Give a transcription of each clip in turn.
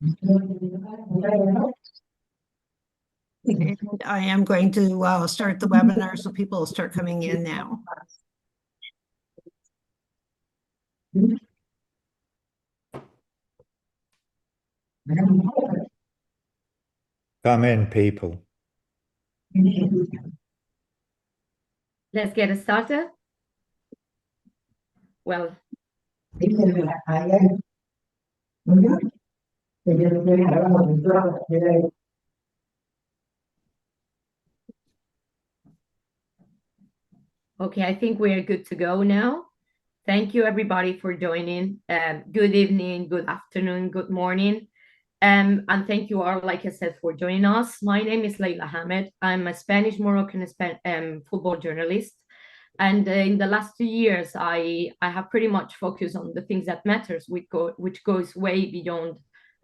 And I am going to start the webinar so people will start coming in now. Come in, people. Let's get started. Well, okay, I think we are good to go now. Thank you, everybody, for joining. Good evening, good afternoon, good morning. And thank you all, like I said, for joining us. My name is Leyla Ahmed. I'm a Spanish-Moroccan football journalist. And in the last 2 years, I have pretty much focused on the things that matters, which goes way beyond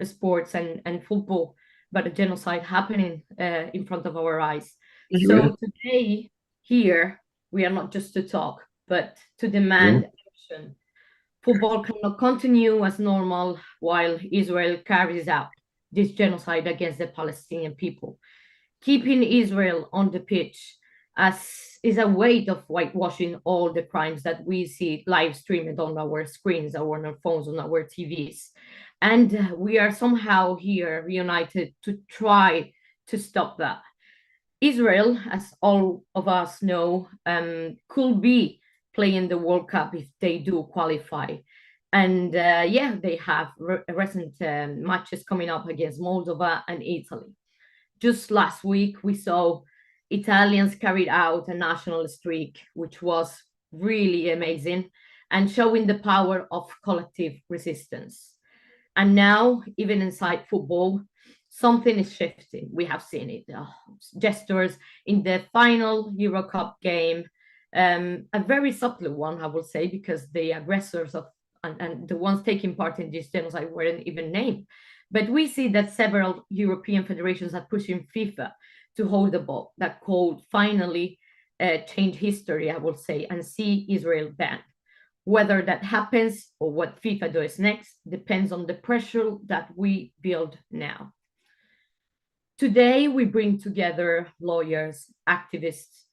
sports and football, but a genocide happening in front of our eyes. So today here, we are not just to talk, but to demand action. Football cannot continue as normal while Israel carries out this genocide against the Palestinian people. Keeping Israel on the pitch is a way of whitewashing all the crimes that we see live streamed on our screens, on our phones, on our TVs. And we are somehow here united to try to stop that. Israel, as all of us know, could be playing the World Cup if they do qualify. And yeah, they have recent matches coming up against Moldova and Italy. Just last week, we saw Italians carried out a national streak, which was really amazing and showing the power of collective resistance. And now, even inside football, something is shifting. We have seen it. Gestures in the final Euro Cup game, a very subtle one, I will say, because the aggressors and the ones taking part in this genocide weren't even named. But we see that several European federations are pushing FIFA to hold the ball. That could finally change history, I will say, and see Israel banned. Whether that happens or what FIFA does next depends on the pressure that we build now. Today, we bring together lawyers, activists,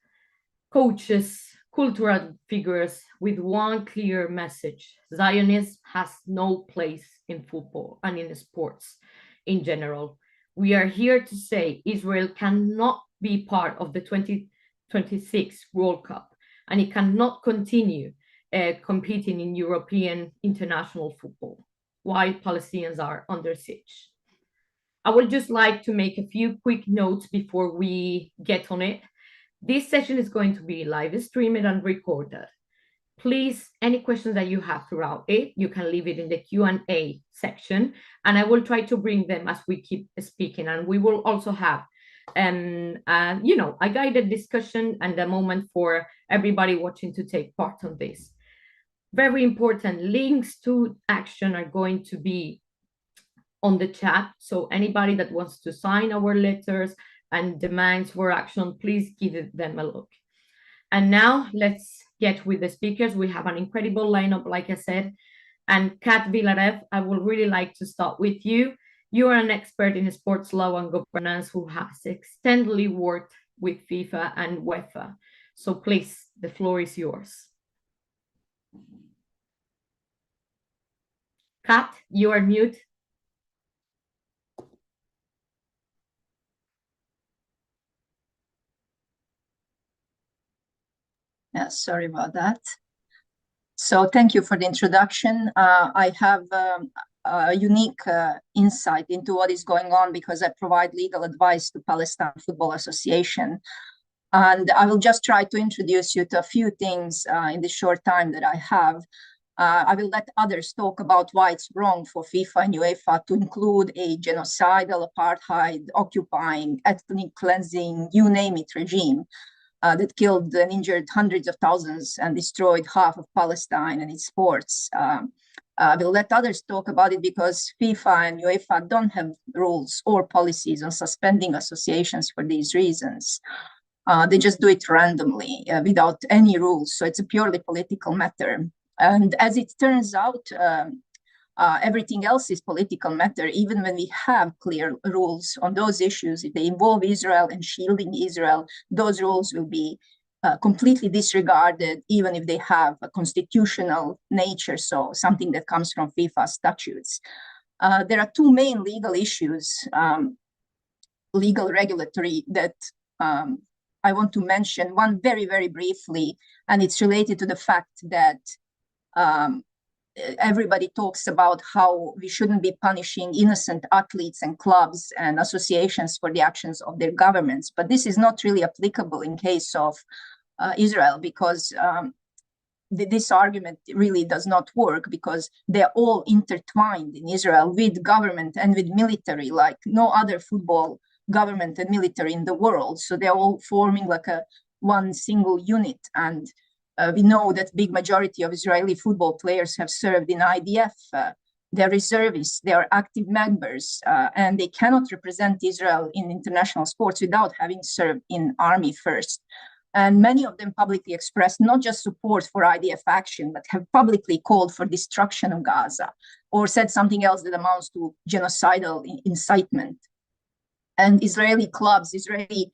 coaches, cultural figures with one clear message. Zionism has no place in football and in sports in general. We are here to say Israel cannot be part of the 2026 World Cup, and it cannot continue competing in European international football while Palestinians are under siege. I would just like to make a few quick notes before we get on it. This session is going to be live streamed and recorded. Please, any questions that you have throughout it, you can leave it in the Q&A section, and I will try to bring them as we keep speaking. And we will also have, a guided discussion and a moment for everybody watching to take part on this. Very important, links to action are going to be on the chat. So anybody that wants to sign our letters and demands for action, please give them a look. And now let's get with the speakers. We have an incredible lineup, like I said. And Kat Vilarev, I would really like to start with you. You are an expert in sports law and governance who has extensively worked with FIFA and UEFA. So please, the floor is yours. Kat, you are mute. Yeah, sorry about that. So thank you for the introduction. I have a unique insight into what is going on because I provide legal advice to Palestine Football Association. And I will just try to introduce you to a few things in the short time that I have. I will let others talk about why it's wrong for FIFA and UEFA to include a genocidal, apartheid, occupying, ethnic cleansing, you name it, regime that killed and injured hundreds of thousands and destroyed half of Palestine and its sports. I will let others talk about it because FIFA and UEFA don't have rules or policies on suspending associations for these reasons. They just do it randomly without any rules. So it's a purely political matter. And as it turns out, Everything else is political matter, even when we have clear rules on those issues. If they involve Israel and shielding Israel, those rules will be completely disregarded, even if they have a constitutional nature, so something that comes from FIFA statutes. There are two main legal issues, legal regulatory, that I want to mention. One very, very briefly, and it's related to the fact that everybody talks about how we shouldn't be punishing innocent athletes and clubs and associations for the actions of their governments. But this is not really applicable in case of Israel, because this argument really does not work, because they're all intertwined in Israel with government and with military, like no other football government and military in the world. So they're all forming like one single unit. And we know that big majority of Israeli football players have served in IDF. They're reservists, they are active members, and they cannot represent Israel in international sports without having served in army first. And many of them publicly expressed not just support for IDF action, but have publicly called for destruction of Gaza, or said something else that amounts to genocidal incitement. And Israeli clubs, Israeli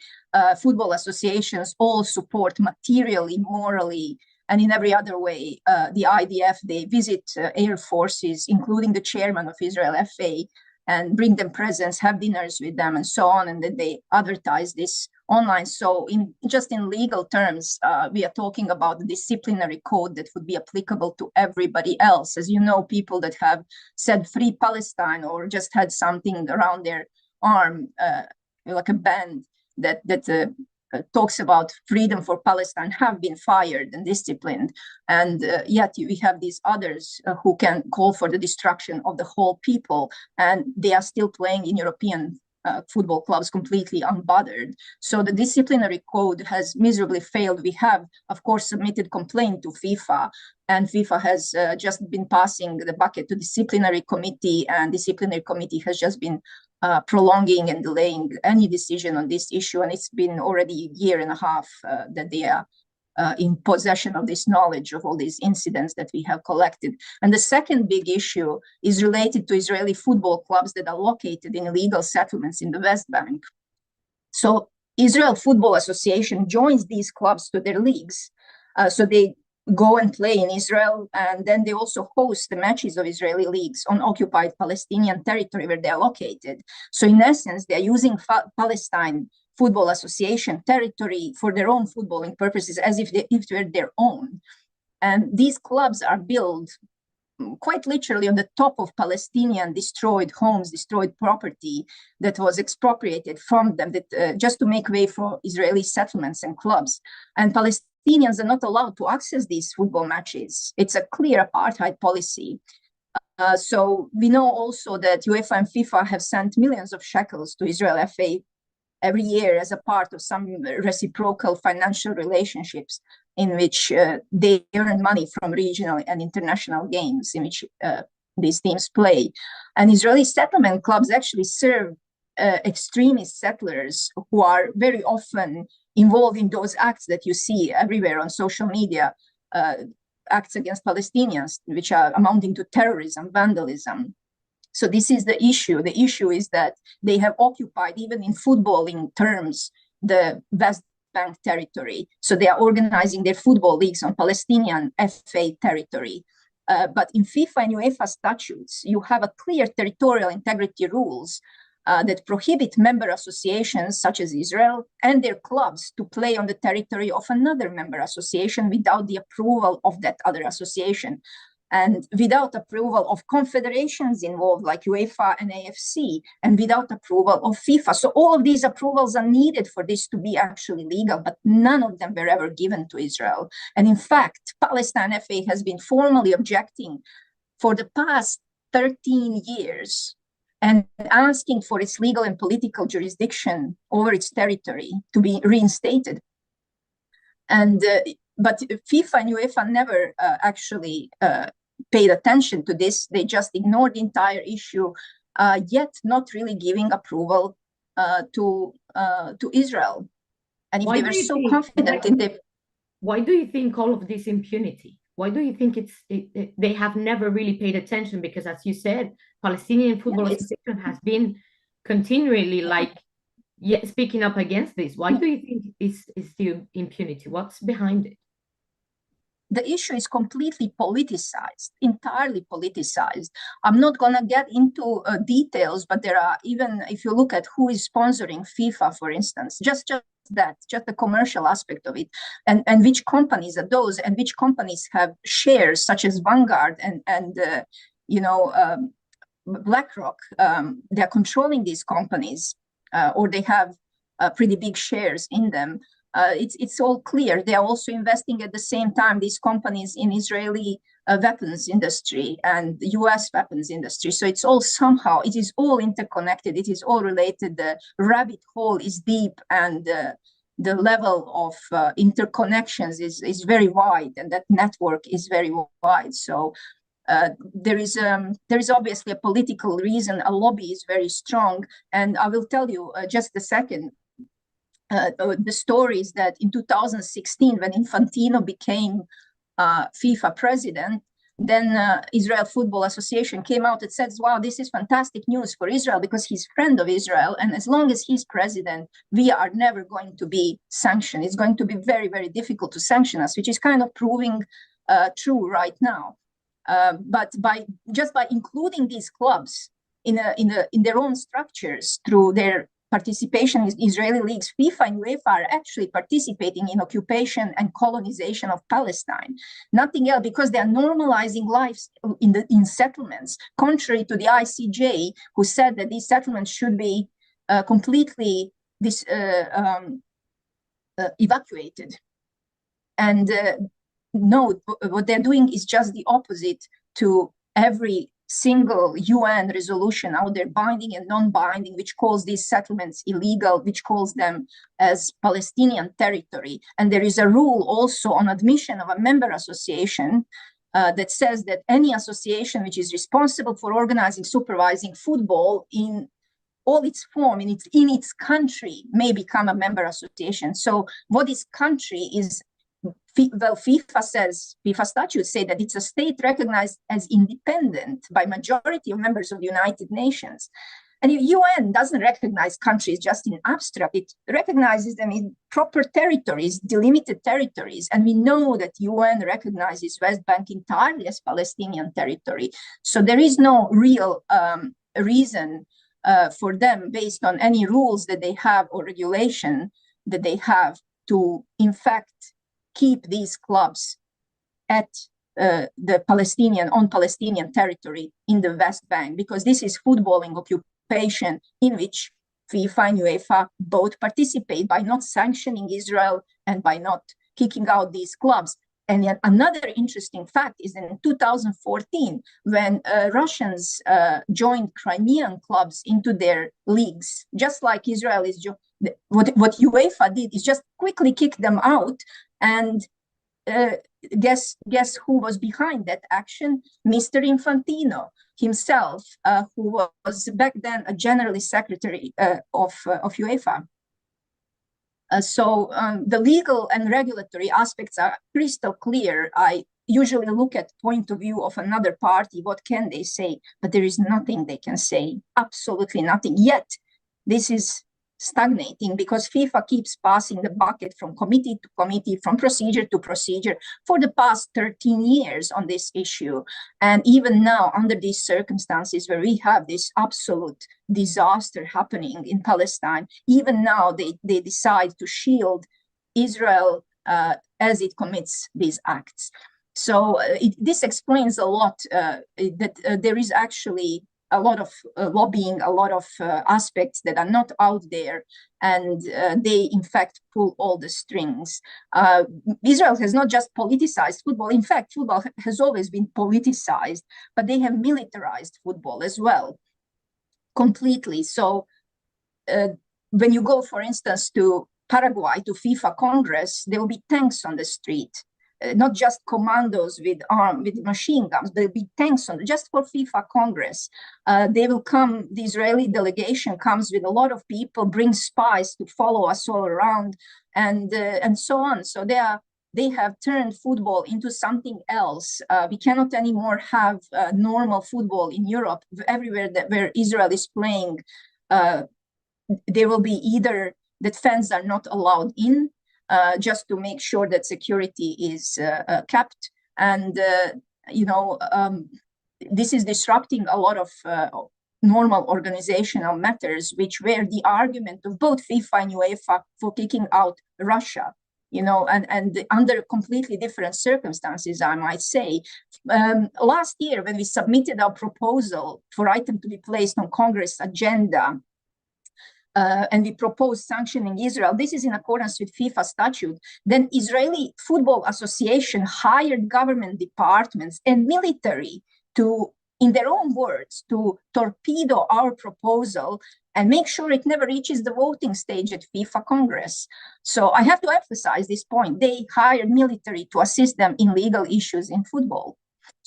football associations all support materially, morally, and in every other way the IDF. They visit air forces, including the chairman of Israel FA, and bring them presents, have dinners with them, and so on. And then they advertise this online. So just in legal terms, we are talking about the disciplinary code that would be applicable to everybody else. As you know, people that have said free Palestine, or just had something around their arm, like a band that talks about freedom for Palestine, have been fired and disciplined. And yet we have these others who can call for the destruction of the whole people, and they are still playing in European football clubs completely unbothered. So the disciplinary code has miserably failed. We have, of course, submitted complaint to FIFA, and FIFA has just been passing the bucket to disciplinary committee, and disciplinary committee has just been prolonging and delaying any decision on this issue. And it's been already a year and a half that they are in possession of this knowledge of all these incidents that we have collected. And the second big issue is related to Israeli football clubs that are located in illegal settlements in the West Bank. So Israel Football Association joins these clubs to their leagues. So they go and play in Israel, and then they also host the matches of Israeli leagues on occupied Palestinian territory where they are located. So in essence, they are using Palestine Football Association territory for their own footballing purposes, as if it were their own. And these clubs are built quite literally on the top of Palestinian destroyed homes, destroyed property that was expropriated from them, that just to make way for Israeli settlements and clubs. And Palestinians are not allowed to access these football matches. It's a clear apartheid policy. So we know also that UEFA and FIFA have sent millions of shekels to Israel FA every year as a part of some reciprocal financial relationships in which they earn money from regional and international games in which these teams play. And Israeli settlement clubs actually serve extremist settlers who are very often involved in those acts that you see everywhere on social media, acts against Palestinians, which are amounting to terrorism, vandalism. So this is the issue. The issue is that they have occupied, even in footballing terms, the West Bank territory. So they are organizing their football leagues on Palestinian FA territory. But in FIFA and UEFA statutes, you have a clear territorial integrity rules that prohibit member associations such as Israel and their clubs to play on the territory of another member association without the approval of that other association, and without approval of confederations involved like UEFA and AFC, and without approval of FIFA. So all of these approvals are needed for this to be actually legal, but none of them were ever given to Israel. And in fact, Palestine FA has been formally objecting for the past 13 years and asking for its legal and political jurisdiction over its territory to be reinstated. And but FIFA and UEFA never actually paid attention to this. They just ignored the entire issue, yet not really giving approval to Israel. And if they were so confident in the... Why do you think all of this impunity? Why do you think they have never really paid attention? Because as you said, Palestinian Football Association has been continually speaking up against this. Why do you think it's the impunity? What's behind it? The issue is completely politicized, entirely politicized. I'm not going to get into details, but there are, even if you look at who is sponsoring FIFA, for instance, just the commercial aspect of it, and which companies are those, and which companies have shares such as Vanguard and BlackRock. They're controlling these companies, or they have pretty big shares in them. It's all clear. They are also investing at the same time, these companies, in Israeli weapons industry and US weapons industry. So it is all interconnected. It is all related. The rabbit hole is deep, and the level of interconnections is very wide, and that network is very wide. So there is obviously a political reason. A lobby is very strong. And I will tell you just a second. The story is that in 2016, when Infantino became FIFA president, then Israel Football Association came out and said, wow, this is fantastic news for Israel because he's a friend of Israel. And as long as he's president, we are never going to be sanctioned. It's going to be very, very difficult to sanction us, which is kind of proving true right now. But by including these clubs in their own structures through their participation in Israeli leagues, FIFA and UEFA are actually participating in occupation and colonization of Palestine. Nothing else, because they are normalizing lives in settlements, contrary to the ICJ, who said that these settlements should be completely evacuated. And no, what they're doing is just the opposite to every single UN resolution out there, binding and non-binding, which calls these settlements illegal, which calls them as Palestinian territory. And there is a rule also on admission of a member association that says that any association which is responsible for organizing, supervising football in all its form, in its country, may become a member association. So what is country is, well, FIFA statutes say that it's a state recognized as independent by majority of members of the United Nations. And the UN doesn't recognize countries just in abstract. It recognizes them in proper territories, delimited territories. And we know that UN recognizes West Bank entirely as Palestinian territory. So there is no real reason for them, based on any rules that they have or regulation that they have, to, in fact, keep these clubs at the Palestinian territory in the West Bank, because this is footballing occupation in which FIFA and UEFA both participate by not sanctioning Israel and by not kicking out these clubs. And yet another interesting fact is that in 2014, when Russians joined Crimean clubs into their leagues, just like Israel is, what UEFA did is just quickly kick them out. And guess who was behind that action? Mr. Infantino himself, who was back then a general secretary of UEFA. So the legal and regulatory aspects are crystal clear. I usually look at point of view of another party. What can they say? But there is nothing they can say, absolutely nothing. Yet this is stagnating because FIFA keeps passing the bucket from committee to committee, from procedure to procedure for the past 13 years on this issue. And even now, under these circumstances where we have this absolute disaster happening in Palestine, even now they decide to shield Israel as it commits these acts. So this explains a lot that there is actually a lot of lobbying, a lot of aspects that are not out there, and they in fact pull all the strings. Israel has not just politicized football. In fact, football has always been politicized, but they have militarized football as well, completely. So when you go, for instance, to Paraguay, to FIFA Congress, there will be tanks on the street. Not just commandos with machine guns, there'll be tanks on just for FIFA Congress. They will come. The Israeli delegation comes with a lot of people, bring spies to follow us all around, and so on. So they are they have turned football into something else. We cannot anymore have normal football in Europe. Everywhere where Israel is playing, there will be either that fans are not allowed in, just to make sure that security is kept. And, this is disrupting a lot of normal organizational matters, which were the argument of both FIFA and UEFA for kicking out Russia, and under completely different circumstances, I might say. Last year, when we submitted our proposal for item to be placed on Congress agenda, and we proposed sanctioning Israel, this is in accordance with FIFA statute, then Israeli Football Association hired government departments and military to, in their own words, to torpedo our proposal and make sure it never reaches the voting stage at FIFA Congress. So I have to emphasize this point. They hired military to assist them in legal issues in football.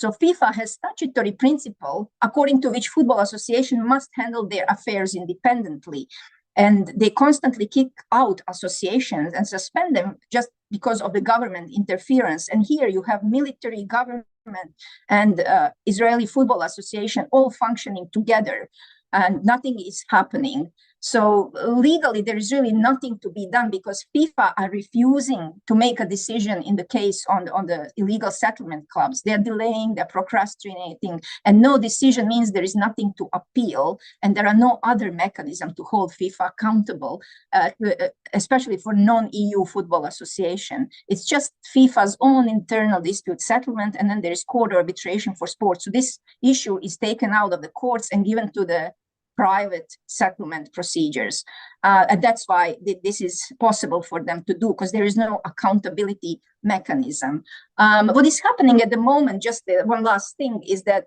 So FIFA has statutory principle according to which football association must handle their affairs independently. And they constantly kick out associations and suspend them just because of the government interference. And here you have military, government, and Israeli Football Association all functioning together, and nothing is happening. So legally, there is really nothing to be done because FIFA are refusing to make a decision in the case on the illegal settlement clubs. They're delaying, they're procrastinating, and no decision means there is nothing to appeal, and there are no other mechanisms to hold FIFA accountable, especially for non-EU football association. It's just FIFA's own internal dispute settlement, and then there is court arbitration for sports. So this issue is taken out of the courts and given to the private settlement procedures. And that's why this is possible for them to do, because there is no accountability mechanism. What is happening at the moment, just one last thing, is that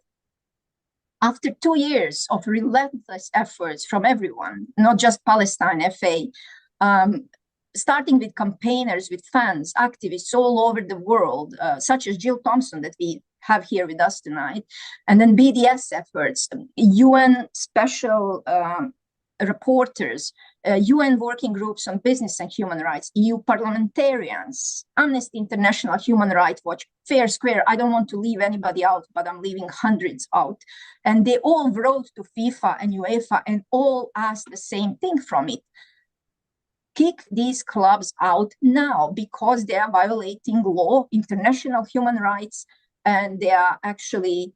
after 2 years of relentless efforts from everyone, not just Palestine FA, starting with campaigners, with fans, activists all over the world, such as Jill Thomson that we have here with us tonight, and then BDS efforts, UN special reporters, UN working groups on business and human rights, EU parliamentarians, Amnesty International, Human Rights Watch, fair square. I don't want to leave anybody out, but I'm leaving hundreds out. And they all wrote to FIFA and UEFA and all asked the same thing from it. Kick these clubs out now because they are violating law, international human rights, and they are actually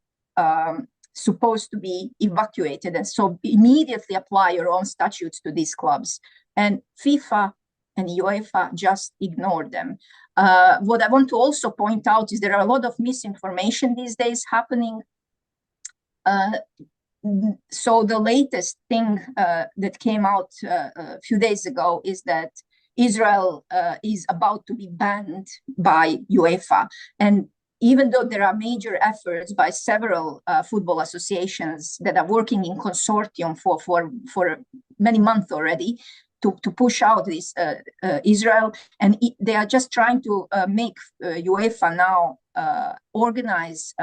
supposed to be evacuated. And so immediately apply your own statutes to these clubs. And FIFA and UEFA just ignore them. What I want to also point out is there are a lot of misinformation these days happening. So the latest thing that came out a few days ago is that Israel is about to be banned by UEFA. And even though there are major efforts by several football associations that are working in consortium for many months already to push out this Israel, and they are just trying to make UEFA now organize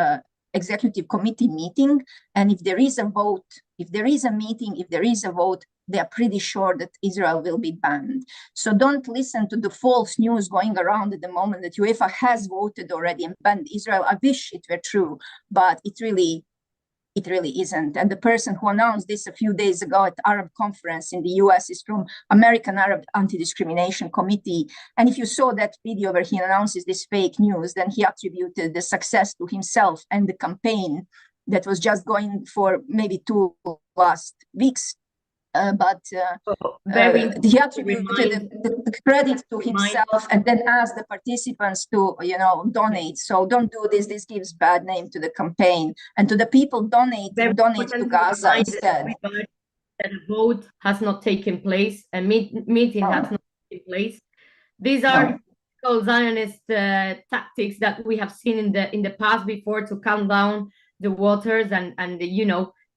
executive committee meeting, and if there is a vote, if there is a meeting, if there is a vote, they are pretty sure that Israel will be banned. So don't listen to the false news going around at the moment that UEFA has voted already and banned Israel. I wish it were true, but it really isn't. And the person who announced this a few days ago at the Arab conference in the US is from American Arab Anti-Discrimination Committee. And if you saw that video where he announces this fake news, then he attributed the success to himself and the campaign that was just going for maybe 2 last weeks. He attributed the credit to himself and then asked the participants to, donate. So don't do this. This gives bad name to the campaign. And to the people donate to Gaza instead. That a vote has not taken place, a meeting has not taken place. These are Zionist tactics that we have seen in the past before to calm down the waters and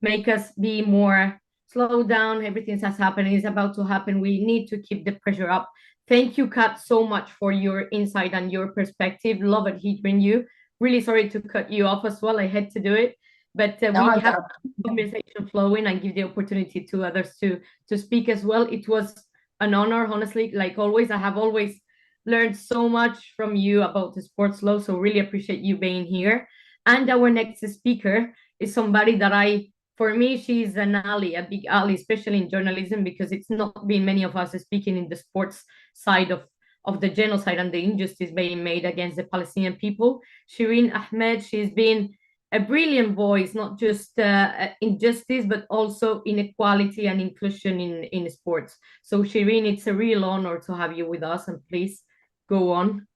make us be more slow down. Everything has happened, is about to happen. We need to keep the pressure up. Thank you, Kat, so much for your insight and your perspective. Love it hearing you. Really sorry to cut you off as well. I had to do it, but we have conversation flowing and give the opportunity to others to speak as well. It was an honor, honestly. Like always, I have always learned so much from you about the sports law, so really appreciate you being here. And our next speaker is somebody that for me, she's an ally, a big ally, especially in journalism, because it's not been many of us speaking in the sports side of the genocide and the injustice being made against the Palestinian people. Shireen Ahmed, she's been a brilliant voice, not just in justice, but also inequality and inclusion in sports. So Shireen, it's a real honor to have you with us, and please go on.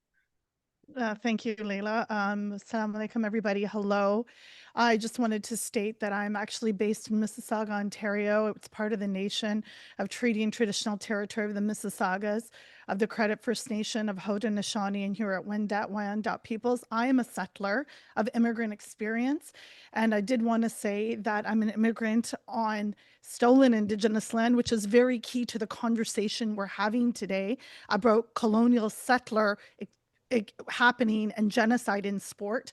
Thank you, Leyla. Assalamu alaikum, everybody. Hello. I just wanted to state that I'm actually based in Mississauga, Ontario. It's part of the nation of treaty and traditional territory of the Mississaugas, of the Credit First Nation, of Haudenosaunee, and here at Wendat peoples. I am a settler of immigrant experience, and I did want to say that I'm an immigrant on stolen Indigenous land, which is very key to the conversation we're having today about colonial settler happening and genocide in sport.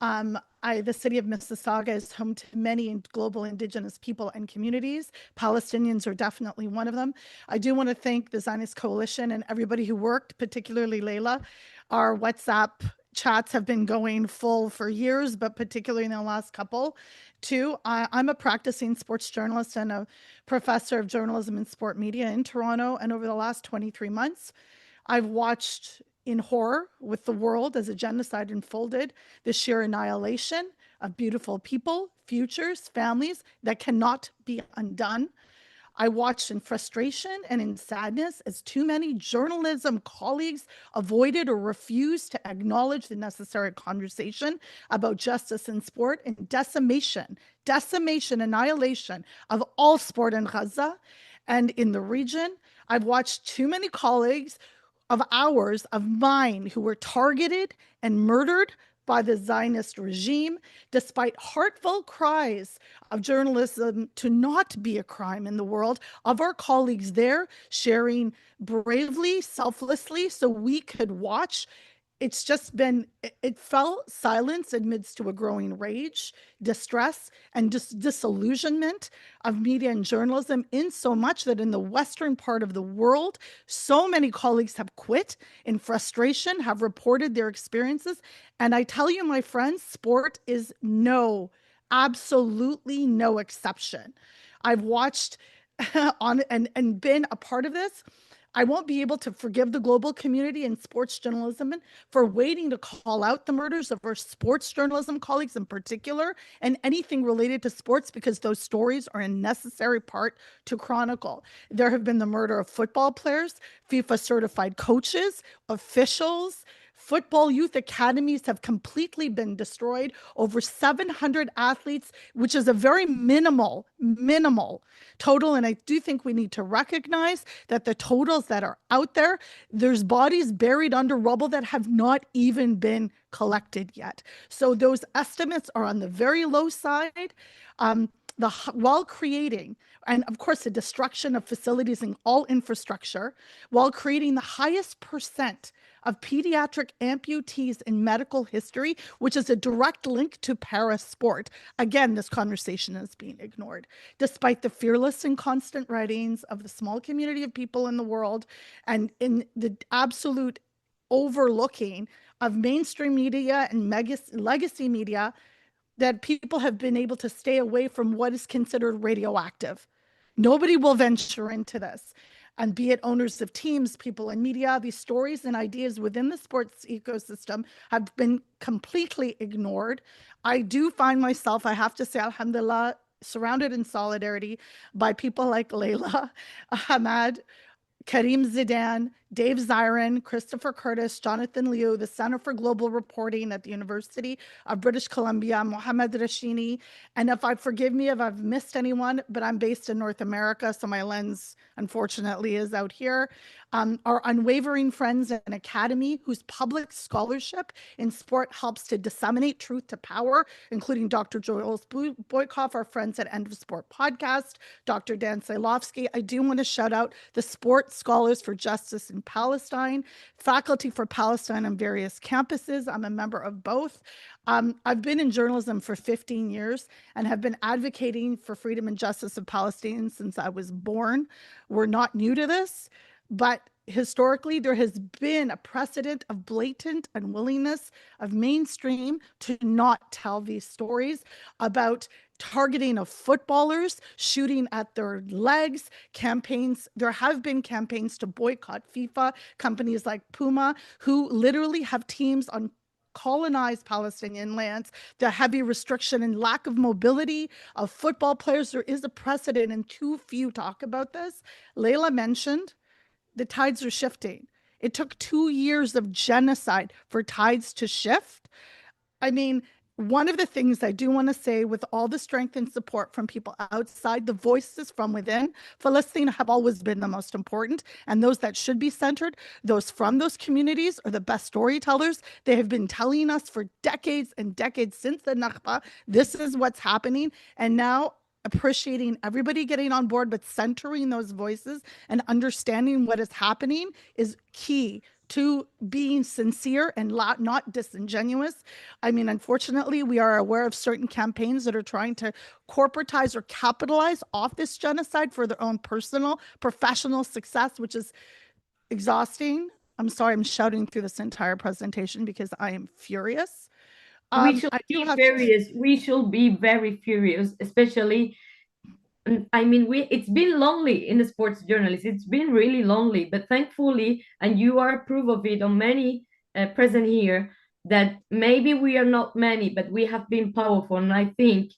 The city of Mississauga is home to many global Indigenous people and communities. Palestinians are definitely one of them. I do want to thank the Zionist Coalition and everybody who worked, particularly Leyla. Our WhatsApp chats have been going full for years, but particularly in the last couple too. I'm a practicing sports journalist and a professor of journalism and sport media in Toronto. And over the last 23 months, I've watched in horror with the world as a genocide unfolded, the sheer annihilation of beautiful people, futures, families that cannot be undone. I watched in frustration and in sadness as too many journalism colleagues avoided or refused to acknowledge the necessary conversation about justice in sport, and decimation, annihilation of all sport in Gaza and in the region. I've watched too many colleagues of ours, of mine, who were targeted and murdered by the Zionist regime, despite heartfelt cries of journalism to not be a crime in the world, of our colleagues there sharing bravely, selflessly, so we could watch. It's just been, it felt silence amidst to a growing rage, distress, and just disillusionment of media and journalism, in so much that in the Western part of the world, so many colleagues have quit in frustration, have reported their experiences. And I tell you, my friends, sport is absolutely no exception. I've watched and been a part of this. I won't be able to forgive the global community and sports journalism for waiting to call out the murders of our sports journalism colleagues in particular, and anything related to sports, because those stories are a necessary part to chronicle. There have been the murder of football players, FIFA certified coaches, officials. Football youth academies have completely been destroyed. Over 700 athletes, which is a very minimal total. And I do think we need to recognize that the totals that are out there, there's bodies buried under rubble that have not even been collected yet. So those estimates are on the very low side. While creating, and of course, the destruction of facilities and all infrastructure, while creating the highest percent of pediatric amputees in medical history, which is a direct link to para sport. Again, this conversation is being ignored, despite the fearless and constant writings of the small community of people in the world, and in the absolute overlooking of mainstream media and legacy media, that people have been able to stay away from what is considered radioactive. Nobody will venture into this. And be it owners of teams, people in media, these stories and ideas within the sports ecosystem have been completely ignored. I do find myself, I have to say, alhamdulillah, surrounded in solidarity by people like Leyla, Ahmed, Karim Zidane, Dave Zirin, Christopher Curtis, Jonathan Liu, the Center for Global Reporting at the University of British Columbia, Mohammed Rashini. And forgive me if I've missed anyone, but I'm based in North America, so my lens, unfortunately, is out here. Our unwavering friends in Academy, whose public scholarship in sport helps to disseminate truth to power, including Dr. Joel Boykoff, our friends at End of Sport Podcast, Dr. Dan Sailovsky. I do want to shout out the Sport Scholars for Justice in Palestine, Faculty for Palestine on various campuses. I'm a member of both. I've been in journalism for 15 years and have been advocating for freedom and justice of Palestinians since I was born. We're not new to this, but historically, there has been a precedent of blatant unwillingness of mainstream to not tell these stories about targeting of footballers, shooting at their legs, campaigns. There have been campaigns to boycott FIFA, companies like Puma, who literally have teams on colonized Palestinian lands, the heavy restriction and lack of mobility of football players. There is a precedent, and too few talk about this. Leyla mentioned the tides are shifting. It took 2 years of genocide for tides to shift. I mean, one of the things I do want to say, with all the strength and support from people outside, the voices from within Palestine have always been the most important, and those that should be centered, those from those communities, are the best storytellers. They have been telling us for decades and decades since the Nakba, this is what's happening. And now, appreciating everybody getting on board, but centering those voices and understanding what is happening is key to being sincere and not disingenuous. I mean, unfortunately, we are aware of certain campaigns that are trying to corporatize or capitalize off this genocide for their own personal, professional success, which is exhausting. I'm sorry, I'm shouting through this entire presentation because I am furious. We should I do be have furious. We should be very furious, especially. I mean, it's been lonely in the sports journalists. It's been really lonely, but thankfully, and you are proof of it on many present here, that maybe we are not many, but we have been powerful. And I think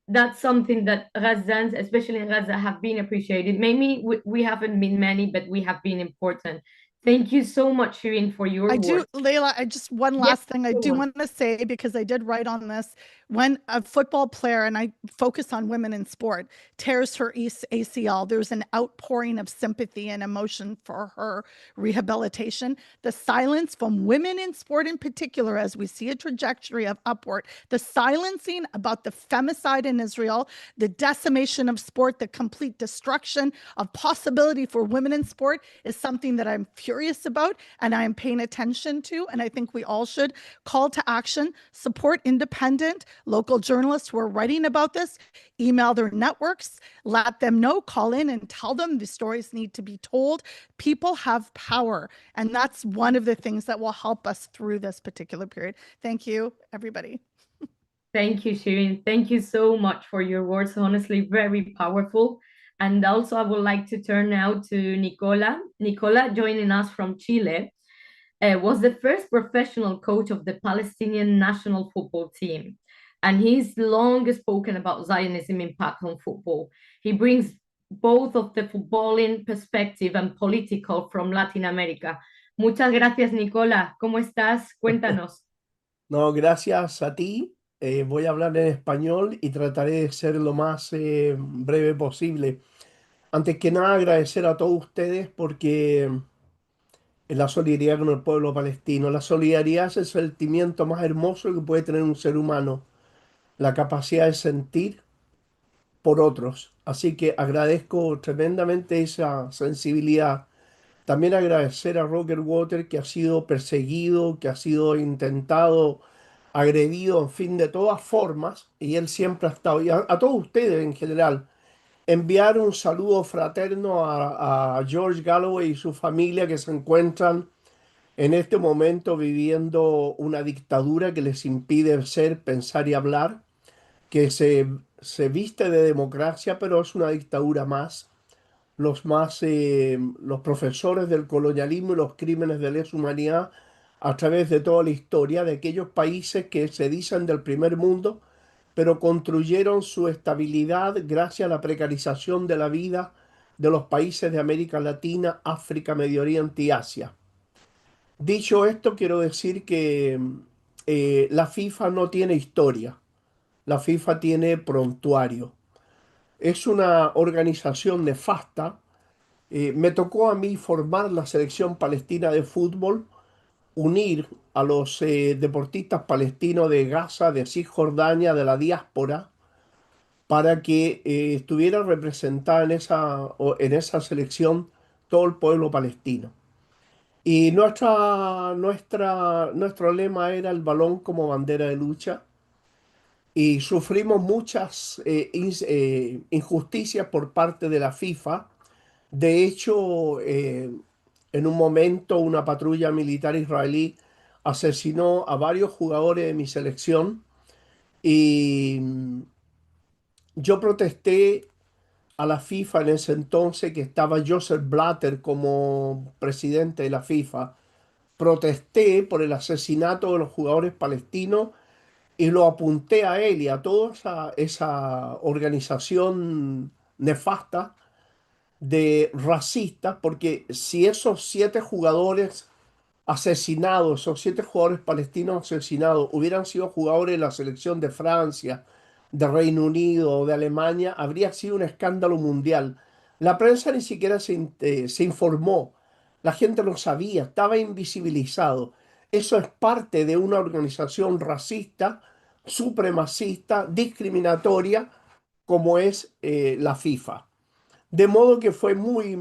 that's something that Gazans, especially in Gaza, have been appreciated. Maybe we haven't been many, but we have been important. Thank you so much, Shireen, for your work. Leyla, one last thing I do want to say, because I did write on this. When a football player, and I focus on women in sport, tears her ACL, there's an outpouring of sympathy and emotion for her rehabilitation. The silence from women in sport in particular, as we see a trajectory of upward, the silencing about the femicide in Israel, the decimation of sport, the complete destruction of possibility for women in sport, is something that I'm furious about and I am paying attention to. And I think we all should. Call to action: support independent local journalists who are writing about this, email their networks, let them know, call in and tell them the stories need to be told. People have power, and that's one of the things that will help us through this particular period. Thank you, everybody. Thank you, Shireen. Thank you so much for your words. Honestly, very powerful. And also, I would like to turn now to Nicola. Nicola, joining us from Chile, was the first professional coach of the Palestinian national football team. And he's long spoken about Zionism impact on football. He brings both of the footballing perspective and political from Latin America. Muchas gracias, Nicola. ¿Cómo estás? Cuéntanos. No, gracias a ti. Voy a hablar en español y trataré de ser lo más breve posible. Antes que nada, agradecer a todos ustedes porque la solidaridad con el pueblo palestino. La solidaridad es el sentimiento más hermoso que puede tener un ser humano, la capacidad de sentir por otros. Así que agradezco tremendamente esa sensibilidad. También agradecer a Roger Water, que ha sido perseguido, que ha sido intentado, agredido, en fin, de todas formas, y él siempre ha estado, y a todos ustedes en general, enviar un saludo fraterno a George Galloway y su familia, que se encuentran en este momento viviendo una dictadura que les impide ser, pensar y hablar, que se viste de democracia, pero es una dictadura más. Los profesores del colonialismo y los crímenes de lesa humanidad a través de toda la historia de aquellos países que se dicen del primer mundo, pero construyeron su estabilidad gracias a la precarización de la vida de los países de América Latina, África, Medio Oriente y Asia. Dicho esto, quiero decir que la FIFA no tiene historia, la FIFA tiene prontuario. Es una organización nefasta. Me tocó a mí formar la selección palestina de fútbol, unir a los deportistas palestinos de Gaza, de Cisjordania, de la diáspora, para que estuviera representada en esa selección todo el pueblo palestino. Y nuestro lema era el balón como bandera de lucha. Y sufrimos muchas injusticias por parte de la FIFA, De hecho, en un momento una patrulla militar israelí asesinó a varios jugadores de mi selección y yo protesté a la FIFA en ese entonces, que estaba Joseph Blatter como presidente de la FIFA. Protesté por el asesinato de los jugadores palestinos y lo apunté a él y a toda esa organización nefasta de racistas, porque si esos 7 jugadores asesinados, esos 7 jugadores palestinos asesinados, hubieran sido jugadores de la selección de Francia, de Reino Unido o de Alemania, habría sido un escándalo mundial. La prensa ni siquiera se informó, la gente no sabía, estaba invisibilizado. Eso es parte de una organización racista, supremacista, discriminatoria, como es la FIFA. De modo que fue muy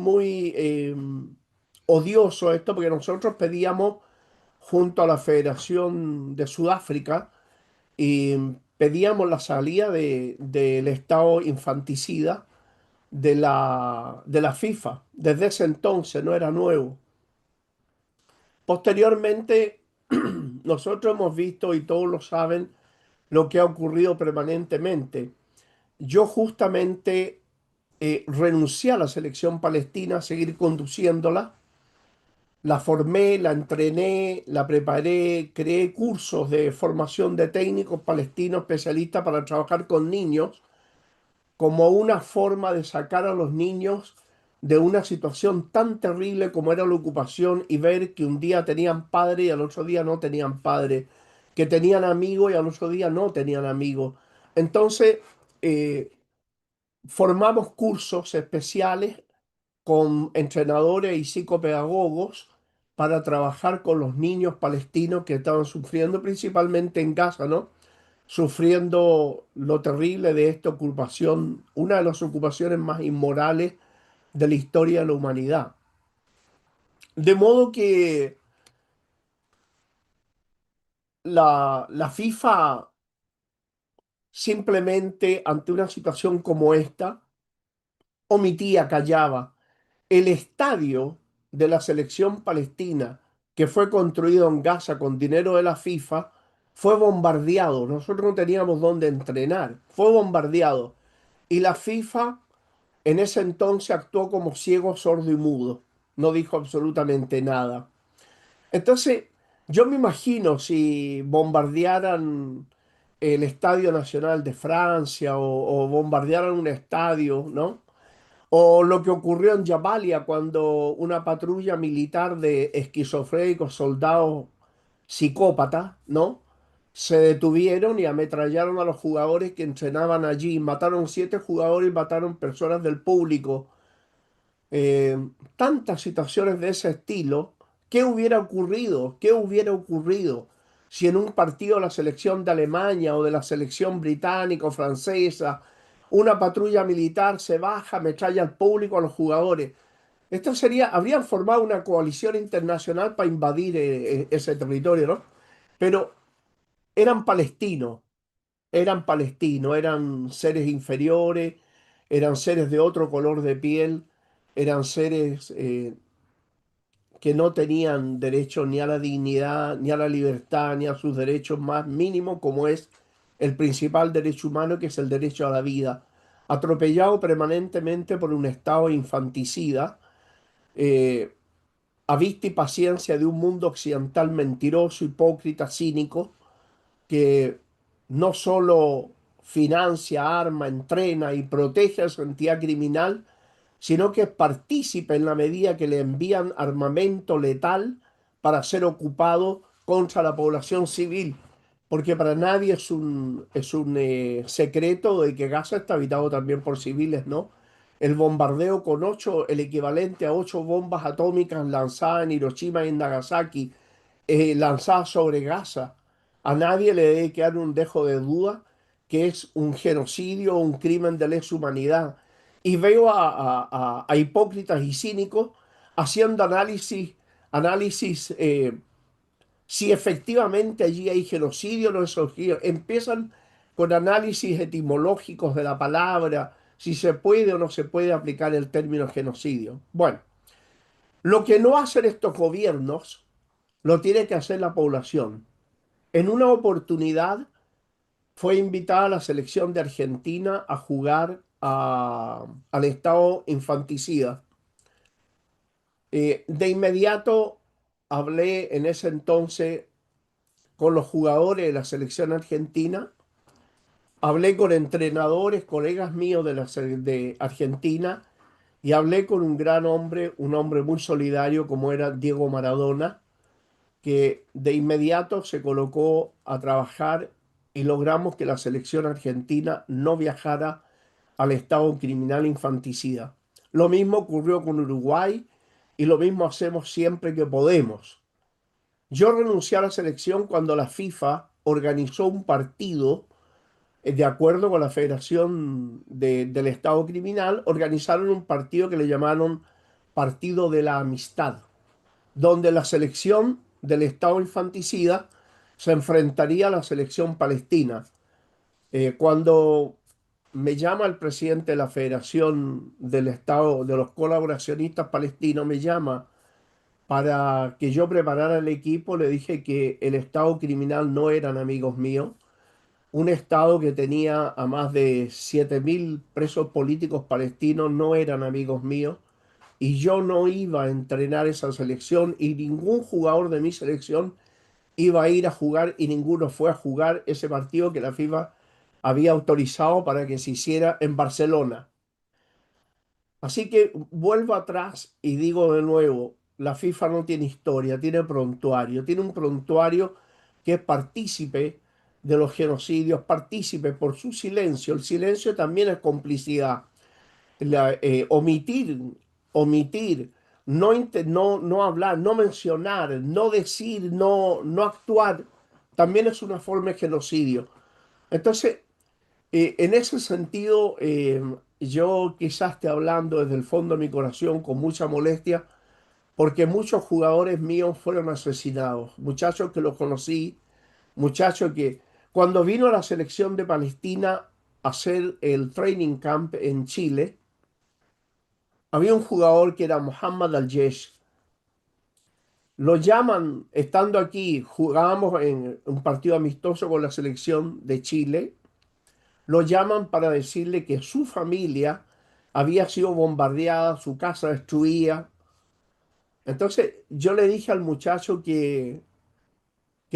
odioso esto, porque nosotros pedíamos junto a la Federación de Sudáfrica y pedíamos la salida del Estado infanticida de la FIFA. Desde ese entonces, no era nuevo. Posteriormente, nosotros hemos visto, y todos lo saben, lo que ha ocurrido permanentemente. Yo justamente renuncié a la selección palestina a seguir conduciéndola. La formé, la entrené, la preparé, creé cursos de formación de técnicos palestinos especialistas para trabajar con niños como una forma de sacar a los niños de una situación tan terrible como era la ocupación y ver que un día tenían padre y al otro día no tenían padre, que tenían amigos y al otro día no tenían amigos. Entonces, eh, formamos cursos especiales con entrenadores y psicopedagogos para trabajar con los niños palestinos que estaban sufriendo, principalmente en Gaza, ¿no? Sufriendo lo terrible de esta ocupación, una de las ocupaciones más inmorales de la historia de la humanidad. De modo que la FIFA simplemente ante una situación como esta omitía, callaba. El estadio de la selección palestina, que fue construido en Gaza con dinero de la FIFA, fue bombardeado. Nosotros no teníamos dónde entrenar. Fue bombardeado. Y la FIFA en ese entonces actuó como ciego, sordo y mudo. No dijo absolutamente nada. Entonces, yo me imagino si bombardearan el Estadio Nacional de Francia o bombardearan un estadio, ¿no? O lo que ocurrió en Jabalia cuando una patrulla militar de esquizofrénicos soldados psicópatas, ¿no? Se detuvieron y ametrallaron a los jugadores que entrenaban allí. Mataron 7 jugadores y mataron personas del público. Eh, Tantas situaciones de ese estilo. ¿Qué hubiera ocurrido? ¿Qué hubiera ocurrido si en un partido de la selección de Alemania o de la selección británica o francesa una patrulla militar se baja, ametralla al público, a los jugadores? Esto sería, habrían formado una coalición internacional para invadir ese territorio, ¿no? Pero eran palestinos, eran seres inferiores, eran seres de otro color de piel, eran seres que no tenían derecho ni a la dignidad, ni a la libertad, ni a sus derechos más mínimos, como es el principal derecho humano, que es el derecho a la vida, atropellado permanentemente por un Estado infanticida, eh, a vista y paciencia de un mundo occidental mentiroso, hipócrita, cínico, que no solo financia, arma, entrena y protege a su entidad criminal, sino que es partícipe en la medida que le envían armamento letal para ser ocupado contra la población civil. Porque para nadie es un secreto de que Gaza está habitado también por civiles, ¿no? El bombardeo con el equivalente a 8 bombas atómicas lanzadas en Hiroshima y en Nagasaki, lanzadas sobre Gaza. A nadie le debe quedar un dejo de duda que es un genocidio o un crimen de lesa humanidad. Y veo a hipócritas y cínicos haciendo análisis si efectivamente allí hay genocidio o no es genocidio. Empiezan con análisis etimológicos de la palabra, si se puede o no se puede aplicar el término genocidio. Bueno, lo que no hacen estos gobiernos, lo tiene que hacer la población. En una oportunidad fue invitada a la selección de Argentina a jugar al estado infanticida. De inmediato hablé en ese entonces con los jugadores de la selección argentina, hablé con entrenadores, colegas míos de Argentina, y hablé con un gran hombre, un hombre muy solidario como era Diego Maradona, que de inmediato se colocó a trabajar y logramos que la selección argentina no viajara al estado criminal infanticida. Lo mismo ocurrió con Uruguay y lo mismo hacemos siempre que podemos. Yo renuncié a la selección cuando la FIFA organizó un partido, de acuerdo con la Federación del Estado Criminal, organizaron un partido que le llamaron Partido de la Amistad, donde la selección del Estado infanticida se enfrentaría a la selección palestina. Cuando me llama el presidente de la Federación del Estado de los Colaboracionistas Palestinos, me llama para que yo preparara el equipo, le dije que el Estado criminal no eran amigos míos, un Estado que tenía a más de 7.000 presos políticos palestinos no eran amigos míos, y yo no iba a entrenar esa selección y ningún jugador de mi selección iba a ir a jugar y ninguno fue a jugar ese partido que la FIFA había autorizado para que se hiciera en Barcelona. Así que vuelvo atrás y digo de nuevo, la FIFA no tiene historia, tiene un prontuario que es partícipe de los genocidios, partícipe por su silencio. El silencio también es complicidad. Omitir, omitir, no hablar, no mencionar, no decir, no actuar, también es una forma de genocidio. Entonces, en ese sentido, yo quizás esté hablando desde el fondo de mi corazón con mucha molestia, porque muchos jugadores míos fueron asesinados, muchachos que los conocí, muchachos que cuando vino a la selección de Palestina a hacer el training camp en Chile, había un jugador que era Mohamed Al-Yesh. Lo llaman, estando aquí, jugábamos en un partido amistoso con la selección de Chile, lo llaman para decirle que su familia había sido bombardeada, su casa destruida. Entonces yo le dije al muchacho que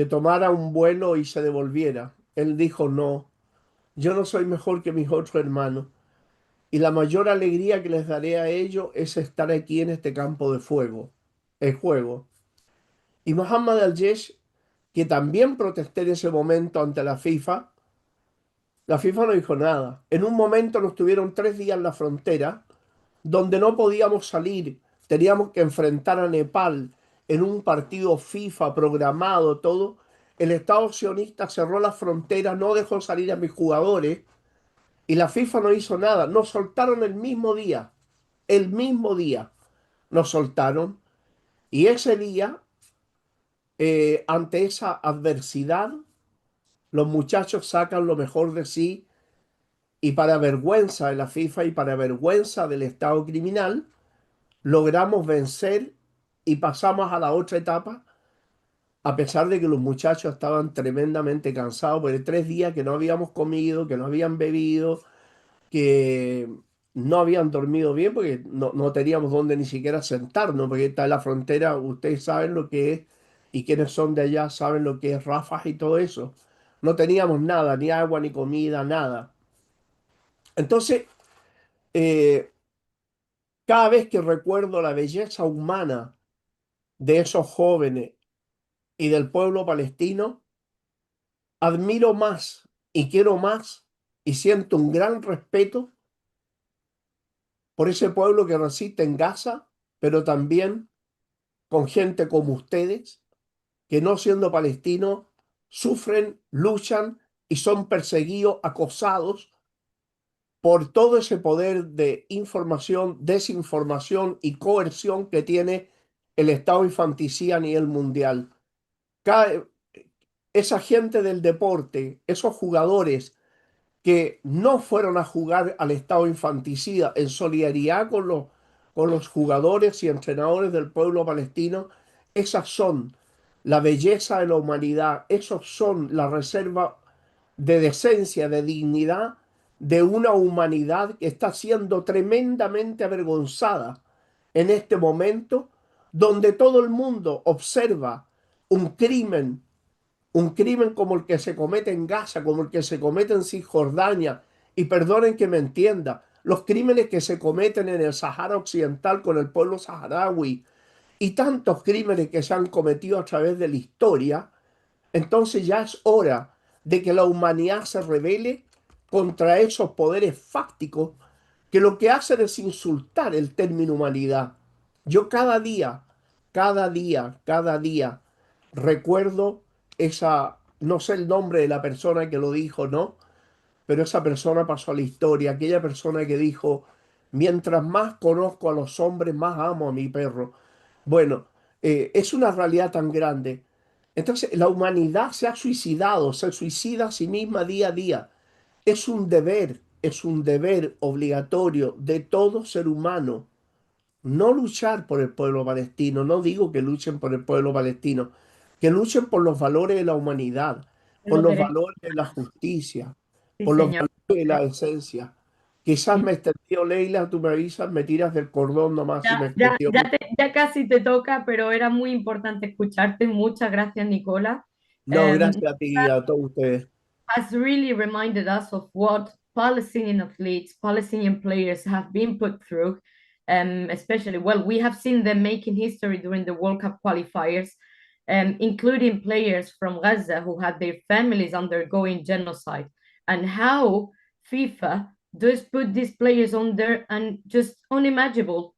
tomara un vuelo y se devolviera. Él dijo, no, yo no soy mejor que mis otros hermanos. Y la mayor alegría que les daré a ellos es estar aquí en este campo de fuego, el juego. Y Mohamed Al-Yesh, que también protesté en ese momento ante la FIFA no dijo nada. En un momento nos tuvieron 3 días en la frontera, donde no podíamos salir, teníamos que enfrentar a Nepal en un partido FIFA programado, todo. El Estado sionista cerró la frontera, no dejó salir a mis jugadores y la FIFA no hizo nada. Nos soltaron el mismo día nos soltaron y ese día, ante esa adversidad, los muchachos sacan lo mejor de sí y para vergüenza de la FIFA y para vergüenza del Estado criminal, logramos vencer y pasamos a la otra etapa, a pesar de que los muchachos estaban tremendamente cansados, porque 3 días que no habíamos comido, que no habían bebido, que no habían dormido bien, porque no teníamos dónde ni siquiera sentarnos, porque está en la frontera, ustedes saben lo que es, y quienes son de allá saben lo que es Rafah y todo eso. No teníamos nada, ni agua, ni comida, nada. Entonces, eh, cada vez que recuerdo la belleza humana de esos jóvenes y del pueblo palestino, admiro más y quiero más y siento un gran respeto por ese pueblo que resiste en Gaza, pero también con gente como ustedes, que no siendo palestinos, sufren, luchan y son perseguidos, acosados por todo ese poder de información, desinformación y coerción que tiene el Estado infanticida a nivel mundial. Cada- esa gente del deporte, esos jugadores que no fueron a jugar al estado infanticida en solidaridad con los jugadores y entrenadores del pueblo palestino, esas son la belleza de la humanidad, esos son la reserva de decencia, de dignidad de una humanidad que está siendo tremendamente avergonzada en este momento, donde todo el mundo observa un crimen un crimen como el que se comete en Gaza, como el que se comete en Cisjordania, y perdonen que me entienda, los crímenes que se cometen en el Sahara Occidental con el pueblo saharaui y tantos crímenes que se han cometido a través de la historia, entonces ya es hora de que la humanidad se rebele contra esos poderes fácticos que lo que hacen es insultar el término humanidad. Yo cada día recuerdo esa, no sé el nombre de la persona que lo dijo, ¿no? Pero esa persona pasó a la historia, aquella persona que dijo, mientras más conozco a los hombres, más amo a mi perro. Bueno, es una realidad tan grande. Entonces, la humanidad se ha suicidado, se suicida a sí misma día a día. Es un deber obligatorio de todo ser humano no luchar por el pueblo palestino. No digo que luchen por el pueblo palestino, que luchen por los valores de la humanidad, por Los los derechos, valores de la justicia, sí, por los señor. valores de la esencia. Quizás me extendió, Leila, tú me avisas, me tiras del cordón nomás si me extendió. Ya casi te toca, pero era muy importante escucharte. Muchas gracias, Nicola. No, Um, gracias a ti y a todos ustedes. has really reminded us of what Palestinian athletes, Palestinian players have been put through, especially, well, we have seen them making history during the World Cup qualifiers, including players from Gaza who had their families undergoing genocide, and how FIFA does put these players under and just unimaginable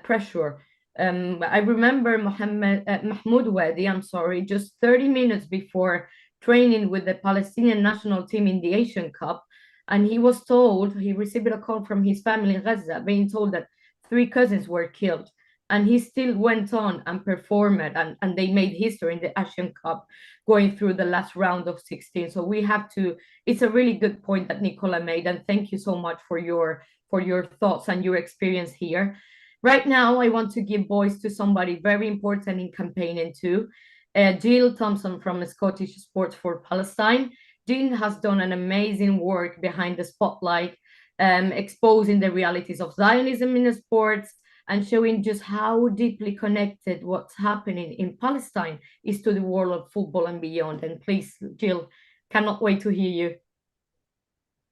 pressure. I remember Mahmoud Wadi, I'm sorry, just 30 minutes before training with the Palestinian national team in the Asian Cup. And he was told, he received a call from his family in Gaza, being told that 3 cousins were killed. And he still went on and performed, and they made history in the Asian Cup, going through the last round of 16. So we have to, it's a really good point that Nicola made. And thank you so much for your thoughts and your experience here. Right now, I want to give voice to somebody very important in campaigning too, Jill Thomson from Scottish Sports for Palestine. Jill has done an amazing work behind the spotlight, exposing the realities of Zionism in sports and showing just how deeply connected what's happening in Palestine is to the world of football and beyond. And please, Jill, cannot wait to hear you.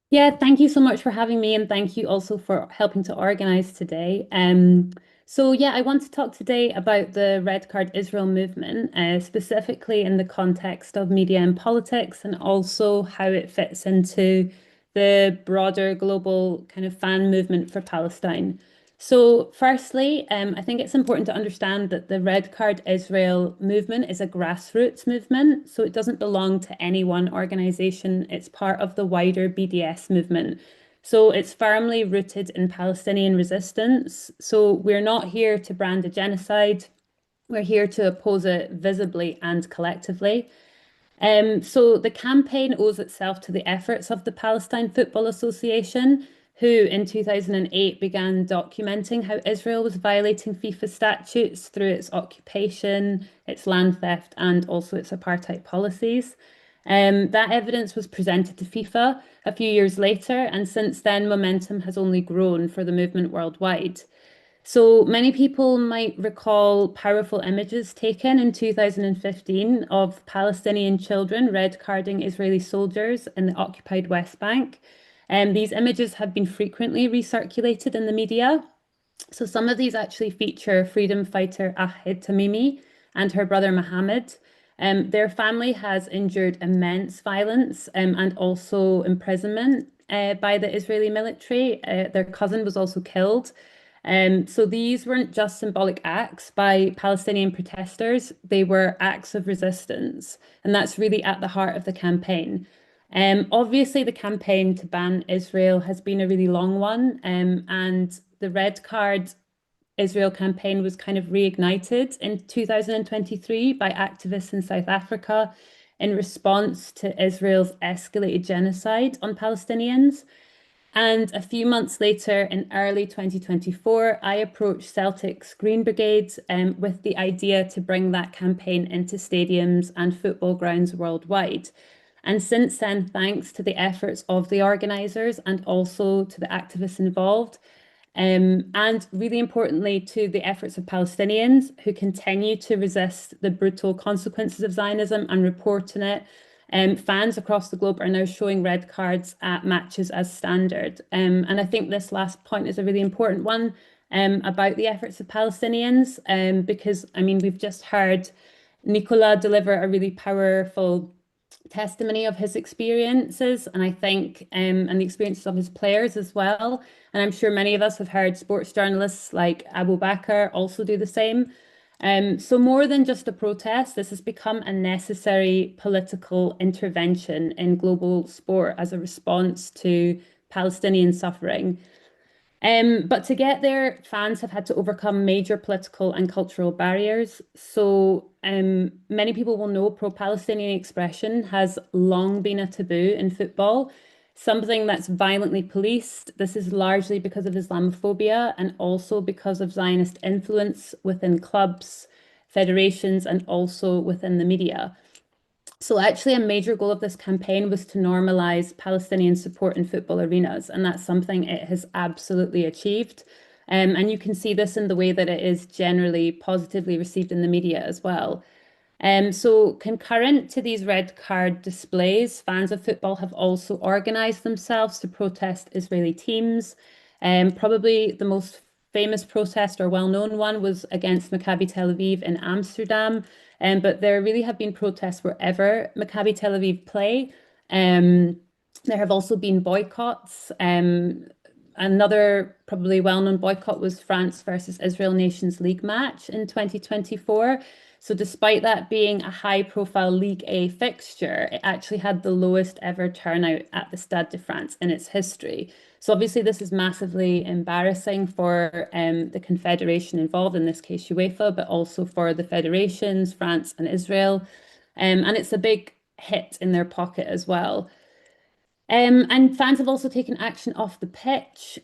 Yeah, thank you so much for having me, and thank you also for helping to organize today. So yeah, I want to talk today about the Red Card Israel movement, specifically in the context of media and politics, and also how it fits into the broader global kind of fan movement for Palestine. So firstly, I think it's important to understand that the Red Card Israel movement is a grassroots movement. So it doesn't belong to any one organization. It's part of the wider BDS movement. So it's firmly rooted in Palestinian resistance. So we're not here to brand a genocide. We're here to oppose it visibly and collectively. So the campaign owes itself to the efforts of the Palestine Football Association, who in 2008 began documenting how Israel was violating FIFA statutes through its occupation, its land theft, and also its apartheid policies. That evidence was presented to FIFA a few years later, and since then, momentum has only grown for the movement worldwide. So many people might recall powerful images taken in 2015 of Palestinian children red carding Israeli soldiers in the occupied West Bank. These images have been frequently recirculated in the media. So some of these actually feature freedom fighter Ahmed Tamimi and her brother Mohammed. Their family has endured immense violence and also imprisonment by the Israeli military. Their cousin was also killed. So these weren't just symbolic acts by Palestinian protesters, they were acts of resistance. And that's really at the heart of the campaign. Obviously, the campaign to ban Israel has been a really long one, and the Red Card Israel campaign was kind of reignited in 2023 by activists in South Africa, in response to Israel's escalated genocide on Palestinians. And a few months later, in early 2024, I approached Celtic's Green Brigade with the idea to bring that campaign into stadiums and football grounds worldwide. And since then, thanks to the efforts of the organisers and also to the activists involved, and really importantly to the efforts of Palestinians who continue to resist the brutal consequences of Zionism and report on it, fans across the globe are now showing red cards at matches as standard. And I think this last point is a really important one about the efforts of Palestinians, because, I mean, we've just heard Nicola deliver a really powerful testimony of his experiences, and I think and the experiences of his players as well. And I'm sure many of us have heard sports journalists like Abubaker also do the same. So more than just a protest, this has become a necessary political intervention in global sport as a response to Palestinian suffering. But to get there, fans have had to overcome major political and cultural barriers. So many people will know pro-Palestinian expression has long been a taboo in football, something that's violently policed. This is largely because of Islamophobia and also because of Zionist influence within clubs, federations, and also within the media. So actually a major goal of this campaign was to normalize Palestinian support in football arenas, and that's something it has absolutely achieved. And you can see this in the way that it is generally positively received in the media as well. So concurrent to these red card displays, fans of football have also organized themselves to protest Israeli teams. Probably the most famous protest or well-known one was against Maccabi Tel Aviv in Amsterdam. But there really have been protests wherever Maccabi Tel Aviv play. There have also been boycotts. Another probably well-known boycott was France versus Israel Nations League match in 2024. So despite that being a high-profile League A fixture, it actually had the lowest ever turnout at the Stade de France in its history. So obviously this is massively embarrassing for the confederation involved, in this case UEFA, but also for the federations, France and Israel. And it's a big hit in their pocket as well. And fans have also taken action off the pitch.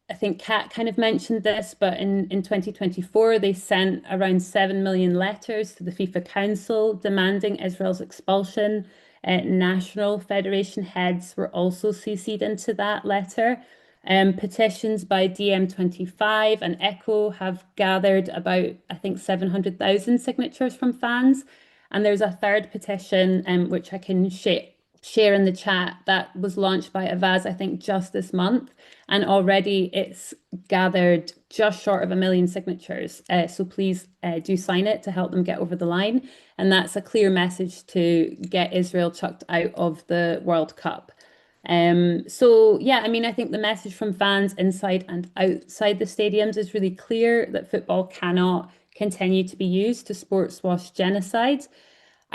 I think Kat kind of mentioned this, but in 2024, they sent around 7 million letters to the FIFA Council demanding Israel's expulsion. National federation heads were also CC'd into that letter. Petitions by DM25 and ECHO have gathered about, I think, 700,000 signatures from fans. And there's a third petition, which I can share in the chat, that was launched by Avaz, I think, just this month. And already it's gathered just short of 1 million signatures. So please do sign it to help them get over the line. And that's a clear message to get Israel chucked out of the World Cup. So yeah, I mean, I think the message from fans inside and outside the stadiums is really clear that football cannot continue to be used to sports wash genocide.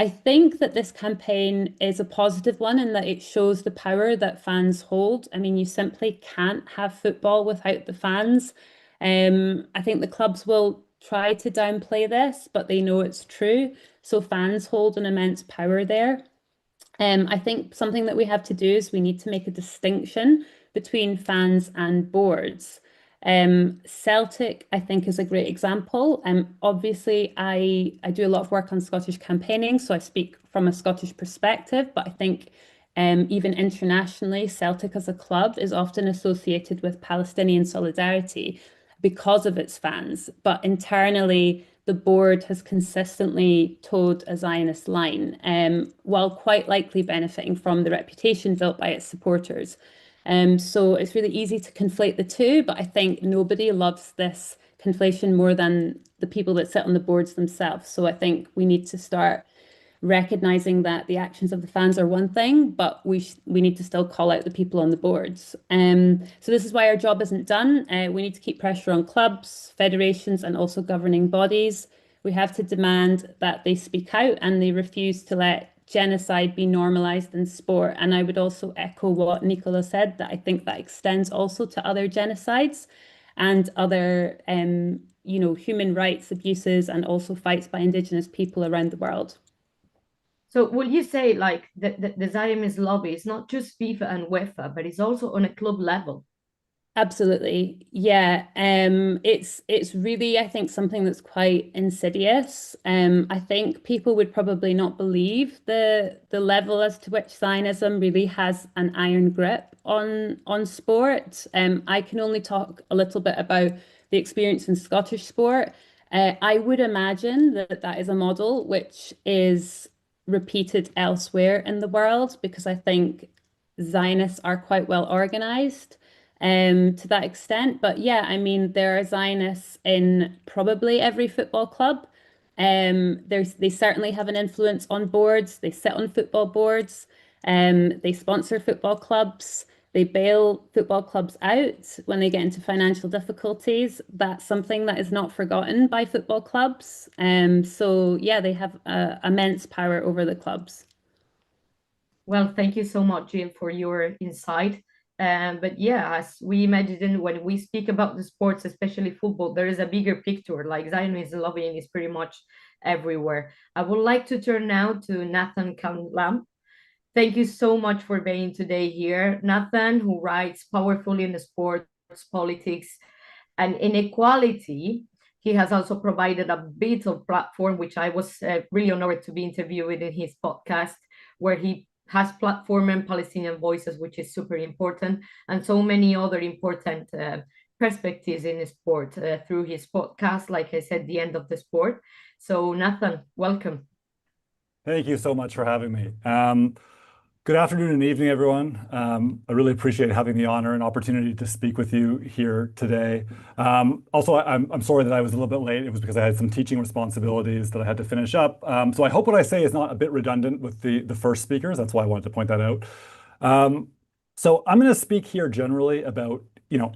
I think that this campaign is a positive one in that it shows the power that fans hold. I mean, you simply can't have football without the fans. I think the clubs will try to downplay this, but they know it's true. So fans hold an immense power there. I think something that we have to do is we need to make a distinction between fans and boards. Celtic, I think, is a great example. Obviously, I do a lot of work on Scottish campaigning, so I speak from a Scottish perspective, but I think even internationally, Celtic as a club is often associated with Palestinian solidarity because of its fans. But internally, the board has consistently toed a Zionist line, while quite likely benefiting from the reputation built by its supporters. So it's really easy to conflate the two, but I think nobody loves this conflation more than the people that sit on the boards themselves. So I think we need to start recognizing that the actions of the fans are one thing, but we need to still call out the people on the boards. So this is why our job isn't done. We need to keep pressure on clubs, federations, and also governing bodies. We have to demand that they speak out and they refuse to let genocide be normalized in sport. And I would also echo what Nicola said, that I think that extends also to other genocides and other human rights abuses and also fights by Indigenous people around the world. So will you say like the Zionist lobby is not just FIFA and UEFA, but it's also on a club level? Absolutely. Yeah. It's really, I think, something that's quite insidious. I think people would probably not believe the level as to which Zionism really has an iron grip on sport. I can only talk a little bit about the experience in Scottish sport. I would imagine that that is a model which is repeated elsewhere in the world, because I think Zionists are quite well organized to that extent. But yeah, I mean, there are Zionists in probably every football club. They certainly have an influence on boards. They sit on football boards. They sponsor football clubs. They bail football clubs out when they get into financial difficulties. That's something that is not forgotten by football clubs. So yeah, they have immense power over the clubs. Well, thank you so much, Jill, for your insight. But yeah, as we imagine, when we speak about the sports, especially football, there is a bigger picture. Like Zionism lobbying is pretty much everywhere. I would like to turn now to Nathan Kalman-Lamb. Thank you so much for being today here. Nathan, who writes powerfully in the sports, politics, and inequality. He has also provided a bit of platform, which I was really honored to be interviewed in his podcast, where he has platform and Palestinian voices, which is super important, and so many other important perspectives in sport through his podcast, like I said, The End of the Sport. So Nathan, welcome. Thank you so much for having me. Good afternoon and evening, everyone. I really appreciate having the honor and opportunity to speak with you here today. Also, I'm sorry that I was a little bit late. It was because I had some teaching responsibilities that I had to finish up. So I hope what I say is not a bit redundant with the first speakers. That's why I wanted to point that out. So I'm going to speak here generally about,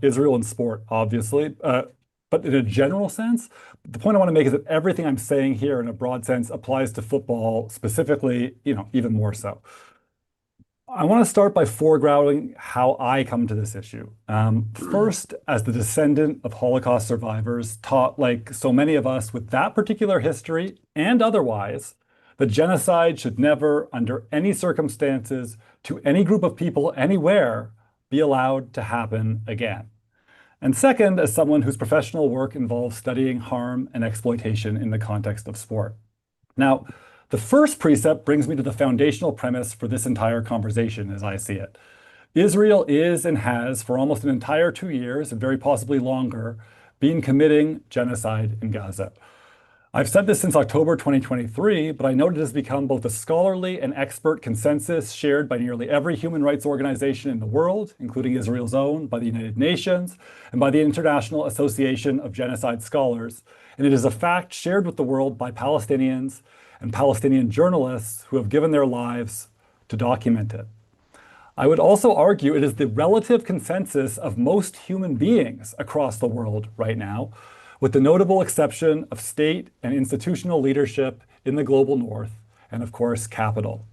Israel and sport, obviously. But in a general sense, the point I want to make is that everything I'm saying here in a broad sense applies to football specifically, even more so. I want to start by foregrounding how I come to this issue. First, as the descendant of Holocaust survivors, taught like so many of us with that particular history and otherwise, that genocide should never, under any circumstances, to any group of people anywhere, be allowed to happen again. And second, as someone whose professional work involves studying harm and exploitation in the context of sport. Now, the first precept brings me to the foundational premise for this entire conversation as I see it. Israel is and has, for almost an entire 2 years, and very possibly longer, been committing genocide in Gaza. I've said this since October 2023, but I note it has become both a scholarly and expert consensus shared by nearly every human rights organization in the world, including Israel's own, by the United Nations, and by the International Association of Genocide Scholars. And it is a fact shared with the world by Palestinians and Palestinian journalists who have given their lives to document it. I would also argue it is the relative consensus of most human beings across the world right now, with the notable exception of state and institutional leadership in the global north, and of course, capital.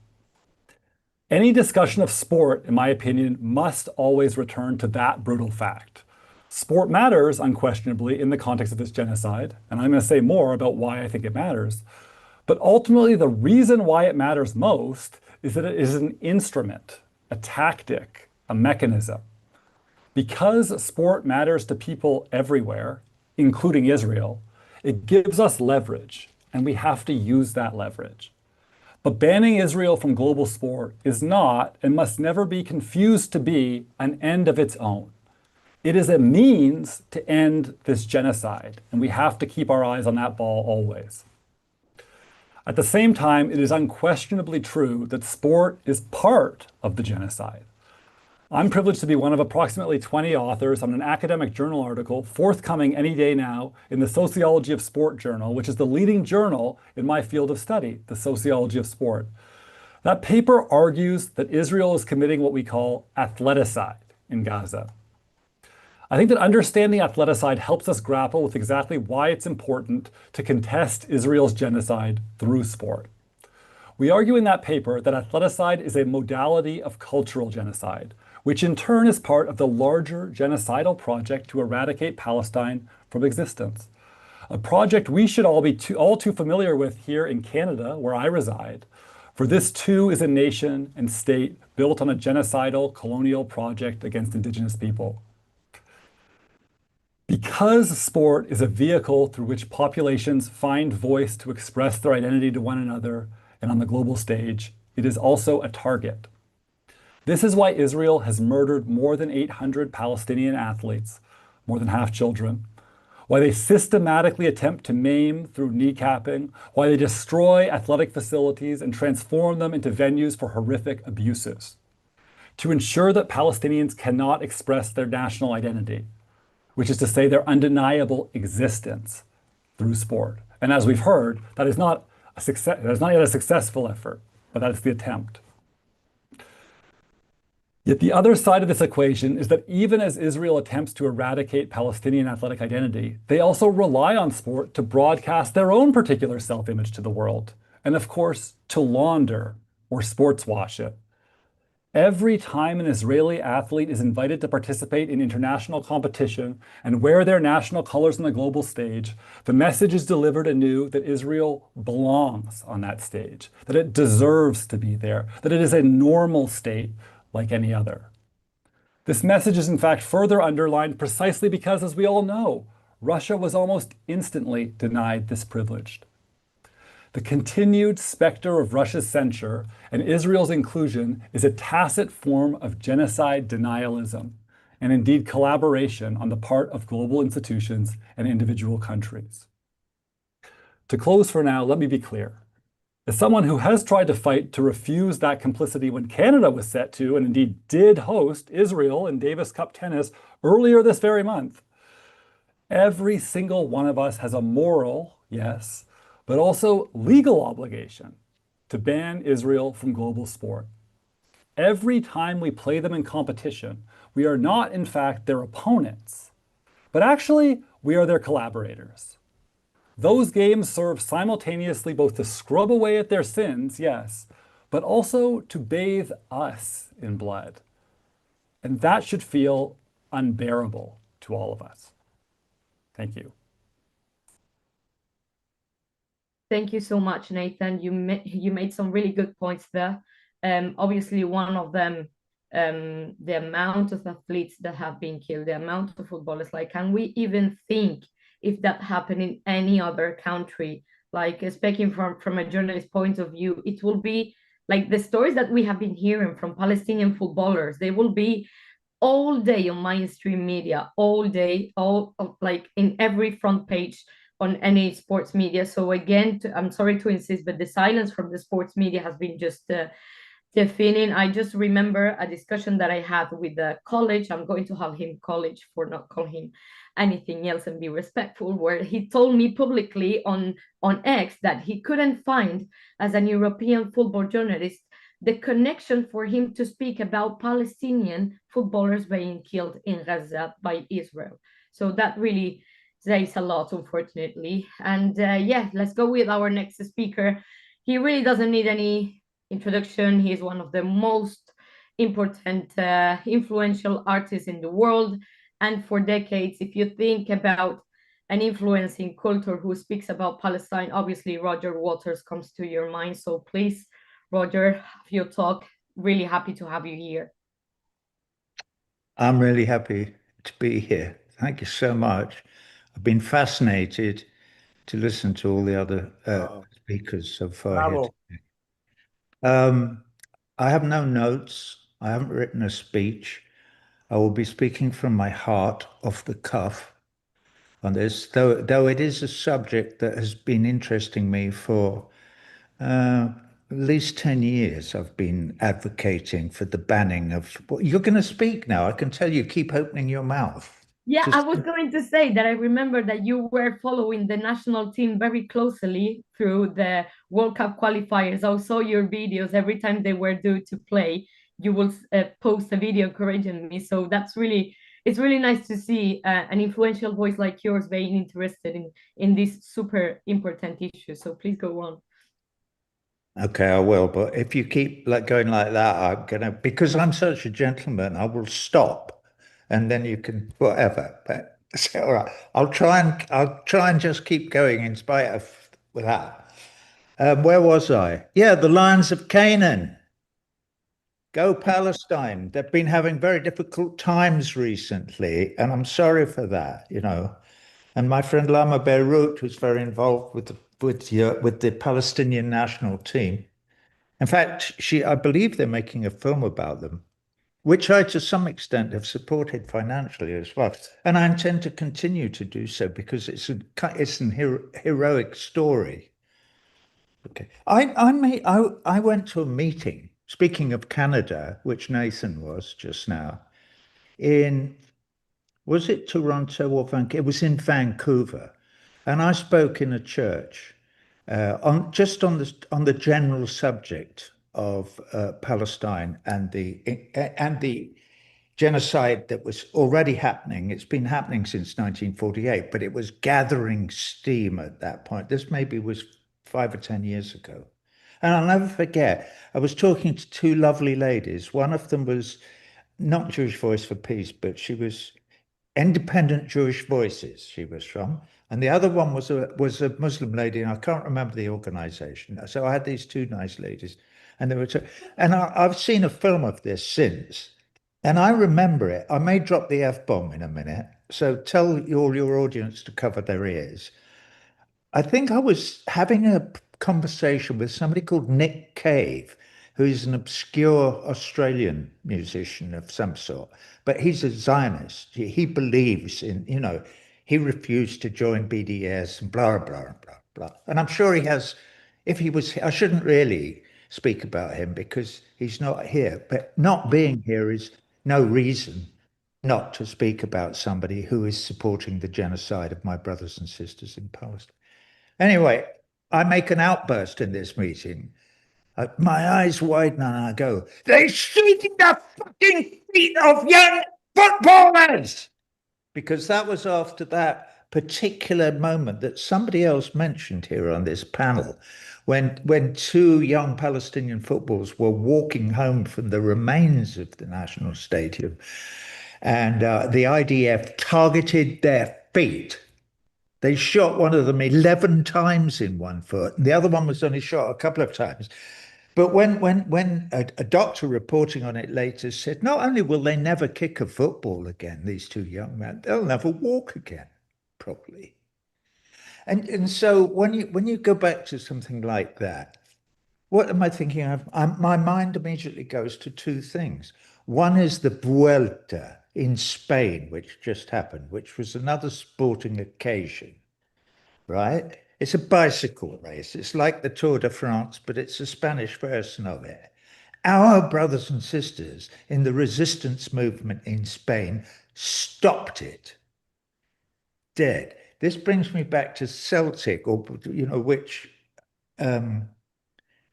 Any discussion of sport, in my opinion, must always return to that brutal fact. Sport matters, unquestionably, in the context of this genocide, and I'm going to say more about why I think it matters. But ultimately, the reason why it matters most is that it is an instrument, a tactic, a mechanism. Because sport matters to people everywhere, including Israel, it gives us leverage, and we have to use that leverage. But banning Israel from global sport is not, and must never be confused to be, an end of its own. It is a means to end this genocide, and we have to keep our eyes on that ball always. At the same time, it is unquestionably true that sport is part of the genocide. I'm privileged to be one of approximately 20 authors on an academic journal article forthcoming any day now in the Sociology of Sport journal, which is the leading journal in my field of study, the sociology of sport. That paper argues that Israel is committing what we call athleticide in Gaza. I think that understanding athleticide helps us grapple with exactly why it's important to contest Israel's genocide through sport. We argue in that paper that athleticide is a modality of cultural genocide, which in turn is part of the larger genocidal project to eradicate Palestine from existence. A project we should all be all too familiar with here in Canada, where I reside, For this too is a nation and state built on a genocidal colonial project against indigenous people. Because sport is a vehicle through which populations find voice to express their identity to one another and on the global stage, it is also a target. This is why Israel has murdered more than 800 Palestinian athletes, more than half children, why they systematically attempt to maim through kneecapping, why they destroy athletic facilities and transform them into venues for horrific abuses, to ensure that Palestinians cannot express their national identity, which is to say their undeniable existence through sport. And as we've heard, that is not a success, that is not yet a successful effort, but that is the attempt. Yet the other side of this equation is that even as Israel attempts to eradicate Palestinian athletic identity, they also rely on sport to broadcast their own particular self-image to the world, and of course, to launder or sports wash it. Every time an Israeli athlete is invited to participate in international competition and wear their national colors on the global stage, the message is delivered anew that Israel belongs on that stage, that it deserves to be there, that it is a normal state like any other. This message is in fact further underlined precisely because, as we all know, Russia was almost instantly denied this privilege. The continued specter of Russia's censure and Israel's inclusion is a tacit form of genocide denialism, and indeed collaboration on the part of global institutions and individual countries. To close for now, let me be clear. As someone who has tried to fight to refuse that complicity when Canada was set to, and indeed did host Israel in Davis Cup tennis earlier this very month, every single one of us has a moral, yes, but also legal obligation to ban Israel from global sport. Every time we play them in competition, we are not in fact their opponents, but actually we are their collaborators. Those games serve simultaneously both to scrub away at their sins, yes, but also to bathe us in blood. And that should feel unbearable to all of us. Thank you. Thank you so much, Nathan. You made some really good points there. Obviously, one of them, the amount of athletes that have been killed, the amount of footballers. Like, can we even think if that happened in any other country? Like, speaking from a journalist point of view, it will be like the stories that we have been hearing from Palestinian footballers. They will be all day on mainstream media, all day, like in every front page on any sports media. So again, I'm sorry to insist, but the silence from the sports media has been just deafening. I just remember a discussion that I had with the college. I'm going to have him college for not calling him anything else and be respectful, where he told me publicly on X that he couldn't find, as an European football journalist, the connection for him to speak about Palestinian footballers being killed in Gaza by Israel. So that really says a lot, unfortunately. And yeah, let's go with our next speaker. He really doesn't need any introduction. He is one of the most important, influential artists in the world. And for decades, if you think about an influencing culture who speaks about Palestine, obviously Roger Waters comes to your mind. So please, Roger, have your talk. Really happy to have you here. I'm really happy to be here. Thank you so much. I've been fascinated to listen to all the other speakers so far here today. I have no notes. I haven't written a speech. I will be speaking from my heart, off the cuff, on this, though it is a subject that has been interesting me for at least 10 years. I've been advocating for the banning of... Well, you're going to speak now. I can tell you, keep opening your mouth. Yeah, I was going to say that I remember that you were following the national team very closely through the World Cup qualifiers. I saw your videos every time they were due to play. You will post a video encouraging me. So it's really nice to see an influential voice like yours being interested in this super important issue. So please go on. Okay, I will. But if you keep going like that, I'm gonna, because I'm such a gentleman, I will stop. And then you can whatever. But all right, I'll try and just keep going in spite of that. Where was I? Yeah, the Lions of Canaan. Go Palestine. They've been having very difficult times recently, and I'm sorry for that, you know. And my friend Lama Beirut was very involved with the Palestinian national team. In fact, I believe they're making a film about them, which I, to some extent, have supported financially as well. And I intend to continue to do so because it's an heroic story. Okay, I went to a meeting. Speaking of Canada, which Nathan was just now, was it Toronto or Vancouver? It was in Vancouver, and I spoke in a church on the general subject of Palestine and the genocide that was already happening. It's been happening since 1948, but it was gathering steam at that point. This maybe was 5 or 10 years ago. And I'll never forget, I was talking to two lovely ladies. One of them was not Jewish Voice for Peace, but she was Independent Jewish Voices, she was from. And the other one was a Muslim lady, and I can't remember the organization. So I had these two nice ladies, and I've seen a film of this since, and I remember it. I may drop the F-bomb in a minute, so tell all your audience to cover their ears. I think I was having a conversation with somebody called Nick Cave, who is an obscure Australian musician of some sort, but he's a Zionist. He believes in, you know, he refused to join BDS and blah, blah, blah, blah. And I'm sure he has, I shouldn't really speak about him because he's not here, but not being here is no reason not to speak about somebody who is supporting the genocide of my brothers and sisters in Palestine. Anyway, I make an outburst in this meeting. My eyes widen and I go, they're shooting the fucking feet of young footballers! Because that was after that particular moment that somebody else mentioned here on this panel, when two young Palestinian footballers were walking home from the remains of the national stadium, and the IDF targeted their feet. They shot one of them 11 times in one foot, and the other one was only shot a couple of times. But when a doctor reporting on it later said, not only will they never kick a football again, these two young men, they'll never walk again properly. And so when you go back to something like that, what am I thinking of? My mind immediately goes to two things. One is the Vuelta in Spain, which just happened, which was another sporting occasion, right? It's a bicycle race. It's like the Tour de France, but it's a Spanish version of it. Our brothers and sisters in the resistance movement in Spain stopped it dead. This brings me back to Celtic, or, you know, which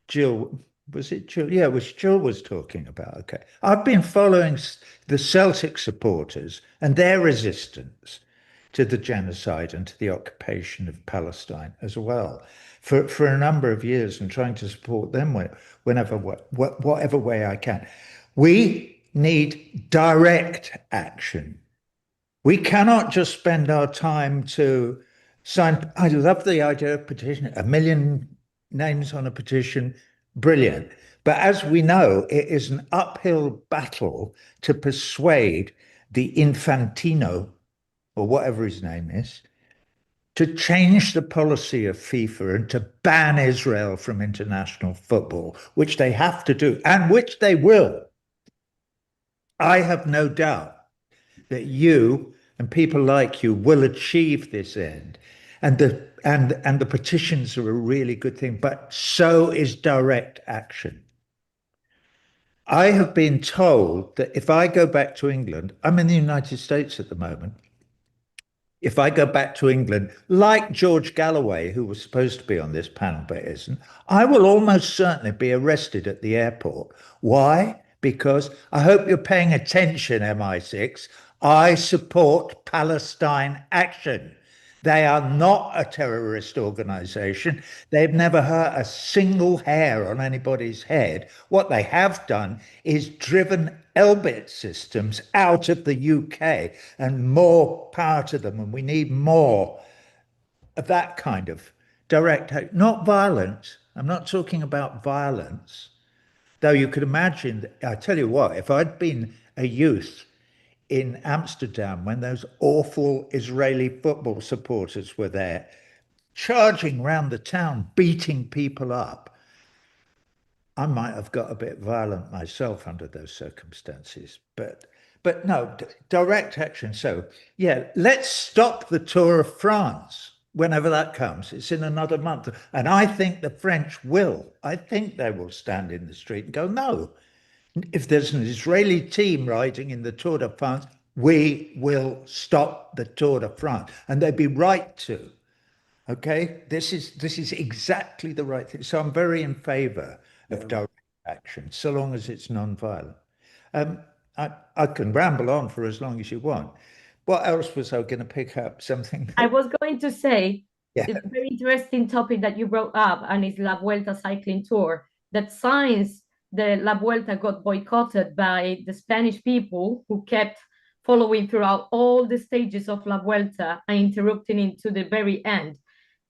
Jill, was it Jill? Yeah, which Jill was talking about. Okay. I've been following the Celtic supporters and their resistance to the genocide and to the occupation of Palestine as well for a number of years, and trying to support them whatever way I can. We need direct action. We cannot just spend our time to sign. I love the idea of petition, 1 million names on a petition, brilliant. But as we know, it is an uphill battle to persuade the Infantino, or whatever his name is, to change the policy of FIFA and to ban Israel from international football, which they have to do, and which they will. I have no doubt that you and people like you will achieve this end. And the petitions are a really good thing, but so is direct action. I have been told that if I go back to England, I'm in the United States at the moment. If I go back to England, like George Galloway, who was supposed to be on this panel but isn't, I will almost certainly be arrested at the airport. Why? Because I hope you're paying attention, MI6. I support Palestine action. They are not a terrorist organization. They've never hurt a single hair on anybody's head. What they have done is driven Elbit systems out of the UK, and more power to them. And we need more of that kind of direct, not violence, I'm not talking about violence. Though you could imagine, I tell you what, if I'd been a youth in Amsterdam when those awful Israeli football supporters were there, charging round the town, beating people up, I might have got a bit violent myself under those circumstances. But no, direct action. So yeah, let's stop the Tour of France whenever that comes. It's in another month. And I think the French will. I think they will stand in the street and go, no, if there's an Israeli team riding in the Tour de France, we will stop the Tour de France. And they'd be right to. Okay, this is exactly the right thing. So I'm very in favor of direct action, so long as it's non-violent. I can ramble on for as long as you want. What else was I going to pick up? Something? I was going to say, Yeah. it's a very interesting topic that you brought up, and it's La Vuelta cycling tour. That since the La Vuelta got boycotted by the Spanish people who kept following throughout all the stages of La Vuelta and interrupting into the very end,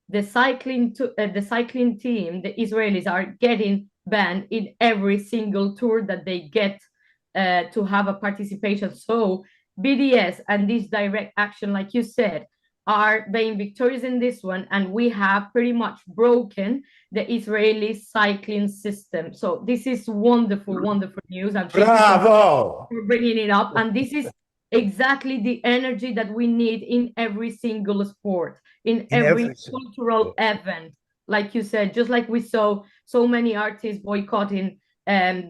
the cycling team, the Israelis, are getting banned in every single tour that they get to have a participation. So BDS and this direct action, like you said, are being victorious in this one, and we have pretty much broken the Israeli cycling system. So this is wonderful, wonderful news. And thank Bravo! you for bringing it up. And this is exactly the energy that we need in every single sport, in every cultural event. Like you said, just like we saw so many artists boycotting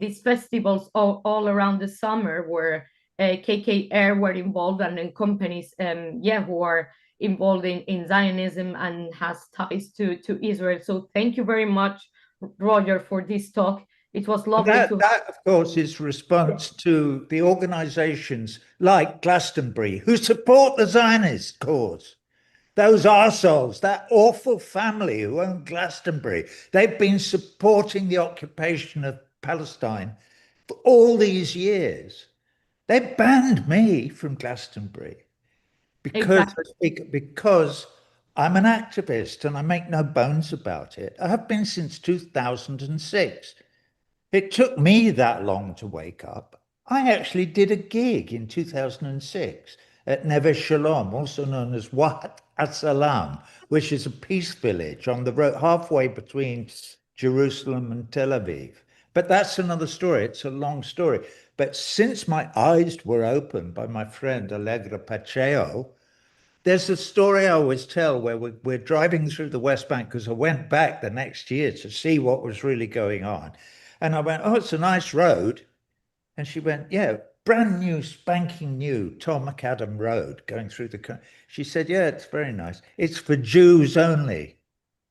these festivals all around the summer, where KK Air were involved, and then companies who are involved in Zionism and has ties to Israel. So thank you very much, Roger, for this talk. It was lovely that, of course, is response to the organizations like Glastonbury who support the Zionist cause. Those arseholes, that awful family who own Glastonbury, they've been supporting the occupation of Palestine for all these years. They banned me from Glastonbury because I'm an activist and I make no bones about it. I have been since 2006. It took me that long to wake up. I actually did a gig in 2006 at Neve Shalom, also known as Wat Asalam, which is a peace village on the road halfway between Jerusalem and Tel Aviv. But that's another story. It's a long story. But since my eyes were opened by my friend Allegra Pacheco, there's a story I always tell where we're driving through the West Bank, because I went back the next year to see what was really going on. And I went, oh, it's a nice road. And she went, yeah, brand new, spanking new Tom McAdam Road going through the country. She said, yeah, it's very nice. It's for Jews only.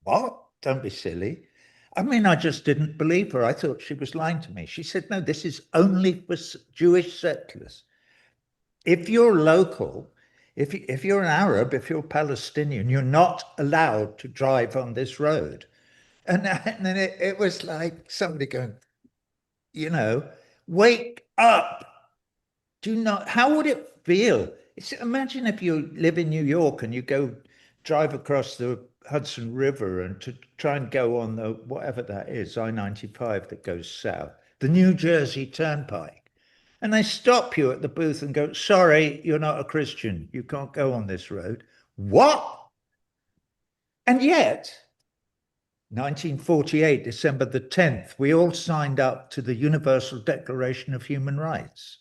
What? Don't be silly. I mean, I just didn't believe her. I thought she was lying to me. She said, no, this is only for Jewish settlers. If you're local, if you're an Arab, if you're Palestinian, you're not allowed to drive on this road. And then it was like somebody going, you know, wake up. Do you not, how would it feel? Imagine if you live in New York and you go drive across the Hudson River and to try and go on the, whatever that is, I-95 that goes south, the New Jersey Turnpike. And they stop you at the booth and go, sorry, you're not a Christian. You can't go on this road. What? And yet, 1948, December the 10th, we all signed up to the Universal Declaration of Human Rights.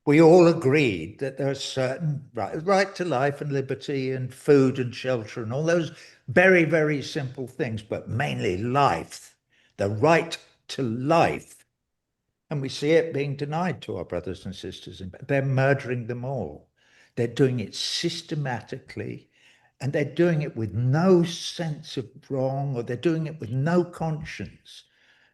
We all agreed that there are certain right to life and liberty and food and shelter and all those very, very simple things, but mainly life, the right to life. And we see it being denied to our brothers and sisters. They're murdering them all. They're doing it systematically, and they're doing it with no sense of wrong, or they're doing it with no conscience.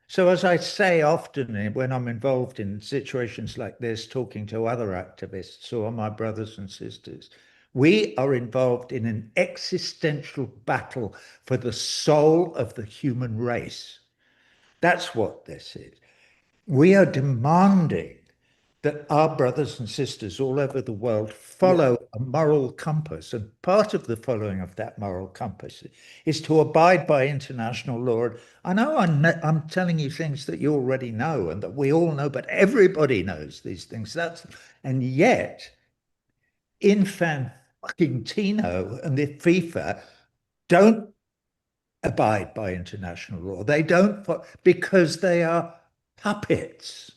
So as I say often when I'm involved in situations like this, talking to other activists who are my brothers and sisters, we are involved in an existential battle for the soul of the human race. That's what this is. We are demanding that our brothers and sisters all over the world follow a moral compass. And part of the following of that moral compass is to abide by international law. I know I'm telling you things that you already know and that we all know, but everybody knows these things. And yet, Infantino and the FIFA don't abide by international law. They don't, because they are puppets.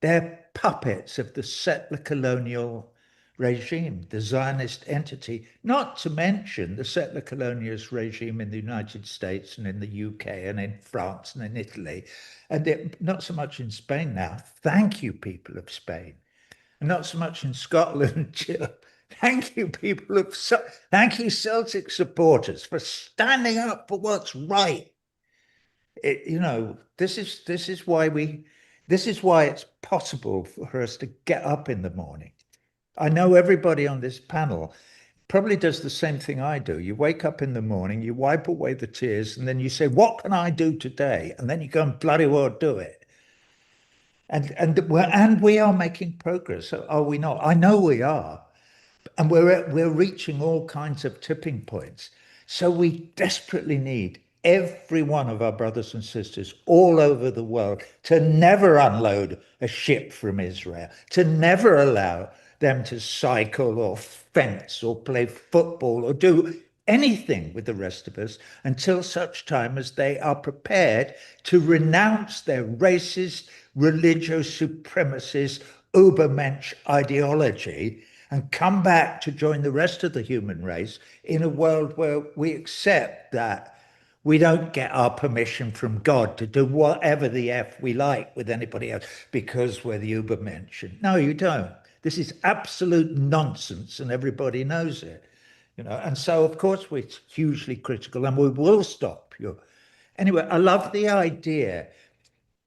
They're puppets of the settler colonial regime, the Zionist entity, not to mention the settler colonialist regime in the United States and in the UK and in France and in Italy, and not so much in Spain now. Thank you, people of Spain. And not so much in Scotland. Thank you, thank you, Celtic supporters, for standing up for what's right. This is why it's possible for us to get up in the morning. I know everybody on this panel probably does the same thing I do. You wake up in the morning, you wipe away the tears, and then you say, what can I do today? And then you go and bloody well do it. And we are making progress, are we not? I know we are. And we're reaching all kinds of tipping points. So we desperately need every one of our brothers and sisters all over the world to never unload a ship from Israel, to never allow them to cycle or fence or play football or do anything with the rest of us until such time as they are prepared to renounce their racist, religious supremacist, Ubermensch ideology and come back to join the rest of the human race in a world where we accept that we don't get our permission from God to do whatever the F we like with anybody else because we're the Ubermensch. No, you don't. This is absolute nonsense and everybody knows it. And so, of course, we're hugely critical and we will stop you. Anyway, I love the idea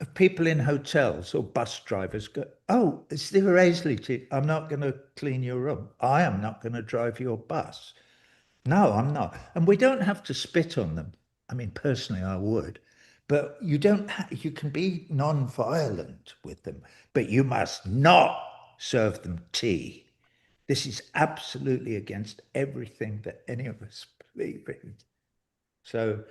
of people in hotels or bus drivers go, oh, it's the Israeli. I'm not going to clean your room. I am not going to drive your bus. No, I'm not. And we don't have to spit on them. I mean, personally, I would. But you can be non-violent with them, but you must not serve them tea. This is absolutely against everything that any of us believe in. So,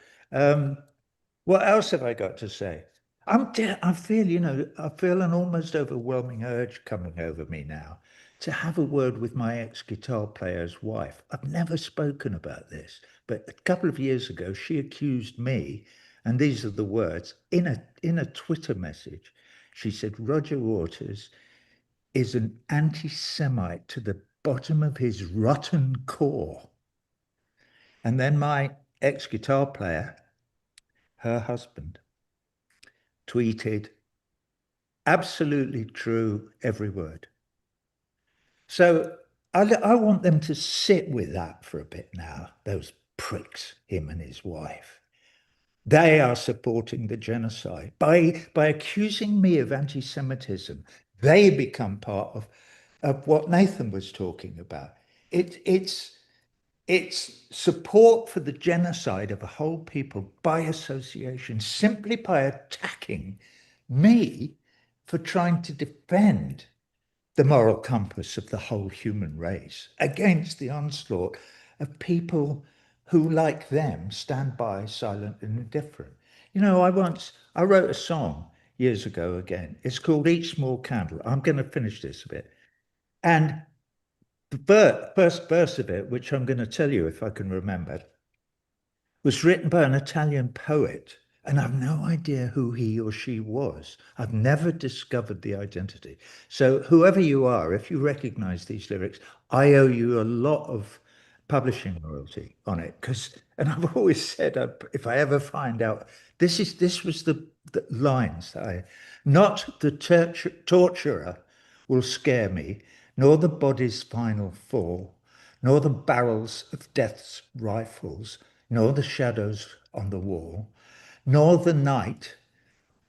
what else have I got to say? I feel an almost overwhelming urge coming over me now to have a word with my ex-guitar player's wife. I've never spoken about this, but a couple of years ago, she accused me, and these are the words, in a Twitter message. She said, Roger Waters is an anti-Semite to the bottom of his rotten core. And then my ex-guitar player, her husband, tweeted, absolutely true, every word. So I want them to sit with that for a bit now, those pricks, him and his wife. They are supporting the genocide. By accusing me of anti-Semitism, they become part of what Nathan was talking about. It's support for the genocide of a whole people by association, simply by attacking me for trying to defend the moral compass of the whole human race against the onslaught of people who, like them, stand by silent and indifferent. I wrote a song years ago again. It's called Each Small Candle. I'm going to finish this a bit. And the first verse of it, which I'm going to tell you if I can remember, was written by an Italian poet, and I've no idea who he or she was. I've never discovered the identity. So whoever you are, if you recognize these lyrics, I owe you a lot of publishing royalty on it. And I've always said, if I ever find out, this was the lines. Not the torturer will scare me, nor the body's final fall, nor the barrels of death's rifles, nor the shadows on the wall, nor the night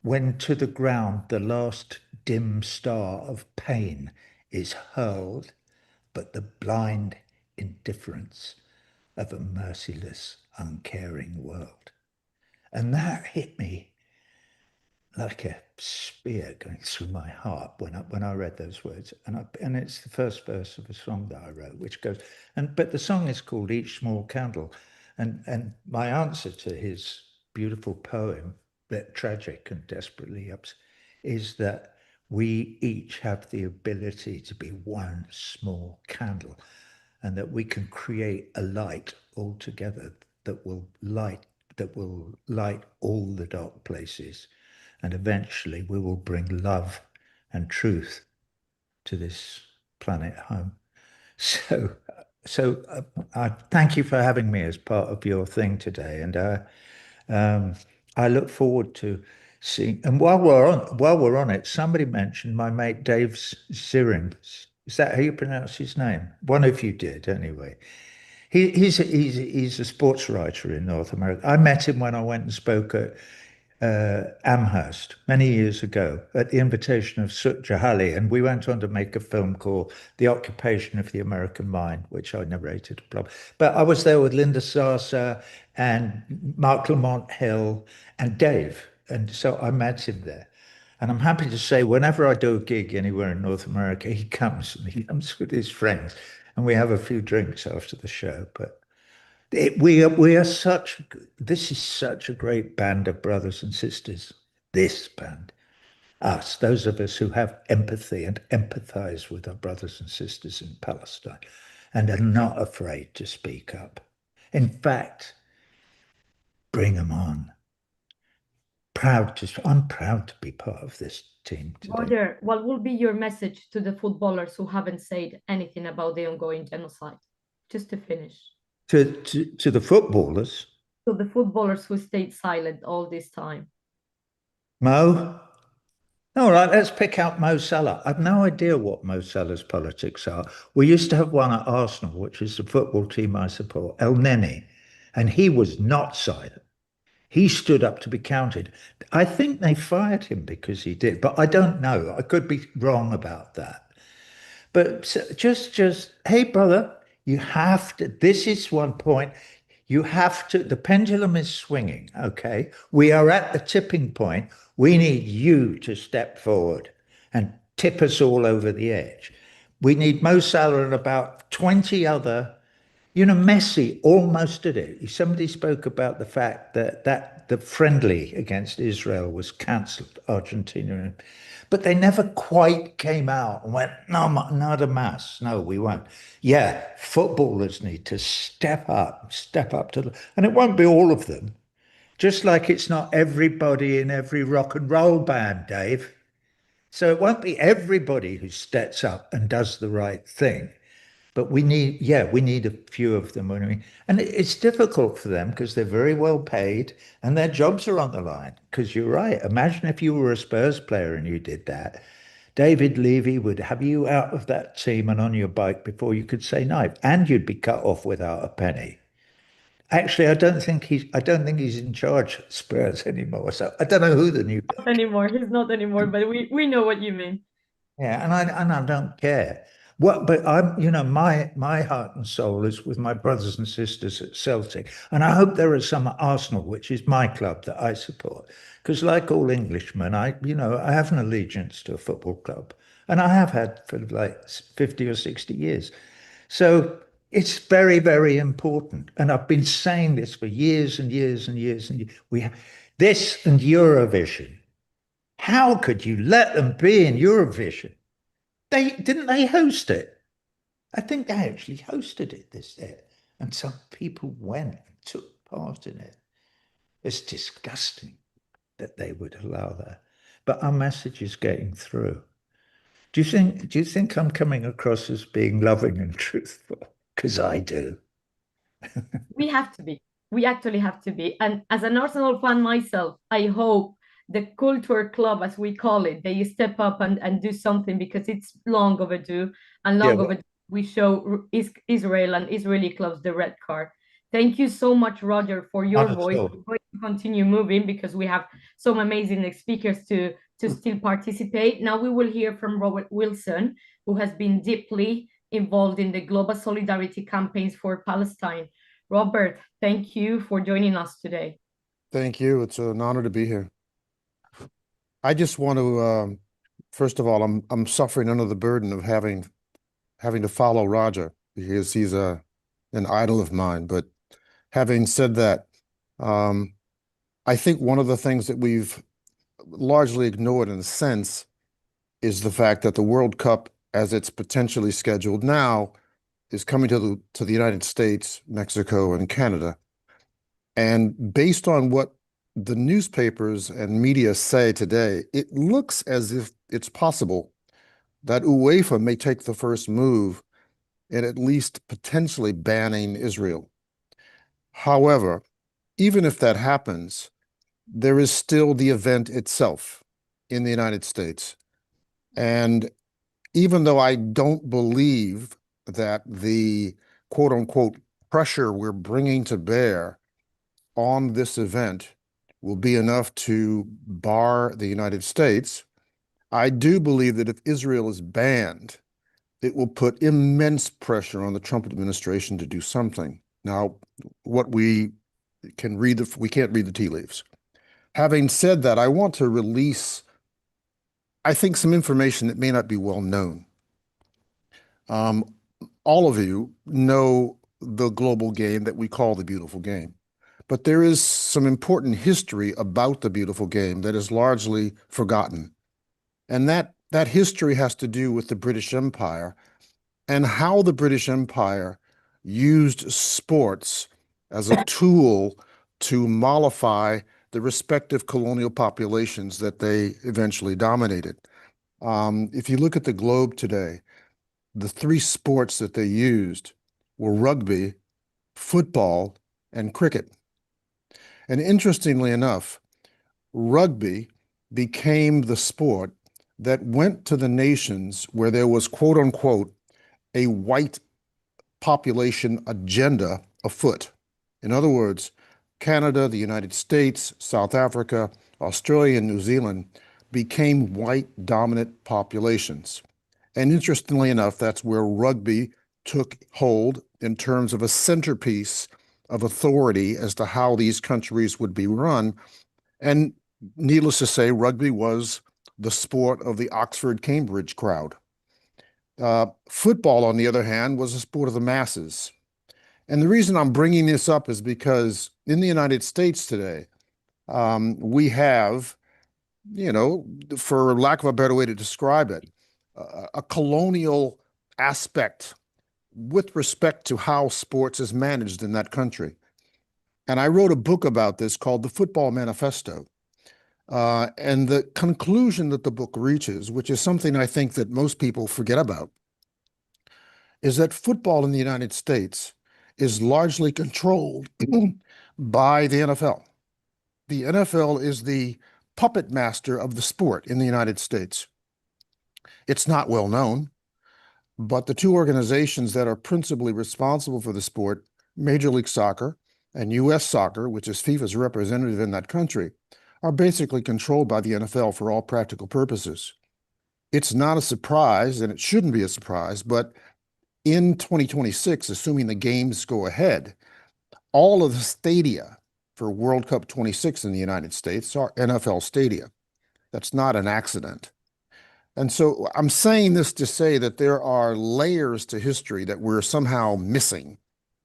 when to the ground the last dim star of pain is hurled, but the blind indifference of a merciless, uncaring world. And that hit me like a spear going through my heart when I read those words, and it's the first verse of a song that I wrote, which goes, but the song is called Each Small Candle, and my answer to his beautiful poem, that tragic and desperately ups, is that we each have the ability to be one small candle, and that we can create a light all together that will light all the dark places, and eventually we will bring love and truth to this planet home. So I thank you for having me as part of your thing today, and I look forward to seeing. And while we're on it, somebody mentioned my mate Dave Zirin. Is that how you pronounce his name? One of you did, anyway. He's a sports writer in North America. I met him when I went and spoke at Amherst many years ago at the invitation of Sut Jahali, and we went on to make a film called The Occupation of the American Mind, which I narrated. But I was there with Linda Sarsa and Mark Lamont Hill and Dave, and so I met him there. And I'm happy to say, whenever I do a gig anywhere in North America, he comes with his friends, and we have a few drinks after the show. But we are this is such a great band of brothers and sisters. This band, us, those of us who have empathy and empathize with our brothers and sisters in Palestine, and are not afraid to speak up. In fact, bring them on. I'm proud to be part of this team today. Roger, what will be your message to the footballers who haven't said anything about the ongoing genocide? Just to finish. To the footballers? To the footballers who stayed silent all this time. Mo? All right, let's pick out Mo Salah. I've no idea what Mo Salah's politics are. We used to have one at Arsenal, which is the football team I support, El Neni, and he was not silent. He stood up to be counted. I think they fired him because he did, but I don't know. I could be wrong about that. But just, hey, brother, you have to, this is one point, you have to, the pendulum is swinging, okay? We are at the tipping point. We need you to step forward and tip us all over the edge. We need Mo Salah and about 20 other. Messi almost did it. Somebody spoke about the fact that the friendly against Israel was cancelled, Argentina, but they never quite came out and went, no, not a mass. No, we won't. Yeah, footballers need to step up to, and it won't be all of them. Just like it's not everybody in every rock and roll band, Dave. So it won't be everybody who steps up and does the right thing. But we need a few of them. And it's difficult for them because they're very well paid and their jobs are on the line. Because you're right. Imagine if you were a Spurs player and you did that. David Levy would have you out of that team and on your bike before you could say no, and you'd be cut off without a penny. Actually, I don't think he's in charge of Spurs anymore. So I don't know who the new. Not anymore. He's not anymore. But we know what you mean. Yeah, and I don't care. But I'm, my heart and soul is with my brothers and sisters at Celtic, and I hope there are some at Arsenal, which is my club that I support. Because, like all Englishmen, I have an allegiance to a football club, and I have had for like 50 or 60 years. So it's very, very important, and I've been saying this for years and years and years and years. We have this and Eurovision. How could you let them be in Eurovision? Didn't they host it? I think they actually hosted it this year, and some people went and took part in it. It's disgusting that they would allow that, but our message is getting through. Do you think I'm coming across as being loving and truthful? Because I do. We have to be. We actually have to be. And as an Arsenal fan myself, I hope the culture club, as we call it, they step up and do something, because it's long overdue, and overdue we show Israel and Israeli clubs the red card. Thank you so much, Roger, for your voice. We're going to continue moving because we have some amazing speakers to still participate. Now we will hear from Robert Wilson, who has been deeply involved in the global solidarity campaigns for Palestine. Robert, thank you for joining us today. Thank you. It's an honor to be here. I just want to, first of all, I'm suffering under the burden of having to follow Roger because he's an idol of mine. But having said that, I think one of the things that we've largely ignored in a sense is the fact that the World Cup, as it's potentially scheduled now, is coming to the United States, Mexico, and Canada. And based on what the newspapers and media say today, it looks as if it's possible that UEFA may take the first move in at least potentially banning Israel. However, even if that happens, there is still the event itself in the United States. And even though I don't believe that the quote unquote pressure we're bringing to bear on this event will be enough to bar the United States, I do believe that if Israel is banned, it will put immense pressure on the Trump administration to do something. Now, what we can't read the tea leaves. Having said that, I want to release, I think, some information that may not be well known. All of you know the global game that we call the beautiful game, but there is some important history about the beautiful game that is largely forgotten. And that history has to do with the British Empire and how the British Empire used sports as a tool to mollify the respective colonial populations that they eventually dominated. If you look at the globe today, the three sports that they used were rugby, football, and cricket. And interestingly enough, rugby became the sport that went to the nations where there was, quote unquote, a white population agenda afoot. In other words, Canada, the United States, South Africa, Australia, and New Zealand became white dominant populations. And interestingly enough, that's where rugby took hold in terms of a centerpiece of authority as to how these countries would be run. And needless to say, rugby was the sport of the Oxford-Cambridge crowd. Football, on the other hand, was a sport of the masses. And the reason I'm bringing this up is because in the United States today, we have, for lack of a better way to describe it, a colonial aspect with respect to how sports is managed in that country. And I wrote a book about this called The Football Manifesto. And the conclusion that the book reaches, which is something I think that most people forget about, is that football in the United States is largely controlled by the NFL. The NFL is the puppet master of the sport in the United States. It's not well known, but the two organizations that are principally responsible for the sport, Major League Soccer and U.S. Soccer, which is FIFA's representative in that country, are basically controlled by the NFL for all practical purposes. It's not a surprise, and it shouldn't be a surprise, but in 2026, assuming the games go ahead, all of the stadia for World Cup 26 in the United States are NFL stadia. That's not an accident. And so I'm saying this to say that there are layers to history that we're somehow missing.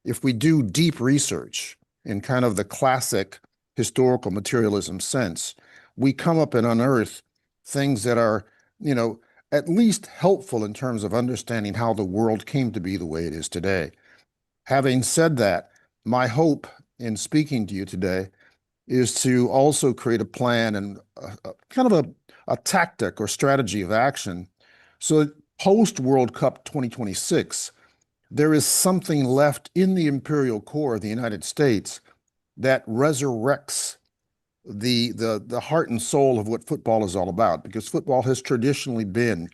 If we do deep research in kind of the classic historical materialism sense, we come up and unearth things that are, at least helpful in terms of understanding how the world came to be the way it is today. Having said that, my hope in speaking to you today is to also create a plan and kind of a tactic or strategy of action so that post-World Cup 2026, there is something left in the imperial core of the United States that resurrects the heart and soul of what football is all about, because football has traditionally been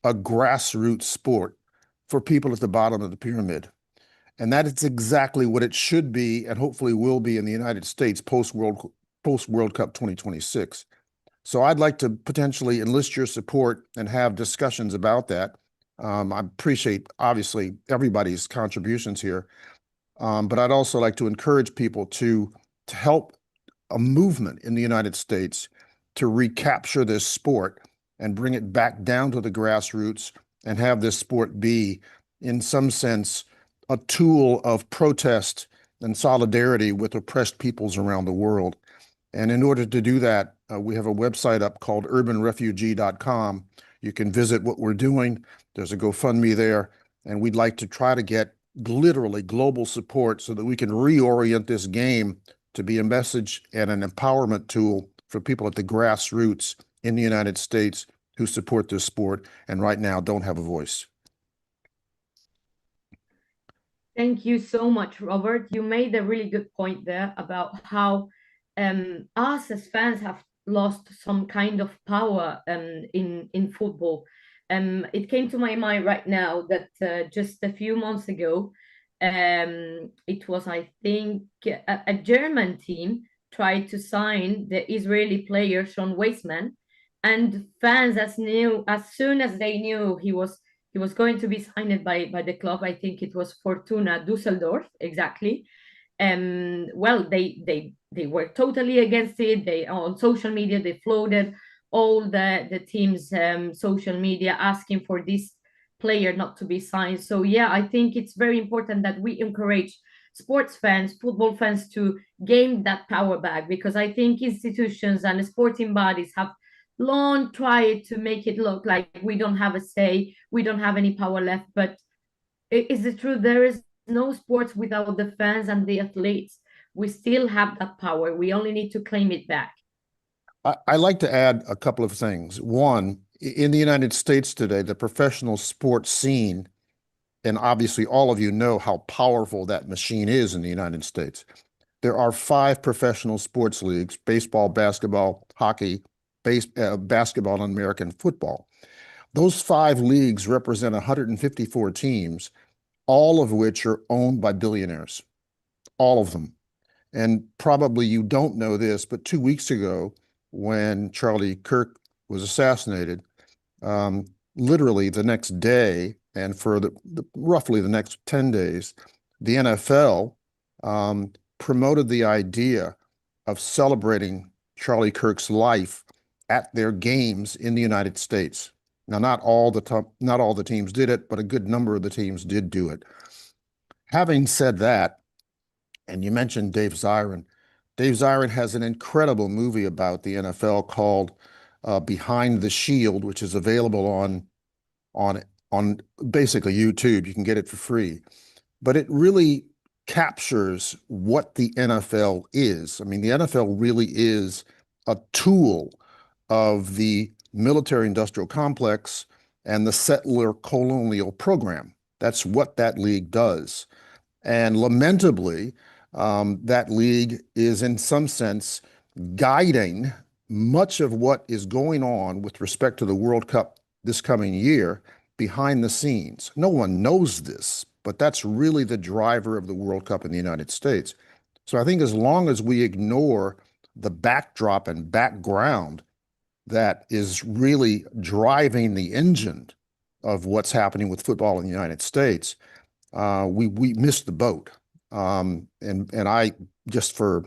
a grassroots sport for people at the bottom of the pyramid. And that is exactly what it should be and hopefully will be in the United States post-World Cup 2026. So I'd like to potentially enlist your support and have discussions about that. I appreciate, obviously, everybody's contributions here. But I'd also like to encourage people to help a movement in the United States to recapture this sport and bring it back down to the grassroots and have this sport be, in some sense, a tool of protest and solidarity with oppressed peoples around the world. And in order to do that, we have a website up called urbanrefugee.com. You can visit what we're doing. There's a GoFundMe there, and we'd like to try to get literally global support so that we can reorient this game to be a message and an empowerment tool for people at the grassroots in the United States who support this sport and right now don't have a voice. Thank you so much, Robert. You made a really good point there about how us as fans have lost some kind of power in football. It came to my mind right now that just a few months ago, it was, I think, a German team tried to sign the Israeli player Sean Weissman, and fans as soon as they knew he was going to be signed by the club, I think it was Fortuna Düsseldorf, exactly. Well, they were totally against it. They on social media they floated all the team's social media asking for this player not to be signed. So yeah, I think it's very important that we encourage sports fans, football fans to gain that power back, because I think institutions and sporting bodies have long tried to make it look like we don't have a say, we don't have any power left. But is it true? There is no sports without the fans and the athletes. We still have that power. We only need to claim it back. I like to add a couple of things. One, in the United States today, the professional sports scene, and obviously all of you know how powerful that machine is in the United States. There are 5 professional sports leagues: baseball, basketball, hockey, basketball, and American football. Those 5 leagues represent 154 teams, all of which are owned by billionaires, all of them. And probably you don't know this, but 2 weeks ago, when Charlie Kirk was assassinated, literally the next day, and for roughly the next 10 days, the NFL promoted the idea of celebrating Charlie Kirk's life at their games in the United States. Now, not all the teams did it, but a good number of the teams did do it. Having said that, and you mentioned Dave Zirin. Dave Zirin has an incredible movie about the NFL called Behind the Shield, which is available on basically YouTube. You can get it for free. But it really captures what the NFL is. I mean, the NFL really is a tool of the military-industrial complex and the settler colonial program. That's what that league does. And lamentably, that league is in some sense guiding much of what is going on with respect to the World Cup this coming year behind the scenes. No one knows this, but that's really the driver of the World Cup in the United States. So I think as long as we ignore the backdrop and background that is really driving the engine of what's happening with football in the United States, we missed the boat. And I, just for,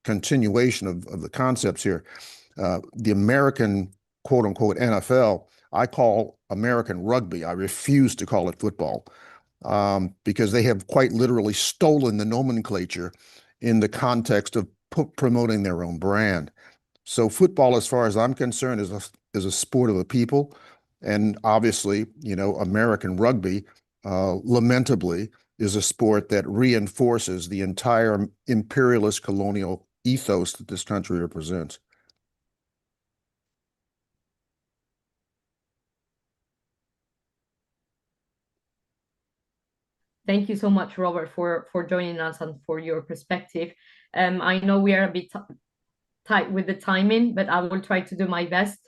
continuation of the concepts here, the American quote unquote NFL, I call American rugby. I refuse to call it football, because they have quite literally stolen the nomenclature in the context of promoting their own brand. So football, as far as I'm concerned, is a sport of the people. And obviously, American rugby, lamentably, is a sport that reinforces the entire imperialist colonial ethos that this country represents. Thank you so much, Robert, for joining us and for your perspective. I know we are a bit tight with the timing, but I will try to do my best.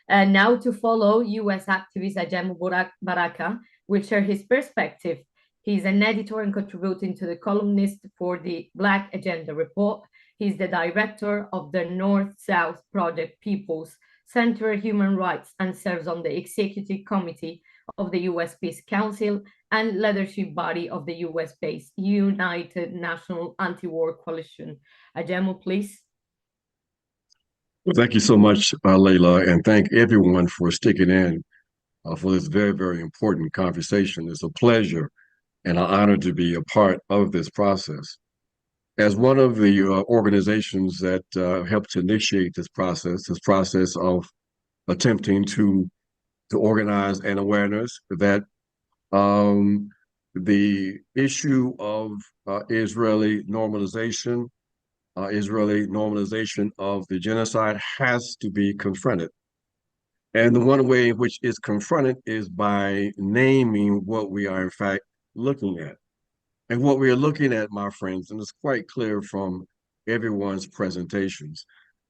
Now to follow US activist Ajamu Baraka will share his perspective. He's an editor and contributing to the columnist for the Black Agenda Report. He's the director of the North-South Project People's Center Human Rights and serves on the executive committee of the US Peace Council and leadership body of the US-based United National Anti-War Coalition. Ajamu, please. Well, thank you so much, Leyla, and thank everyone for sticking in for this very, very important conversation. It's a pleasure and an honor to be a part of this process. As one of the organizations that helped to initiate this process of attempting to organize an awareness that um, the issue of Israeli normalization of the genocide has to be confronted. And the one way in which it's confronted is by naming what we are in fact looking at. And what we are looking at, my friends, and it's quite clear from everyone's presentations,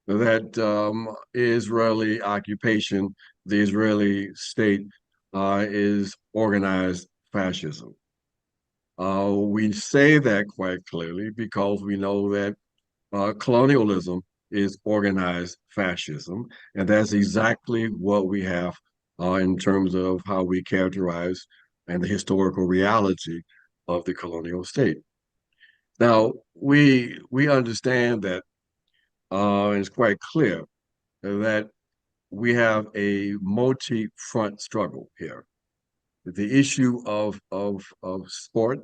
that Israeli occupation, the Israeli state, is organized fascism. We say that quite clearly because we know that colonialism is organized fascism, and that's exactly what we have in terms of how we characterize and the historical reality of the colonial state. Now, we understand that it's quite clear that we have a multi-front struggle here. The issue of sport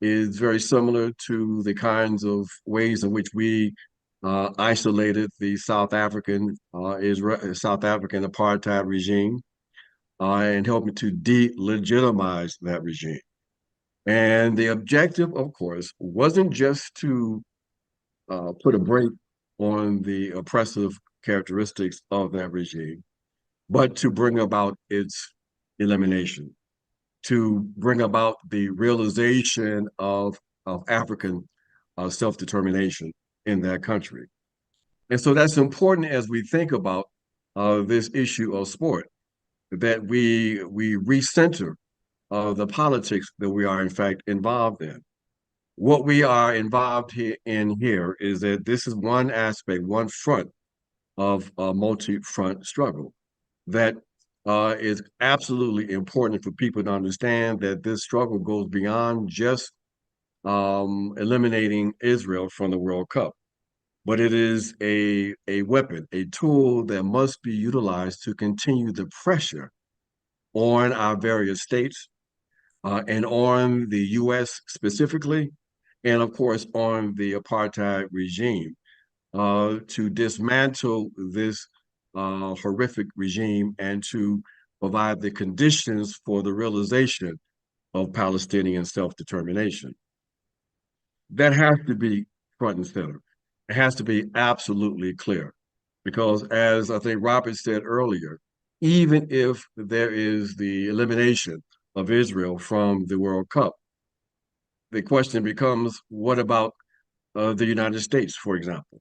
is very similar to the kinds of ways in which we isolated the South African apartheid regime and helping to delegitimize that regime. And the objective, of course, wasn't just to put a break on the oppressive characteristics of that regime, but to bring about its elimination, to bring about the realization of African self-determination in that country. And so that's important as we think about this issue of sport, that we recenter the politics that we are in fact involved in. What we are involved here is that this is one aspect, one front of a multi-front struggle that is absolutely important for people to understand that this struggle goes beyond just eliminating Israel from the World Cup, but it is a weapon, a tool that must be utilized to continue the pressure on our various states and on the U.S. specifically, and of course on the apartheid regime to dismantle this horrific regime and to provide the conditions for the realization of Palestinian self-determination. That has to be front and center. It has to be absolutely clear because as I think Robert said earlier, even if there is the elimination of Israel from the World Cup, the question becomes, what about the United States, for example?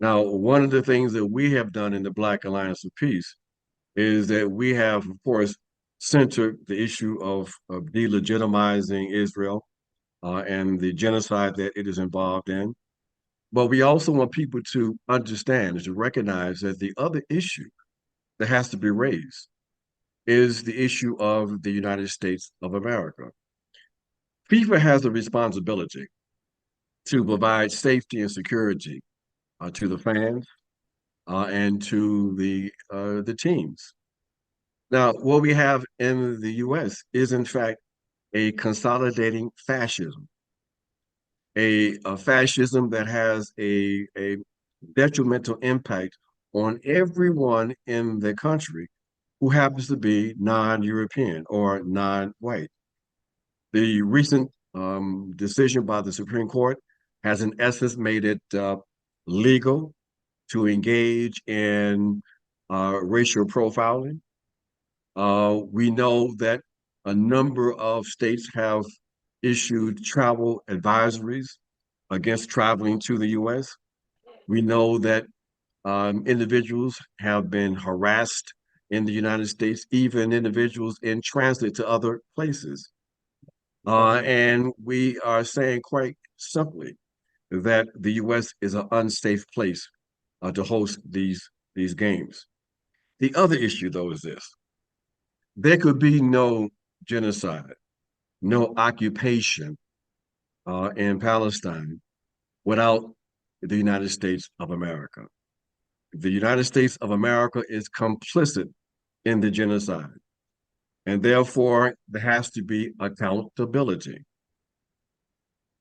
Now, one of the things that we have done in the Black Alliance of Peace is that we have, of course, centered the issue of delegitimizing Israel and the genocide that it is involved in. But we also want people to understand and to recognize that the other issue that has to be raised is the issue of the United States of America. FIFA has a responsibility to provide safety and security to the fans and to the teams. Now, what we have in the U.S. is in fact a consolidating fascism, a fascism that has a detrimental impact on everyone in the country who happens to be non-European or non-white. The recent decision by the Supreme Court has in essence made it legal to engage in racial profiling. We know that a number of states have issued travel advisories against traveling to the U.S. We know that individuals have been harassed in the United States, even individuals in transit to other places. And we are saying quite simply that the U.S. is an unsafe place to host these games. The other issue, though, is this. There could be no genocide, no occupation in Palestine without the United States of America. the United States of America is complicit in the genocide. And therefore, there has to be accountability.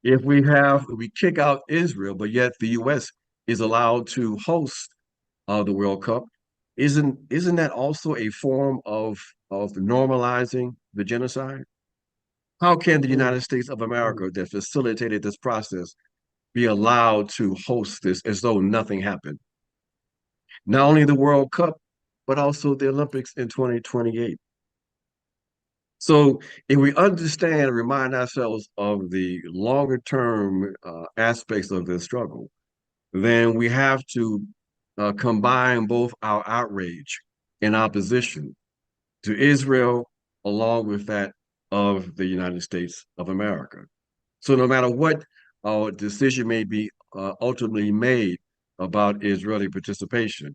If we kick out Israel, but yet the U.S. is allowed to host the World Cup, isn't that also a form of normalizing the genocide? How can the United States of America that facilitated this process be allowed to host this as though nothing happened? Not only the World Cup, but also the Olympics in 2028. So if we understand and remind ourselves of the longer term aspects of this struggle, then we have to combine both our outrage and opposition to Israel along with that of the United States of America. So no matter what our decision may be ultimately made about Israeli participation,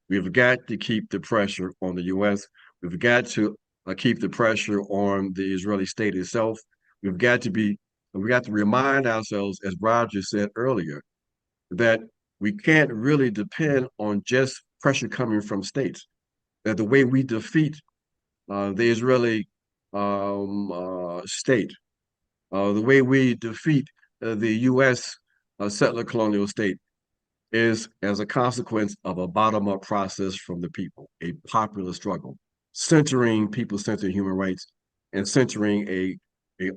we've got to keep the pressure on the U.S. We've got to keep the pressure on the Israeli state itself. We got to remind ourselves, as Roger said earlier, that we can't really depend on just pressure coming from states. That the way we defeat the Israeli state, the way we defeat the U.S. Settler colonial state is as a consequence of a bottom-up process from the people, a popular struggle, centering people-centered human rights and centering a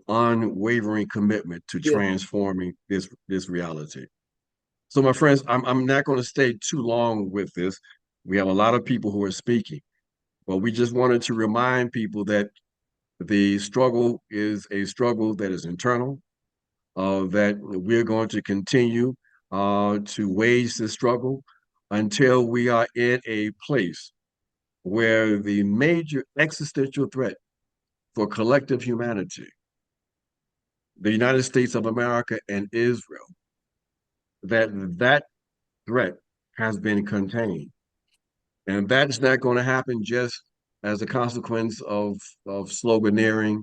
unwavering commitment to transforming this reality. So my friends, I'm not going to stay too long with this. We have a lot of people who are speaking, but we just wanted to remind people that the struggle is a struggle that is internal, that we're going to continue to wage this struggle until we are in a place where the major existential threat for collective humanity, the United States of America and Israel, that threat has been contained. And that's not going to happen just as a consequence of sloganeering.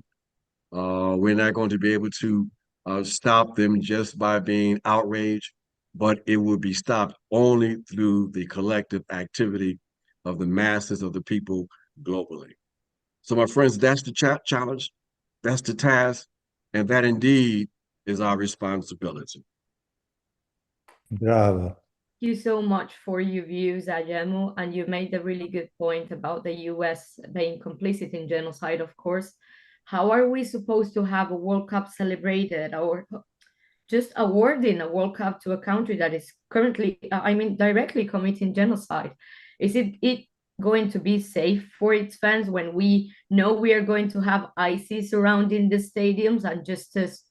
We're not going to be able to stop them just by being outraged, but it will be stopped only through the collective activity of the masses of the people globally. So my friends, that's the challenge, that's the task, and that indeed is our responsibility. Bravo. Thank you so much for your views, Ajamu, and you made a really good point about the US being complicit in genocide, of course. How are we supposed to have a World Cup celebrated or just awarding a World Cup to a country that is currently, directly committing genocide? Is it going to be safe for its fans when we know we are going to have ISIS surrounding the stadiums and just as,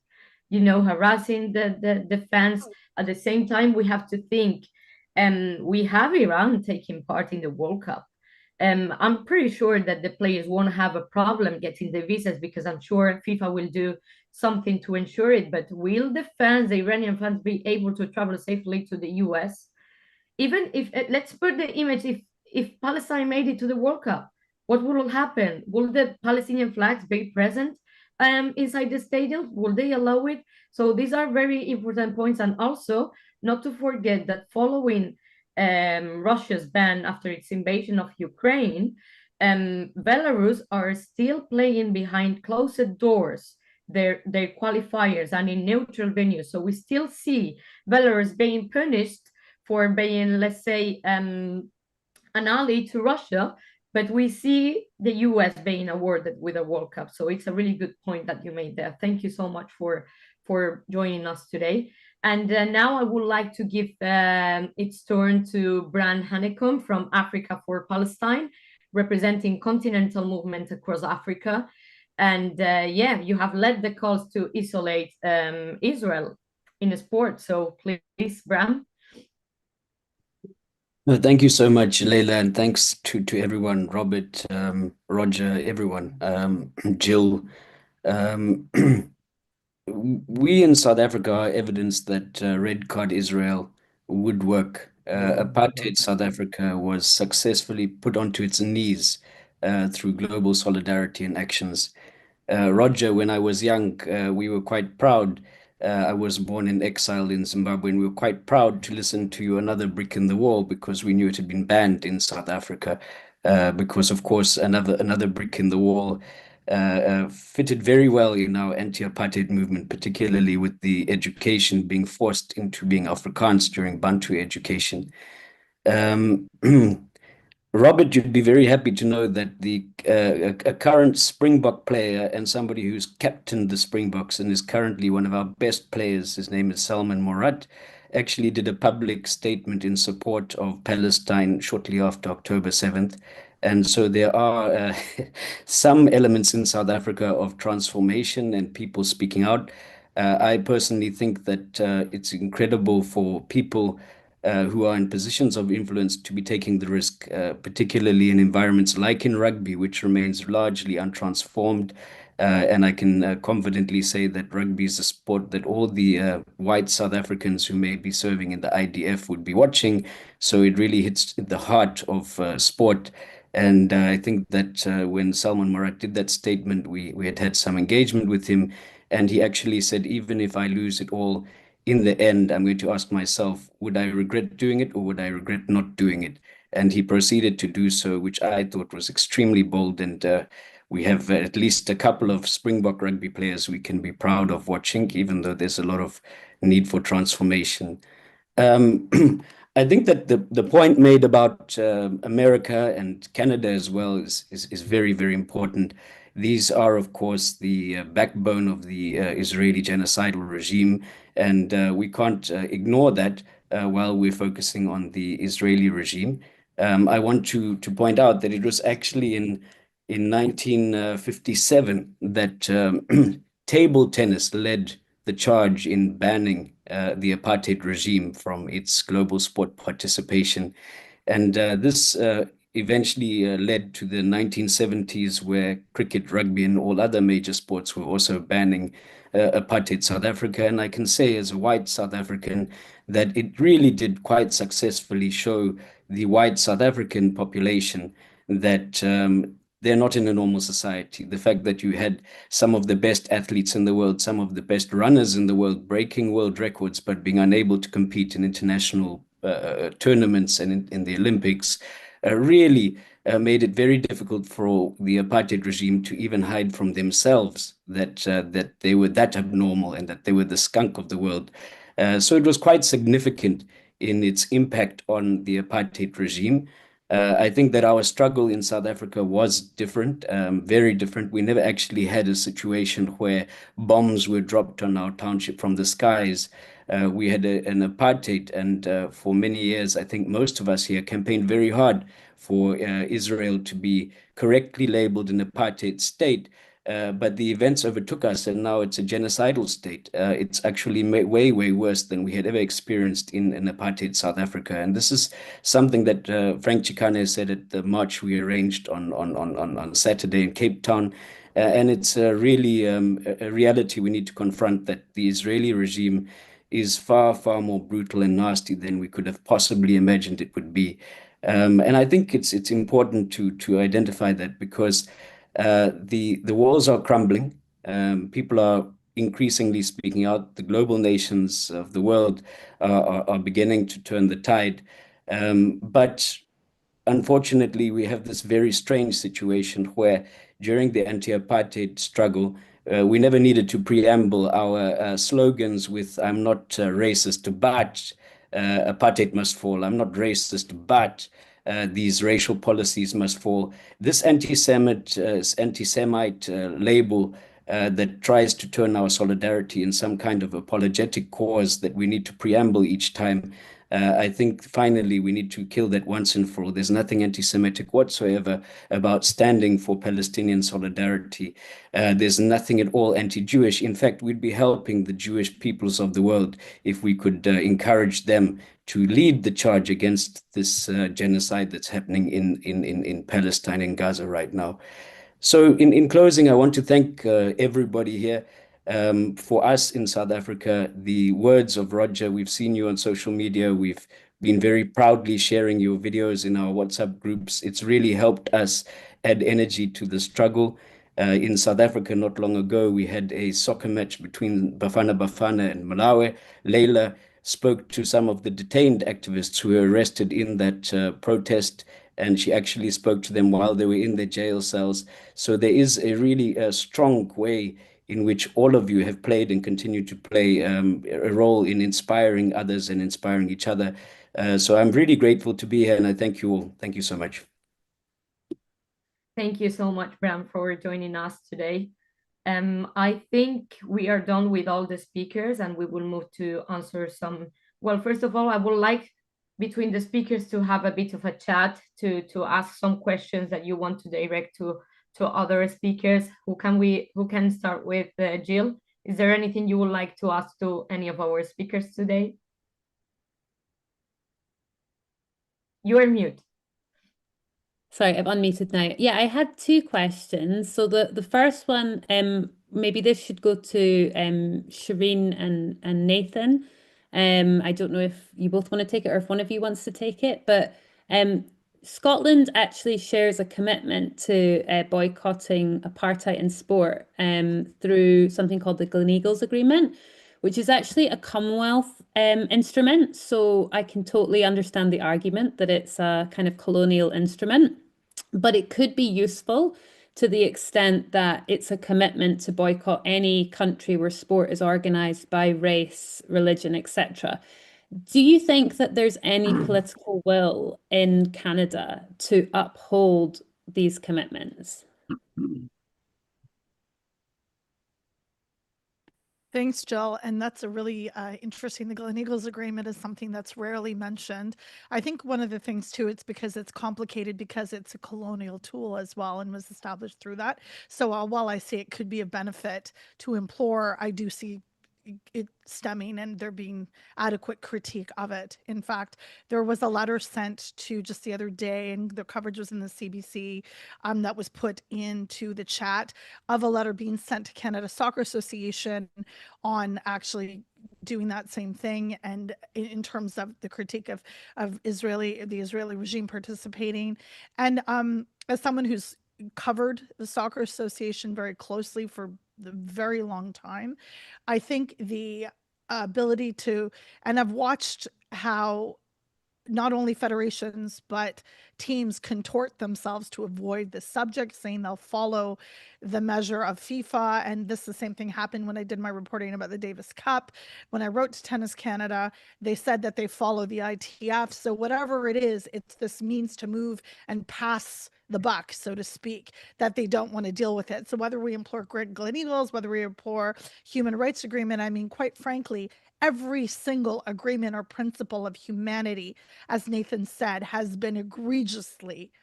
harassing the fans? At the same time, we have to think, we have Iran taking part in the World Cup. I'm pretty sure that the players won't have a problem getting the visas because I'm sure FIFA will do something to ensure it. But will the Iranian fans, be able to travel safely to the US? Even if, let's put the image, if Palestine made it to the World Cup, what will happen? Will the Palestinian flags be present inside the stadium? Will they allow it? So these are very important points. And also, not to forget that following Russia's ban after its invasion of Ukraine, Belarus are still playing behind closed doors their qualifiers and in neutral venues. So we still see Belarus being punished for being, let's say, an ally to Russia, but we see the US being awarded with a World Cup. So it's a really good point that you made there. Thank you so much for joining us today. And now I would like to give its turn to Bram Hanekom from Africa for Palestine, representing continental movement across Africa. And you have led the calls to isolate Israel in a sport. So please, Bram. No, thank you so much, Leyla, and thanks to everyone, Robert, Roger, everyone, Jill. We in South Africa are evidence that Red Card Israel would work. Apartheid South Africa was successfully put onto its knees through global solidarity and actions. Roger, when I was young, we were quite proud I was born in exile in Zimbabwe, and we were quite proud to listen to Another Brick in the Wall because we knew it had been banned in South Africa. Because, of course, another brick in the wall fitted very well in our anti-apartheid movement, particularly with the education being forced into being Afrikaans during Bantu education. Robert, you'd be very happy to know that a current Springbok player and somebody who's captained the Springboks and is currently one of our best players, his name is Salman Morat, actually did a public statement in support of Palestine shortly after October 7th. And so there are some elements in South Africa of transformation and people speaking out. I personally think that it's incredible for people who are in positions of influence to be taking the risk, particularly in environments like in rugby, which remains largely untransformed. And I can confidently say that rugby is a sport that all the white South Africans who may be serving in the IDF would be watching. So it really hits the heart of sport. And I think that when Salman Morat did that statement, we had some engagement with him. And he actually said, even if I lose it all, in the end, I'm going to ask myself, would I regret doing it or would I regret not doing it? And he proceeded to do so, which I thought was extremely bold. And we have at least a couple of Springbok rugby players we can be proud of watching, even though there's a lot of need for transformation. I think that the point made about America and Canada as well is very, very important. These are, of course, the backbone of the Israeli genocidal regime, and we can't ignore that while we're focusing on the Israeli regime. I want to point out that it was actually in 1957 that table tennis led the charge in banning the apartheid regime from its global sport participation. And this eventually led to the 1970s, where cricket, rugby, and all other major sports were also banning apartheid South Africa. And I can say, as a white South African, that it really did quite successfully show the white South African population that they're not in a normal society. The fact that you had some of the best athletes in the world, some of the best runners in the world, breaking world records, but being unable to compete in international tournaments and in the Olympics, really made it very difficult for the apartheid regime to even hide from themselves that they were that abnormal and that they were the skunk of the world. So it was quite significant in its impact on the apartheid regime. I think that our struggle in South Africa was different, very different. We never actually had a situation where bombs were dropped on our township from the skies. We had an apartheid, and for many years, I think most of us here campaigned very hard for Israel to be correctly labeled an apartheid state. But the events overtook us, and now it's a genocidal state. It's actually way, way worse than we had ever experienced in apartheid South Africa. And this is something that Frank Chikane said at the march we arranged on Saturday in Cape Town. And it's really a reality we need to confront, that the Israeli regime is far, far more brutal and nasty than we could have possibly imagined it would be. And I think it's important to identify that, because the walls are crumbling. People are increasingly speaking out. The global nations of the world are beginning to turn the tide. But unfortunately, we have this very strange situation where during the anti-apartheid struggle, we never needed to preamble our slogans with "I'm not racist, but apartheid must fall. I'm not racist, but these racial policies must fall." This anti-Semite label that tries to turn our solidarity in some kind of apologetic cause that we need to preamble each time. I think finally we need to kill that once and for all. There's nothing anti-Semitic whatsoever about standing for Palestinian solidarity. There's nothing at all anti-Jewish. In fact, we'd be helping the Jewish peoples of the world if we could encourage them to lead the charge against this genocide that's happening in Palestine and Gaza right now. So in closing, I want to thank everybody here. For us in South Africa, the words of Roger, we've seen you on social media. We've been very proudly sharing your videos in our WhatsApp groups. It's really helped us add energy to the struggle. In South Africa, not long ago, we had a soccer match between Bafana Bafana and Malawi. Leyla spoke to some of the detained activists who were arrested in that protest, and she actually spoke to them while they were in their jail cells. So there is a really strong way in which all of you have played and continue to play a role in inspiring others and inspiring each other. So I'm really grateful to be here, and I thank you all. Thank you so much. Thank you so much, Bram, for joining us today. I think we are done with all the speakers, and we will move to answer some. Well, first of all, I would like between the speakers to have a bit of a chat to ask some questions that you want to direct to other speakers. Who can start with? Jill, is there anything you would like to ask to any of our speakers today? You are mute. Sorry, I'm unmuted now. Yeah, I had two questions. So the first one, maybe this should go to Shireen and Nathan. I don't know if you both want to take it or if one of you wants to take it, but Scotland actually shares a commitment to boycotting apartheid in sport through something called the Gleneagles Agreement, which is actually a Commonwealth instrument. So I can totally understand the argument that it's a kind of colonial instrument, but it could be useful to the extent that it's a commitment to boycott any country where sport is organized by race, religion, etc. Do you think that there's any political will in Canada to uphold these commitments? Thanks, Jill. And that's a really interesting. The Gleneagles Agreement is something that's rarely mentioned. I think one of the things too, it's because it's complicated because it's a colonial tool as well and was established through that. So while I say it could be a benefit to implore, I do see it stemming and there being adequate critique of it. In fact, there was a letter sent to just the other day, and the coverage was in the CBC, that was put into the chat of a letter being sent to Canada Soccer Association on actually doing that same thing, and in terms of the critique of the Israeli regime participating. And as someone who's covered the Soccer Association very closely for the very long time, I think the ability to, and I've watched how not only federations but teams contort themselves to avoid the subject, saying they'll follow the measure of FIFA. And the same thing happened when I did my reporting about the Davis Cup. When I wrote to Tennis Canada, they said that they follow the ITF. So whatever it is, it's this means to move and pass the buck, so to speak, that they don't want to deal with it. So whether we implore Gleneagles, whether we implore human rights agreement, I mean, quite frankly, every single agreement or principle of humanity, as Nathan said, has been egregiously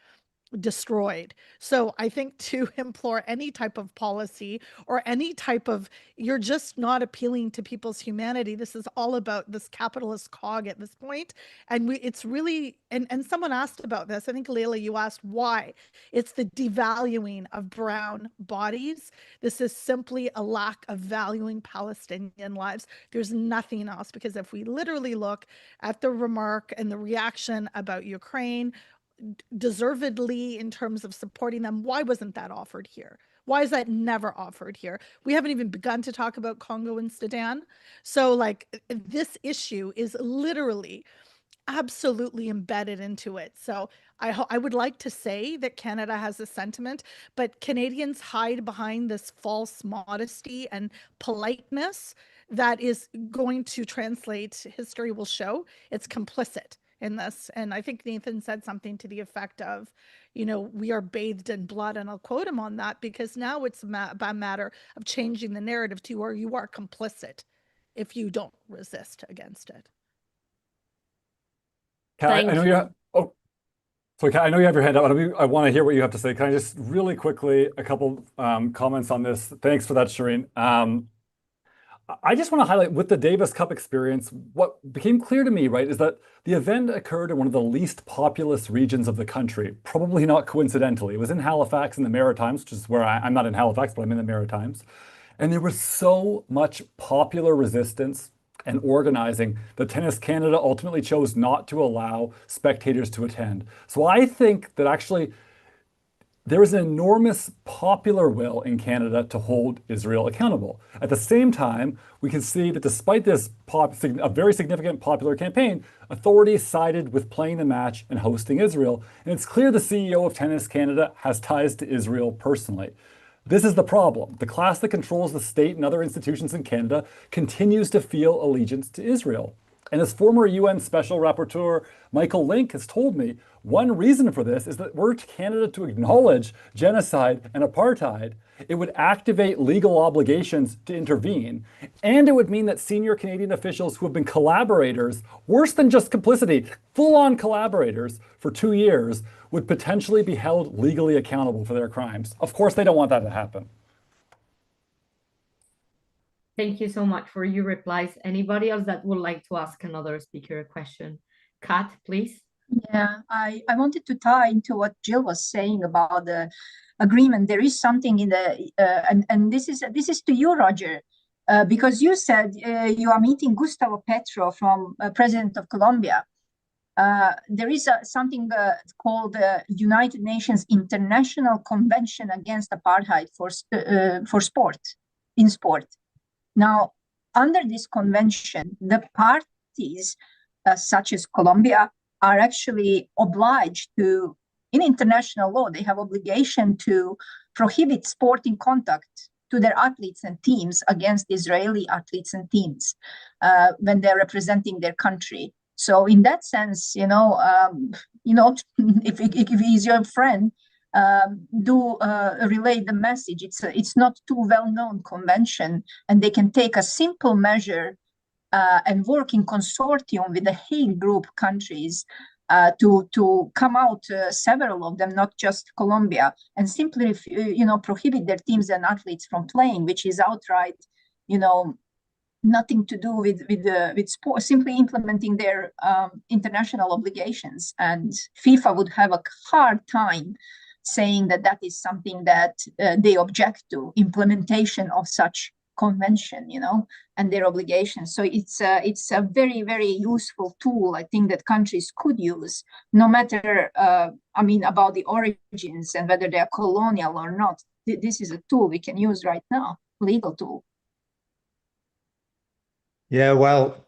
destroyed. So I think to implore any type of policy or any type of, you're just not appealing to people's humanity. This is all about this capitalist cog at this point. And it's really, and someone asked about this. I think Leyla, you asked why. It's the devaluing of brown bodies. This is simply a lack of valuing Palestinian lives. There's nothing else, because if we literally look at the remark and the reaction about Ukraine, deservedly in terms of supporting them, why wasn't that offered here? Why is that never offered here? We haven't even begun to talk about Congo and Sudan. So like this issue is literally absolutely embedded into it. So I would like to say that Canada has a sentiment, but Canadians hide behind this false modesty and politeness that is going to translate, history will show, it's complicit in this. And I think Nathan said something to the effect of, you know, we are bathed in blood, and I'll quote him on that, because now it's a matter of changing the narrative to where you are complicit if you don't resist against it. Kat, I know you have, so Kat, I know you have your hand up. I want to hear what you have to say. Can I just really quickly, a couple comments on this? Thanks for that, Shireen. I just want to highlight with the Davis Cup experience, what became clear to me, right, is that the event occurred in one of the least populous regions of the country, probably not coincidentally. It was in Halifax in the Maritimes, which is where I'm not in Halifax, but I'm in the Maritimes. And there was so much popular resistance and organizing that Tennis Canada ultimately chose not to allow spectators to attend. So I think that actually there is an enormous popular will in Canada to hold Israel accountable. At the same time, we can see that despite this a very significant popular campaign, authorities sided with playing the match and hosting Israel. And it's clear the CEO of Tennis Canada has ties to Israel personally. This is the problem. The class that controls the state and other institutions in Canada continues to feel allegiance to Israel. And as former UN Special Rapporteur Michael Link has told me, one reason for this is that were Canada to acknowledge genocide and apartheid, it would activate legal obligations to intervene. And it would mean that senior Canadian officials who have been collaborators, worse than just complicity, full-on collaborators for 2 years, would potentially be held legally accountable for their crimes. Of course, they don't want that to happen. Thank you so much for your replies. Anybody else that would like to ask another speaker a question? Kat, please. Yeah, I wanted to tie into what Jill was saying about the agreement. There is something in the and this is to you, Roger, because you said you are meeting Gustavo Petro from President of Colombia. There is something called the United Nations International Convention Against Apartheid for sport, in sport. Now, under this convention, the parties, such as Colombia, are actually obliged to, in international law, they have obligation to prohibit sporting contact to their athletes and teams against Israeli athletes and teams when they're representing their country. So in that sense, if he's your friend, do relay the message. It's not too well-known convention, and they can take a simple measure and work in consortium with the Hague Group countries to come out, several of them, not just Colombia, and simply prohibit their teams and athletes from playing, which is outright, nothing to do with sport, simply implementing their international obligations. And FIFA would have a hard time saying that is something that they object to, implementation of such convention, and their obligations. So it's a very, very useful tool, I think, that countries could use, no matter, about the origins and whether they are colonial or not. This is a tool we can use right now, legal tool. Yeah, well,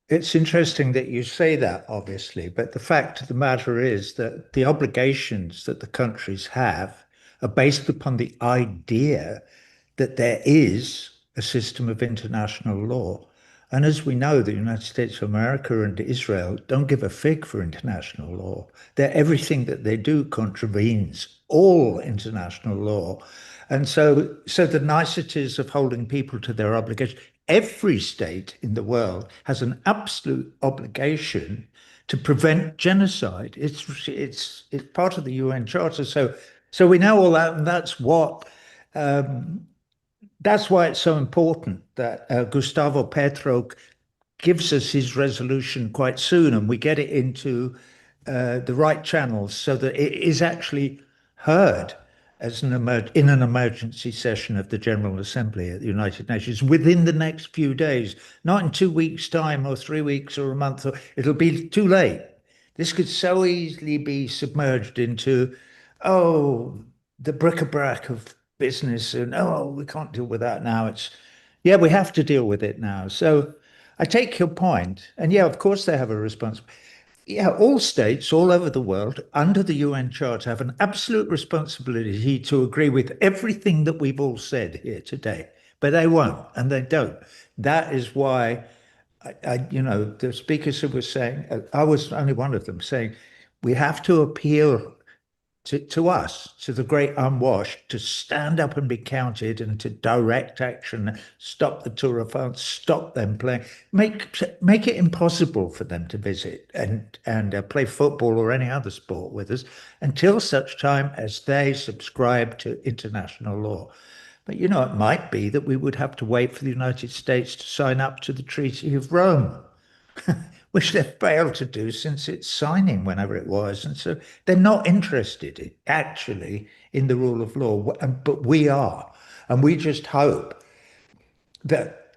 it's interesting that you say that, obviously, but the fact of the matter is that the obligations that the countries have are based upon the idea that there is a system of international law. And as we know, the United States of America and Israel don't give a fig for international law. Everything that they do contravenes all international law. And so the niceties of holding people to their obligations, every state in the world has an absolute obligation to prevent genocide. It's part of the UN Charter. So we know all that, and that's why it's so important that Gustavo Petro gives us his resolution quite soon, and we get it into the right channels so that it is actually heard as in an emergency session of the General Assembly at the United Nations within the next few days, not in 2 weeks' time or 3 weeks or a month. It'll be too late. This could so easily be submerged into, the bric-a-brac of business, and we can't deal with that now. We have to deal with it now. So I take your point, and of course they have a responsibility. All states all over the world under the UN Charter have an absolute responsibility to agree with everything that we've all said here today, but they won't, and they don't. That is why the speakers who were saying, I was only one of them, saying we have to appeal to us, to the great unwashed, to stand up and be counted and to direct action, stop the Tour de France, stop them playing, make it impossible for them to visit and play football or any other sport with us until such time as they subscribe to international law. But it might be that we would have to wait for the United States to sign up to the Treaty of Rome, which they've failed to do since its signing, whenever it was. And so they're not interested actually in the rule of law, but we are. And we just hope that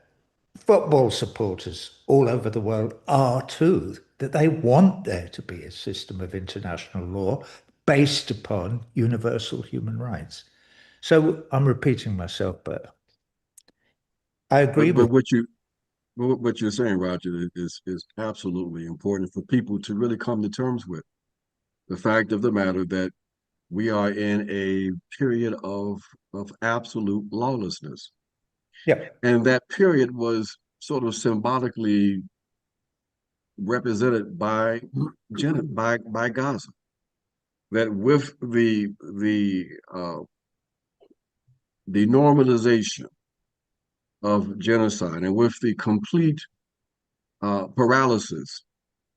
football supporters all over the world are too, that they want there to be a system of international law, based upon universal human rights. So I'm repeating myself, but I agree But with what you're saying, Roger, is absolutely important for people to really come to terms with the fact of the matter that we are in a period of absolute lawlessness. yeah, And that period was sort of symbolically represented by Gaza. That with the normalization of genocide and with the complete paralysis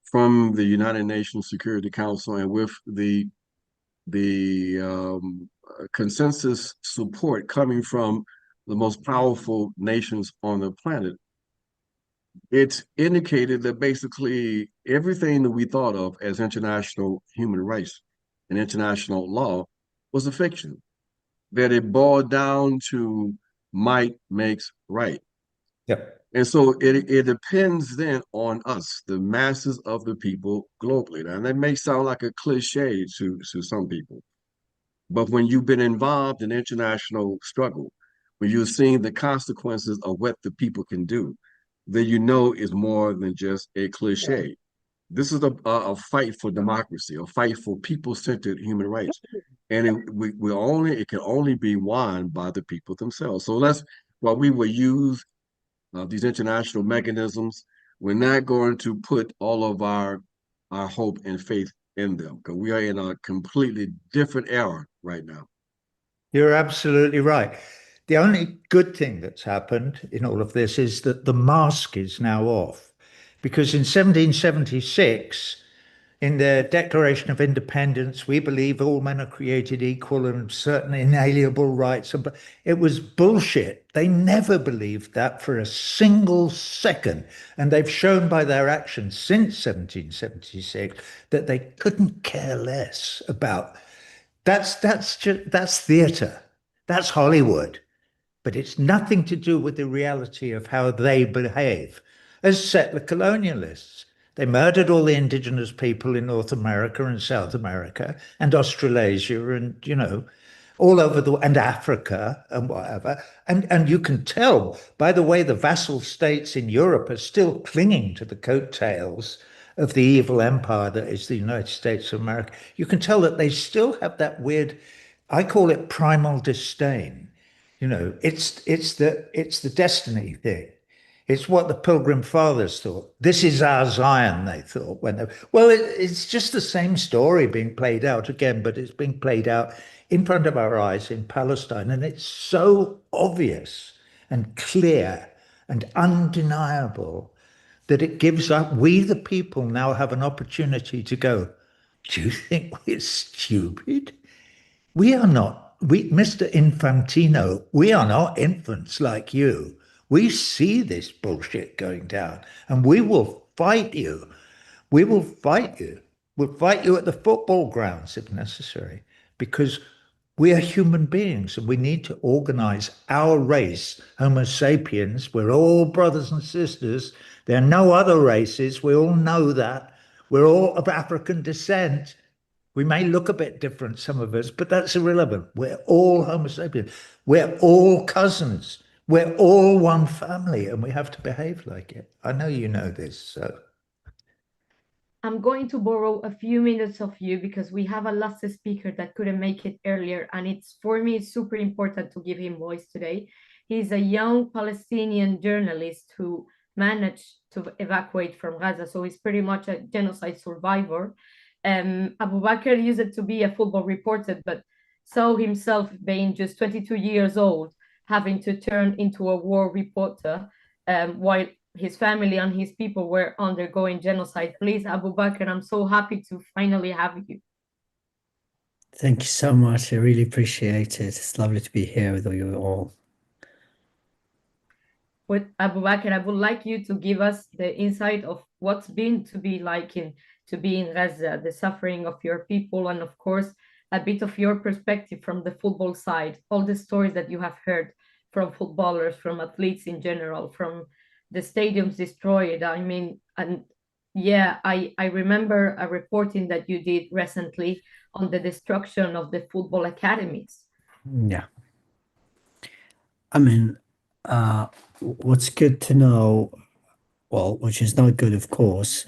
from the United Nations Security Council and with the consensus support coming from the most powerful nations on the planet, it's indicated that basically everything that we thought of as international human rights and international law was a fiction, that it boiled down to might makes right. yep. And so it depends then on us, the masses of the people globally. Now, that may sound like a cliche to some people, but when you've been involved in international struggle, when you've seen the consequences of what the people can do, then you know it's more than just a cliche. This is a fight for democracy, a fight for people-centered human rights. And it can only be won by the people themselves. So while we will use these international mechanisms, we're not going to put all of our hope and faith in them, because we are in a completely different era right now. You're absolutely right. The only good thing that's happened in all of this is that the mask is now off. Because in 1776, in the Declaration of Independence, we believe all men are created equal and certain inalienable rights. It was bullshit. They never believed that for a single second. And they've shown by their actions since 1776 that they couldn't care less about. That's theater. That's Hollywood. But it's nothing to do with the reality of how they behave as settler colonialists. They murdered all the indigenous people in North America and South America and Australasia and, all over and Africa and whatever. And you can tell by the way the vassal states in Europe are still clinging to the coattails of the evil empire that is the United States of America. You can tell that they still have that weird, I call it primal disdain. It's the destiny thing. It's what the Pilgrim Fathers thought. This is our Zion, they thought. It's just the same story being played out again, but it's being played out in front of our eyes in Palestine. And it's so obvious and clear and undeniable that it gives up. We, the people, now have an opportunity to go, do you think we're stupid? We are not, Mr. Infantino, we are not infants like you. We see this bullshit going down and we will fight you. We will fight you. We'll fight you at the football grounds if necessary, because we are human beings and we need to organize our race, Homo sapiens. We're all brothers and sisters. There are no other races. We all know that. We're all of African descent. We may look a bit different, some of us, but that's irrelevant. We're all Homo sapiens. We're all cousins. We're all one family, and we have to behave like it. I know you know this, so. I'm going to borrow a few minutes of you because we have a last speaker that couldn't make it earlier, and for me, it's super important to give him voice today. He's a young Palestinian journalist who managed to evacuate from Gaza, so he's pretty much a genocide survivor. Abubaker used to be a football reporter, but saw himself being just 22 years old, having to turn into a war reporter while his family and his people were undergoing genocide. Please, Abubaker, I'm so happy to finally have you. Thank you so much. I really appreciate it. It's lovely to be here with you all. With Abubaker, I would like you to give us the insight of what's been to be like to be in Gaza, the suffering of your people, and of course, a bit of your perspective from the football side, all the stories that you have heard from footballers, from athletes in general, from the stadiums destroyed. I mean, and Yeah, I remember a reporting that you did recently on the destruction of the football academies. Yeah. I mean, what's good to know, well, which is not good, of course.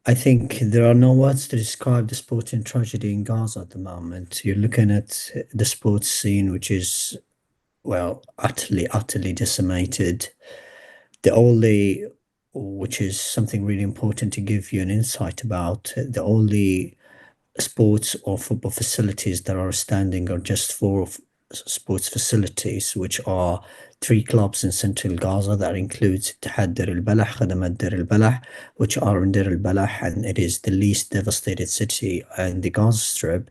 I think there are no words to describe the sporting tragedy in Gaza at the moment. You're looking at the sports scene, which is, well, utterly decimated. The only, which is something really important to give you an insight about, the only sports or football facilities that are standing are just four sports facilities, which are three clubs in central Gaza. That includes Ittihad Deir al-Balah, Khadamat Deir al-Balah, which are in Deir al-Balah, and it is the least devastated city in the Gaza Strip,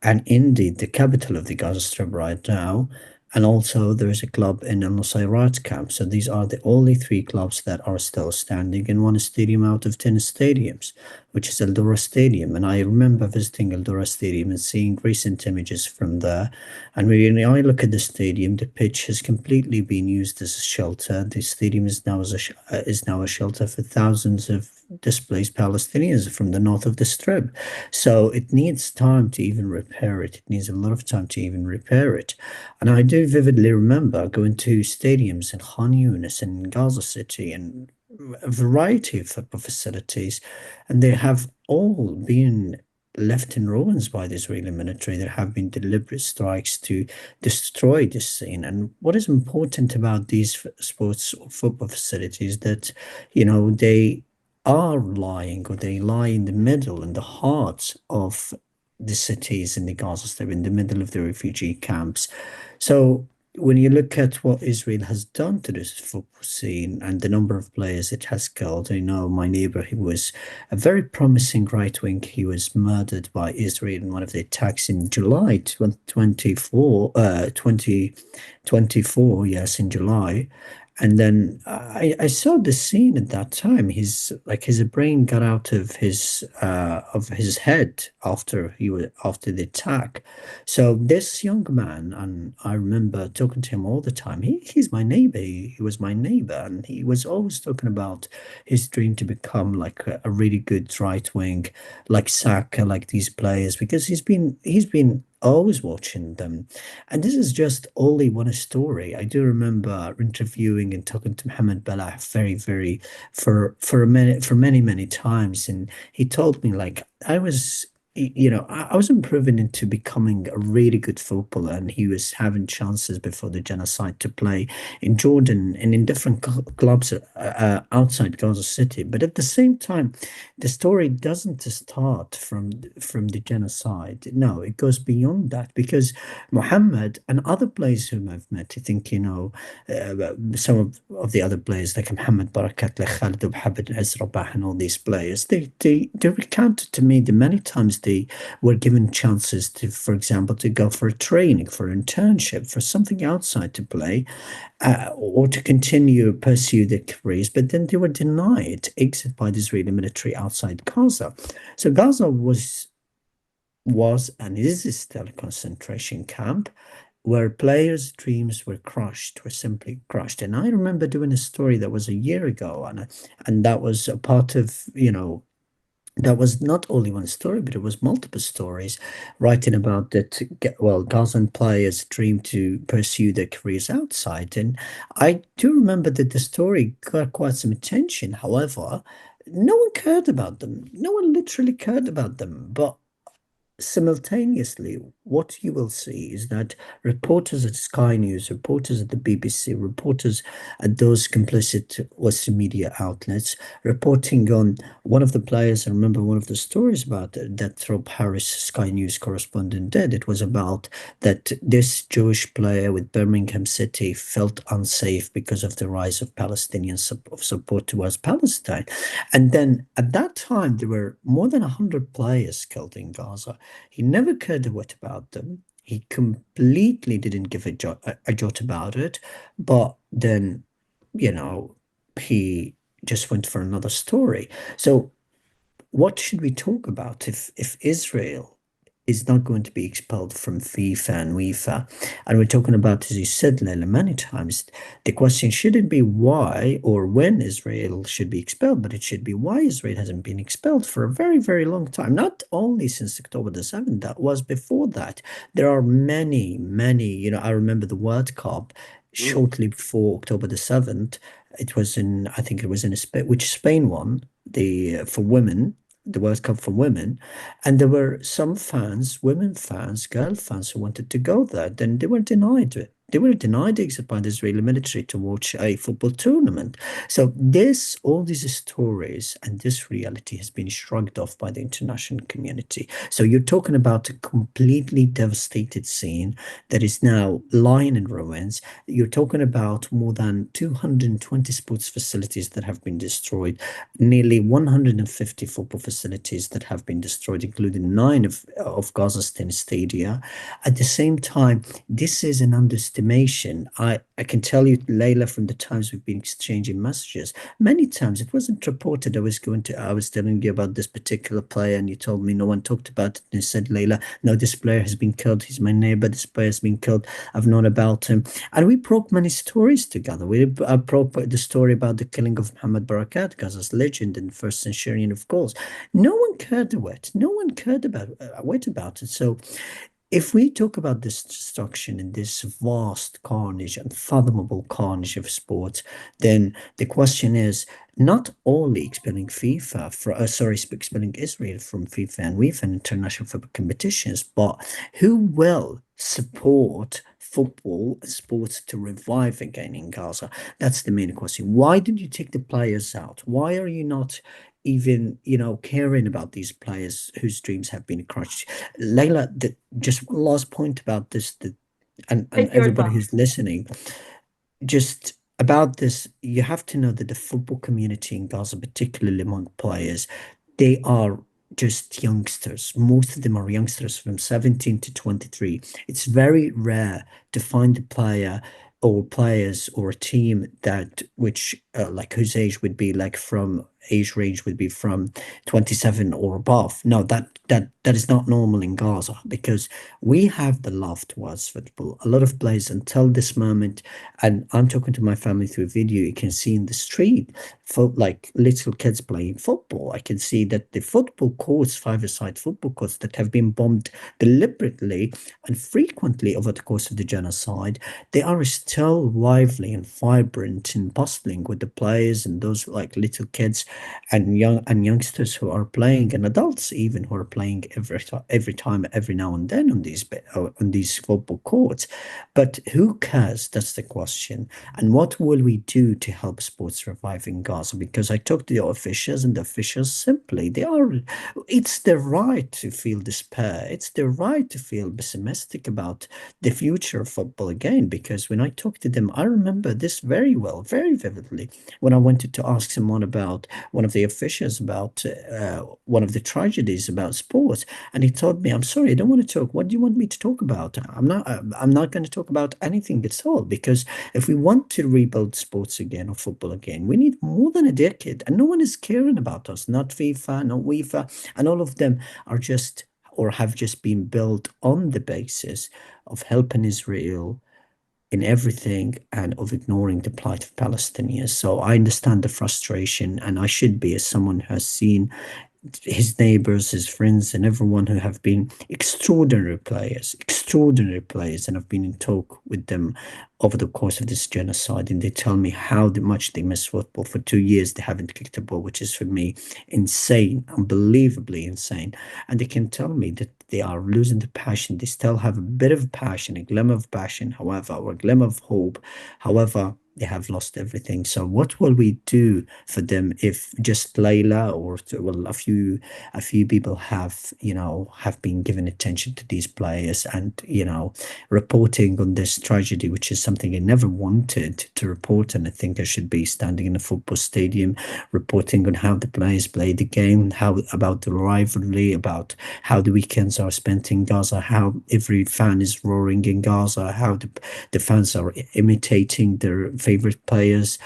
and indeed the capital of the Gaza Strip right now. And also there is a club in Al Nusayrat camp. So these are the only three clubs that are still standing in one stadium out of 10 stadiums, which is Eldora Stadium. And I remember visiting Eldora Stadium and seeing recent images from there. And when I look at the stadium, the pitch has completely been used as a shelter. The stadium is now a shelter for thousands of displaced Palestinians from the north of the Strip. So it needs time to even repair it. It needs a lot of time to even repair it. And I do vividly remember going to stadiums in Khan Yunis and Gaza City and a variety of football facilities, and they have all been left in ruins by the Israeli military. There have been deliberate strikes to destroy this scene. And what is important about these sports or football facilities that, they are lying, or they lie in the middle, in the heart of the cities in the Gaza Strip, in the middle of the refugee camps. So when you look at what Israel has done to this football scene and the number of players it has killed, my neighbor, he was a very promising right wing. He was murdered by Israel in one of the attacks in July 2024, yes, in July. And then I saw the scene at that time. His brain got out of his head after the attack. So this young man, and I remember talking to him all the time. He's my neighbor. He was my neighbor, and he was always talking about his dream to become like a really good right wing, like Saka, like these players, because he's been always watching them. And this is just only one story. I do remember interviewing and talking to Mohammed Balah for many times, and he told me like I was I was improving into becoming a really good footballer, and he was having chances before the genocide to play in Jordan and in different clubs outside Gaza City. But at the same time, the story doesn't start from the genocide. No, it goes beyond that, because Muhammad and other players whom I've met, I think, some of the other players like Muhammad Baraka, Khalid Abed, Ezra and all these players, they recounted to me the many times they were given chances to, for example, to go for a training, for an internship, for something outside to play, or to pursue their careers, but then they were denied exit by the Israeli military outside Gaza. So Gaza was and is still a concentration camp where players' dreams were simply crushed. And I remember doing a story that was a year ago, and that was a part of, that was not only one story, but it was multiple stories writing about that. Well, Gazan players dream to pursue their careers outside. And I do remember that the story got quite some attention. However, no one cared about them. No one literally cared about them. But simultaneously, what you will see is that reporters at Sky News, reporters at the BBC, reporters at those complicit Western media outlets reporting on one of the players. I remember one of the stories about that Rob Harris, Sky News correspondent, did. It was about that this Jewish player with Birmingham City felt unsafe because of the rise of Palestinian support towards Palestine. And then at that time, there were more than 100 players killed in Gaza. He never cared a whit about them. He completely didn't give a jot about it. But then, he just went for another story. So what should we talk about if Israel is not going to be expelled from FIFA and UEFA. And we're talking about, as you said, Leyla, many times, the question shouldn't be why or when Israel should be expelled, but it should be why Israel hasn't been expelled for a very, very long time. Not only since October the 7th, that was before that. There are many, many, I remember the World Cup shortly before October the 7th. It was I think it was in Spain, which Spain won for women, the World Cup for women. And there were some fans, women fans, girl fans who wanted to go there. Then they were denied it. They were denied exit by the Israeli military to watch a football tournament. So all these stories and this reality has been shrugged off by the international community. So you're talking about a completely devastated scene that is now lying in ruins. You're talking about more than 220 sports facilities that have been destroyed, nearly 150 football facilities that have been destroyed, including 9 of Gaza's 10 stadia. At the same time, this is an underestimation. I can tell you, Leyla, from the times we've been exchanging messages, many times it wasn't reported. I was telling you about this particular player, and you told me no one talked about it. And you said, Leyla, no, this player has been killed. He's my neighbor. This player has been killed. I've known about him. And we broke many stories together. We broke the story about the killing of Muhammad Baraka, Gaza's legend in the first century, of course. No one cared about it. No one cared about it. So if we talk about this destruction and this vast carnage, unfathomable carnage of sports, then the question is not only expelling expelling Israel from FIFA and UEFA and international football competitions, but who will support football and sports to revive again in Gaza? That's the main question. Why did you take the players out? Why are you not even caring about these players whose dreams have been crushed? Leyla, just one last point about this, and everybody who's listening, just about this, you have to know that the football community in Gaza, particularly among players, they are just youngsters. Most of them are youngsters from 17 to 23. It's very rare to find a player or players or a team whose age would be age range would be from 27 or above. No, that is not normal in Gaza, because we have the love towards football. A lot of players until this moment, and I'm talking to my family through video, you can see in the street little kids playing football. I can see that the football courts, five-a-side football courts that have been bombed deliberately and frequently over the course of the genocide, they are still lively and vibrant and bustling with the players and those little kids and youngsters who are playing, and adults even who are playing every now and then on these football courts. But who cares? That's the question. And what will we do to help sports revive in Gaza? Because I talked to the officials, and the officials simply, it's their right to feel despair. It's their right to feel pessimistic about the future of football again. Because when I talked to them, I remember this very well, very vividly, when I wanted to ask someone about one of the officials about one of the tragedies about sports, and he told me, "I'm sorry, I don't want to talk. What do you want me to talk about? I'm not going to talk about anything at all, because if we want to rebuild sports again or football again, we need more than a decade, and no one is caring about us. Not FIFA, not UEFA, and all of them are just or have just been built on the basis of helping Israel in everything and of ignoring the plight of Palestinians." So I understand the frustration, and I should be, as someone who has seen his neighbors, his friends, and everyone who have been extraordinary players, and I've been in talk with them over the course of this genocide, and they tell me how much they miss football. For 2 years, they haven't kicked a ball, which is for me insane, unbelievably insane. And they can tell me that they are losing the passion. They still have a bit of passion, a glimmer of passion, however, or a glimmer of hope. However, they have lost everything. So what will we do for them if just Leyla or a few people have been given attention to these players and reporting on this tragedy, which is something I never wanted to report. And I think I should be standing in a football stadium reporting on how the players play the game, about the rivalry, about how the weekends are spent in Gaza, how every fan is roaring in Gaza, how the fans are imitating their favorite players,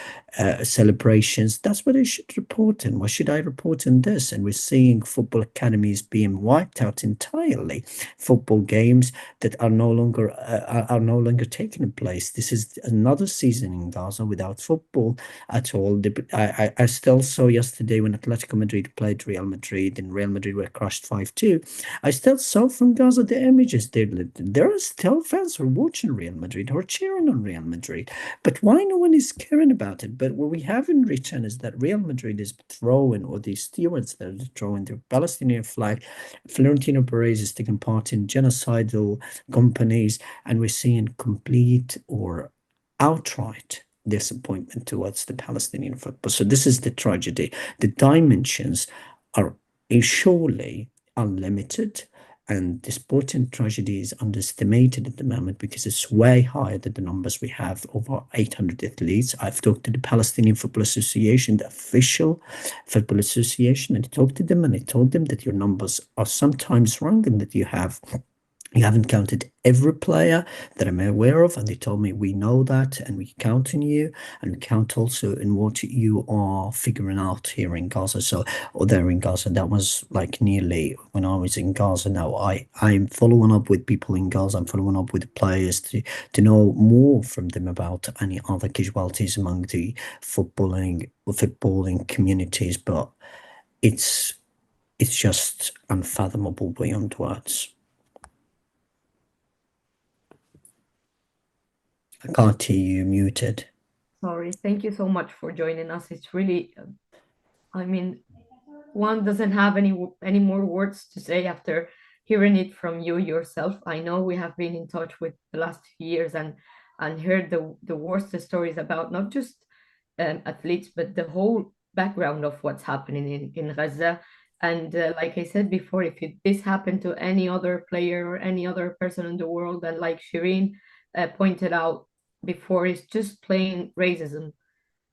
celebrations. That's what I should report in. Why should I report in this? And we're seeing football academies being wiped out entirely. Football games that are no longer taking place. This is another season in Gaza without football at all. I still saw yesterday when Atletico Madrid played Real Madrid and Real Madrid were crushed 5-2. I still saw from Gaza the images. There are still fans who are watching Real Madrid, who are cheering on Real Madrid. But why no one is caring about it? But what we have in return is that Real Madrid is throwing, or the stewards that are throwing the Palestinian flag. Florentino Perez is taking part in genocidal companies, and we're seeing complete or outright disappointment towards the Palestinian football. So this is the tragedy. The dimensions are surely unlimited, and the sporting tragedy is underestimated at the moment because it's way higher than the numbers we have, over 800 athletes. I've talked to the Palestinian Football Association, the official football association, and I talked to them and I told them that your numbers are sometimes wrong and that you haven't counted every player that I'm aware of. And they told me, we know that and we count on you, and we count also in what you are figuring out here in Gaza. Or there in Gaza. That was like nearly when I was in Gaza. Now I'm following up with people in Gaza. I'm following up with players to know more from them about any other casualties among the footballing communities. But it's just unfathomable beyond words. I can't hear you, muted. Sorry, thank you so much for joining us. It's really, I mean, one doesn't have any more words to say after hearing it from you yourself. I know we have been in touch with the last few years and heard the worst stories about not just athletes, but the whole background of what's happening in Gaza. And like I said before, if this happened to any other player or any other person in the world, and like Shireen pointed out before, is just plain racism,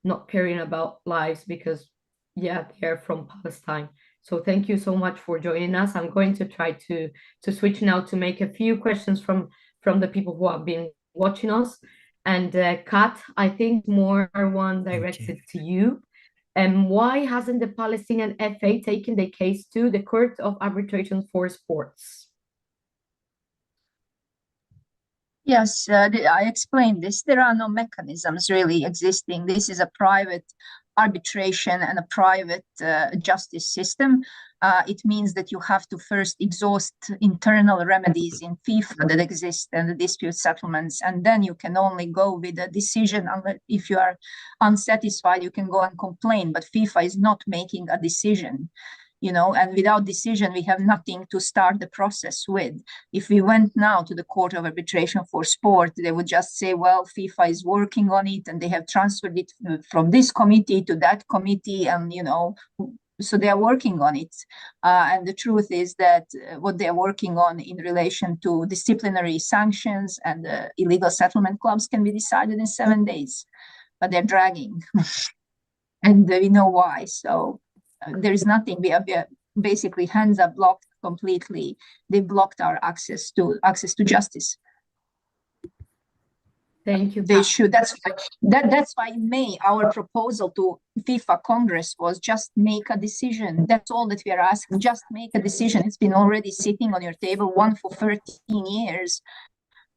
not caring about lives because, yeah, they're from Palestine. So thank you so much for joining us. I'm going to try to switch now to make a few questions from the people who have been watching us. And Kat, I think more one directed to you. Why hasn't the Palestinian FA taken the case to the Court of Arbitration for Sports? Yes, I explained this. There are no mechanisms really existing. This is a private arbitration and a private justice system. It means that you have to first exhaust internal remedies in FIFA that exist and the dispute settlements, and then you can only go with a decision. If you are unsatisfied, you can go and complain, but FIFA is not making a decision. And without decision, we have nothing to start the process with. If we went now to the Court of Arbitration for Sport, they would just say, well, FIFA is working on it and they have transferred it from this committee to that committee, and, so they are working on it. And the truth is that what they are working on in relation to disciplinary sanctions and illegal settlement clubs can be decided in 7 days, but they're dragging. And we know why. So there is nothing. We are basically, hands are blocked completely. They blocked our access to justice. Thank you. They should. That's why in May our proposal to FIFA Congress was just make a decision. That's all that we are asking. Just make a decision. It's been already sitting on your table, one for 13 years,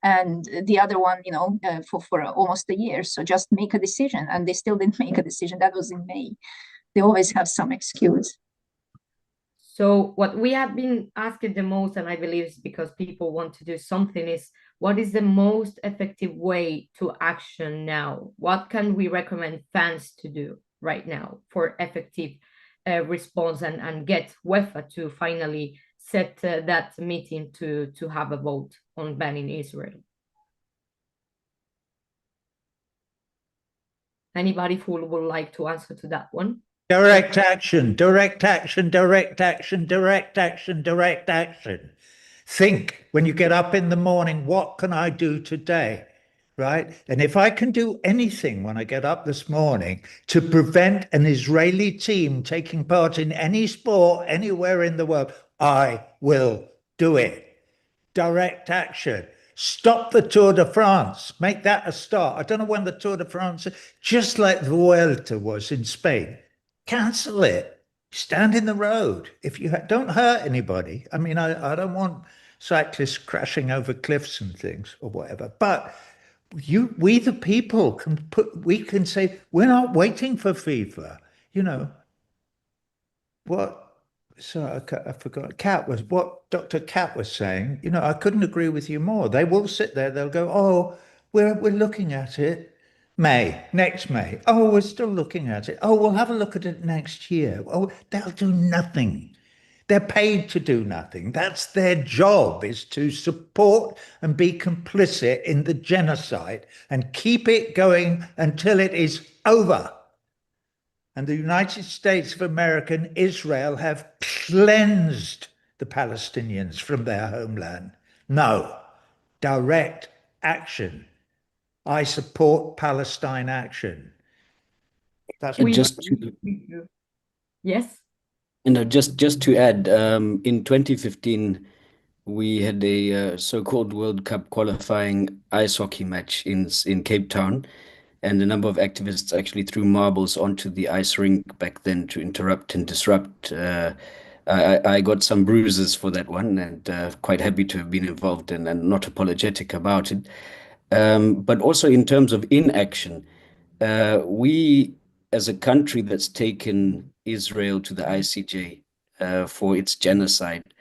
and the other one, for almost a year. So just make a decision, and they still didn't make a decision. That was in May. They always have some excuse. So what we have been asking the most, and I believe it's because people want to do something, is what is the most effective way to action now? What can we recommend fans to do right now for effective response and get UEFA to finally set that meeting to have a vote on banning Israel? Anybody who would like to answer to that one? Direct action, direct action, direct action, direct action, direct action. Think when you get up in the morning, what can I do today? Right? And if I can do anything when I get up this morning to prevent an Israeli team taking part in any sport anywhere in the world, I will do it. Direct action. Stop the Tour de France. Make that a start. I don't know when the Tour de France, just like the Vuelta was in Spain. Cancel it. Stand in the road. If you don't hurt anybody. I mean, I don't want cyclists crashing over cliffs and things or whatever. But we the people we can say, we're not waiting for FIFA. You know, what? So I forgot. What Dr. Cat was saying. You know, I couldn't agree with you more. They will sit there. They'll go, "Oh, we're looking at it. Next May. Oh, we're still looking at it. Oh, we'll have a look at it next year. Oh, they'll do nothing. They're paid to do nothing. That's their job, is to support and be complicit in the genocide and keep it going until it is over." And the United States of America and Israel have cleansed the Palestinians from their homeland. No, direct action. I support Palestine action. That's Yes. Just to add, in 2015, we had a so-called World Cup qualifying ice hockey match in Cape Town. And a number of activists actually threw marbles onto the ice rink back then to interrupt and disrupt. I got some bruises for that one, and quite happy to have been involved and not apologetic about it. But also in terms of inaction, we, as a country that's taken Israel to the ICJ for its genocide,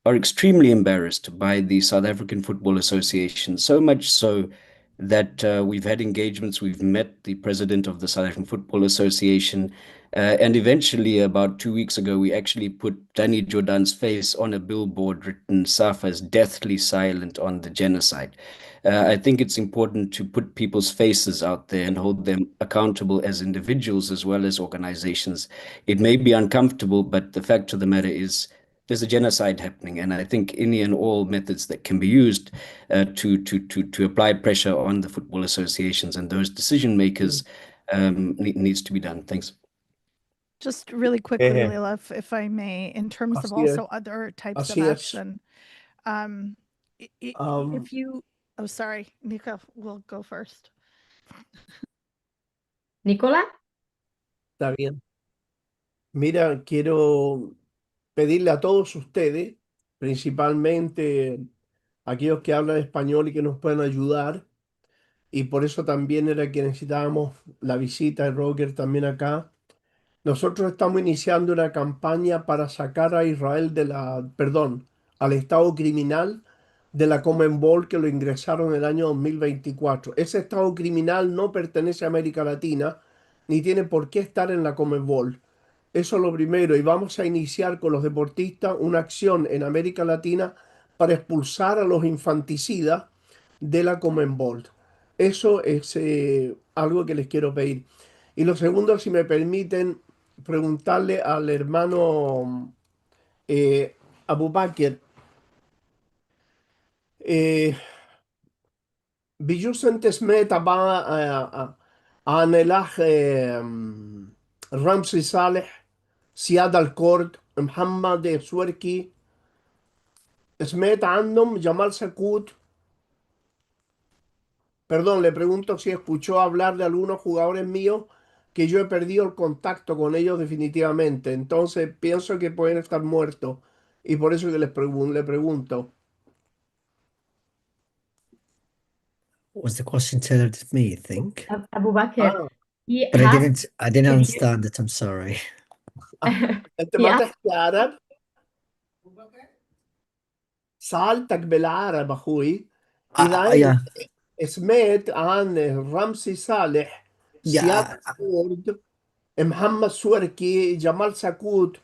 are extremely embarrassed by the South African Football Association, so much so that we've had engagements. We've met the president of the South African Football Association, and eventually, about 2 weeks ago, we actually put Danny Jordan's face on a billboard written "Safa's deathly silent on the genocide." I think it's important to put people's faces out there and hold them accountable as individuals as well as organizations. It may be uncomfortable, but the fact of the matter is, there's a genocide happening, and I think any and all methods that can be used to apply pressure on the football associations and those decision makers needs to be done. Thanks. Just really quickly, Leyla, if I may, in terms of also other types of action. If you, oh, sorry, Nicola will go first. Nicola? Está bien. Mira, quiero pedirle a todos ustedes, principalmente aquellos que hablan español y que nos puedan ayudar, y por eso también era que necesitábamos la visita de Roger también acá. Nosotros estamos iniciando una campaña para sacar a Israel al Estado criminal de la Conmebol, que lo ingresaron en el año 2024. Ese Estado criminal no pertenece a América Latina, ni tiene por qué estar en la Conmebol. Eso es lo primero, y vamos a iniciar con los deportistas una acción en América Latina para expulsar a los infanticidas de la Conmebol. Eso es algo que les quiero pedir. Y lo segundo, si me permiten, preguntarle al hermano Abubaker. بجوز انت سمعت عن الاخ رمسي صالح، سيادة الكرد، محمد سوركي، سمعت عنهم؟ جمال سكوت. Perdón, le pregunto si escuchó hablar de algunos jugadores míos, que yo he perdido el contacto con ellos definitivamente. Entonces pienso que pueden estar muertos, y por eso que le pregunto. Was the question tailored at me, I think? Abubaker. But I didn't understand it. I'm sorry. انت ما تحكي عرب؟ سألتك بالعرب اخوي. اذا سمعت عن رمسي صالح، سيادة الكرد، محمد سوركي، جمال سكوت،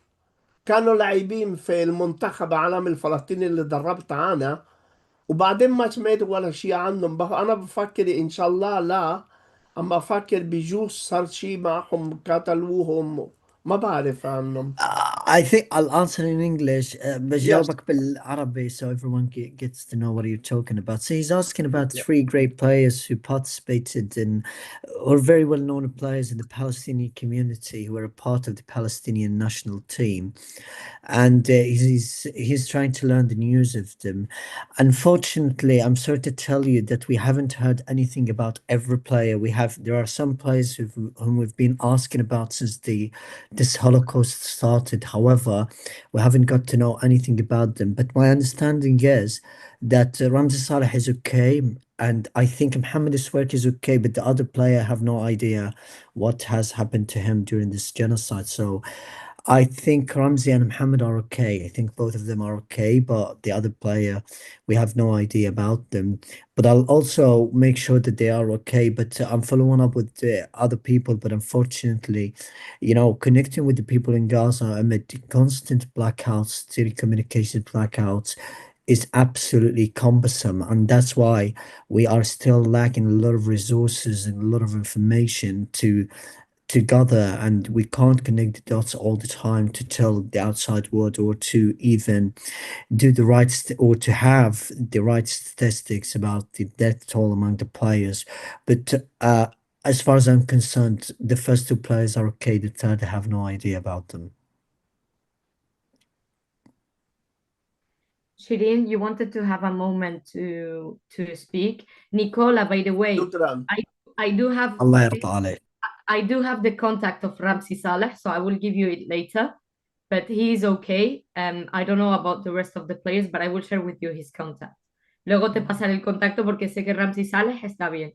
كانوا لاعبين في المنتخب العالمي الفلسطيني اللي دربت انا، وبعدين ما سمعت ولا شيء عنهم. انا بفكر ان شاء الله لا، اما بفكر بجوز صار شيء معهم، قتلوهم، ما بعرف عنهم. I think I'll answer in English, بجاوبك بالعربي so everyone gets to know what you're talking about. So he's asking about three great players who participated in, or very well known players in the Palestinian community who were a part of the Palestinian national team. and he's trying to learn the news of them. Unfortunately, I'm sorry to tell you that we haven't heard anything about every player. There are some players whom we've been asking about since this Holocaust started. However, we haven't got to know anything about them. But my understanding is that Ramzi Saleh is okay, and I think Mohammed Iswerk is okay, but the other player have no idea what has happened to him during this genocide. So I think Ramsey and Mohammed are okay. I think both of them are okay, but the other player, we have no idea about them. But I'll also make sure that they are okay. But I'm following up with the other people. But unfortunately, connecting with the people in Gaza amid the constant blackouts, telecommunications blackouts, is absolutely cumbersome. And that's why we are still lacking a lot of resources and a lot of information to gather, and we can't connect the dots all the time to tell the outside world, or to even do the right or to have the right statistics about the death toll among the players. But as far as I'm concerned, the first two players are okay. The third, I have no idea about them. Shireen, you wanted to have a moment to speak. Nicola, by the way, شكرا. I do have الله يرضى عليك. I do have the contact of Ramzi Saleh, so I will give you it later. But he is okay. I don't know about the rest of the players, but I will share with you his contact. Luego te pasaré el contacto porque sé que Ramzi Saleh está bien.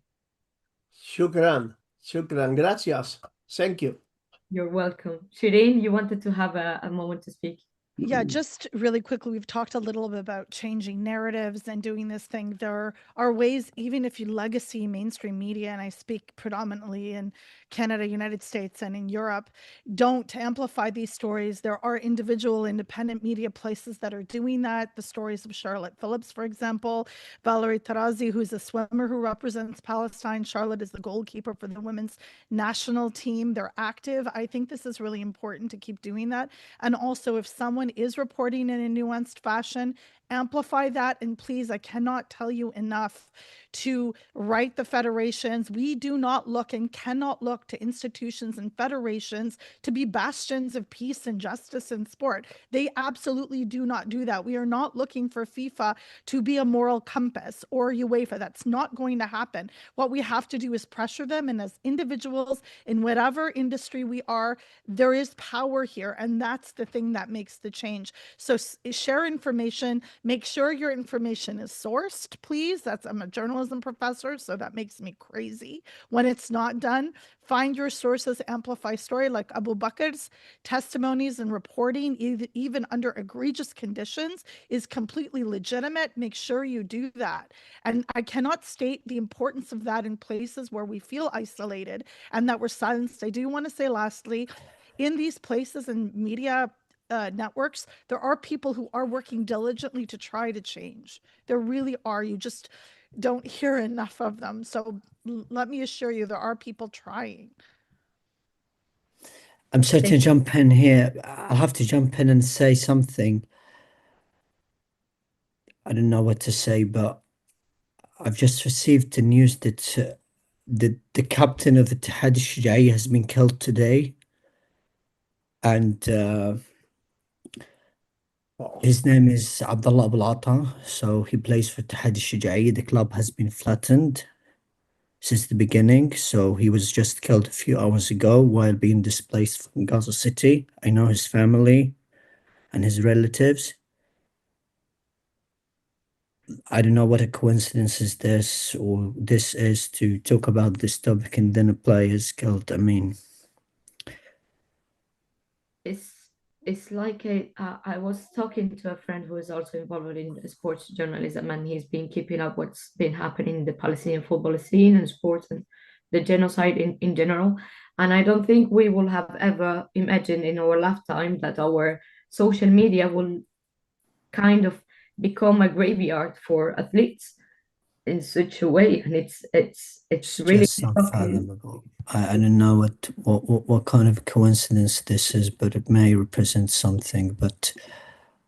شكرا. شكرا. Gracias. Thank you. You're welcome. Shireen, you wanted to have a moment to speak. Yeah, just really quickly, we've talked a little bit about changing narratives and doing this thing. There are ways, even if you legacy mainstream media, and I speak predominantly in Canada, United States, and in Europe, don't amplify these stories. There are individual independent media places that are doing that. The stories of Charlotte Phillips, for example, Valerie Tarazi, who's a swimmer who represents Palestine. Charlotte is the goalkeeper for the women's national team. They're active. I think this is really important to keep doing that. And also, if someone is reporting in a nuanced fashion, amplify that. And please, I cannot tell you enough to write the federations. We do not look and cannot look to institutions and federations to be bastions of peace and justice in sport. They absolutely do not do that. We are not looking for FIFA to be a moral compass or UEFA. That's not going to happen. What we have to do is pressure them. And as individuals in whatever industry we are, there is power here. And that's the thing that makes the change. So share information. Make sure your information is sourced, please. I'm a journalism professor, so that makes me crazy when it's not done. Find your sources, amplify story, like Abubaker's testimonies and reporting, even under egregious conditions, is completely legitimate. Make sure you do that. And I cannot state the importance of that in places where we feel isolated and that we're silenced. I do want to say lastly, in these places and media networks, there are people who are working diligently to try to change. There really are. You just don't hear enough of them. So let me assure you, there are people trying. I'm sorry to jump in here. I'll have to jump in and say something. I don't know what to say, but I've just received the news that the captain of the Athleticide has been killed today. And his name is Abdullah Abu, so he plays for Athleticide. The club has been flattened since the beginning, so he was just killed a few hours ago while being displaced from Gaza City. I know his family and his relatives. I don't know what a coincidence is this is to talk about this topic and then a player is killed. I mean, it's like I was talking to a friend who is also involved in sports journalism, and he's been keeping up what's been happening in the Palestinian football scene and sports and the genocide in general. And I don't think we will have ever imagined in our lifetime that our social media will kind of become a graveyard for athletes in such a way. And it's really just unfathomable. I don't know what kind of coincidence this is, but it may represent something. But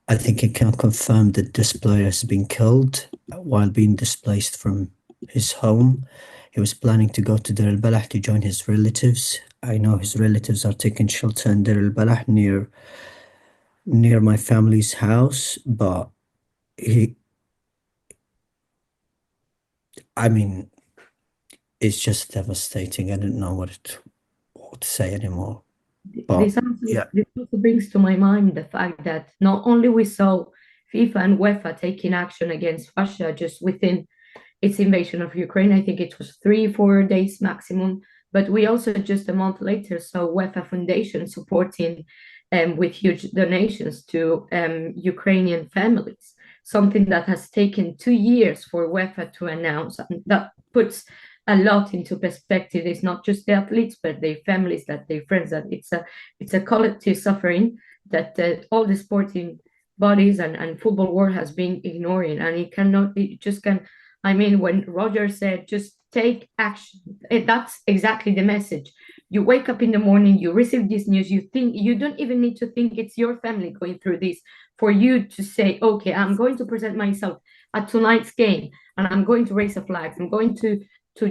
I think it can confirm that this player has been killed while being displaced from his home. He was planning to go to Deir al-Balah to join his relatives. I know his relatives are taking shelter in Deir al-Balah near near my family's house, but I mean, it's just devastating. I don't know what to say anymore. But This also brings to my mind the fact that not only we saw FIFA and UEFA taking action against Russia just within its invasion of Ukraine, I think it was 3-4 days maximum, but we also just a month later saw UEFA Foundation supporting with huge donations to Ukrainian families, something that has taken 2 years for UEFA to announce. And that puts a lot into perspective. It's not just the athletes, but their families, that their friends, that it's a collective suffering that all the sporting bodies and football world has been ignoring. And it just can, I mean, when Roger said, just take action, that's exactly the message. You wake up in the morning, you receive this news, you don't even need to think it's your family going through this for you to say, okay, I'm going to present myself at tonight's game and I'm going to raise a flag. I'm going to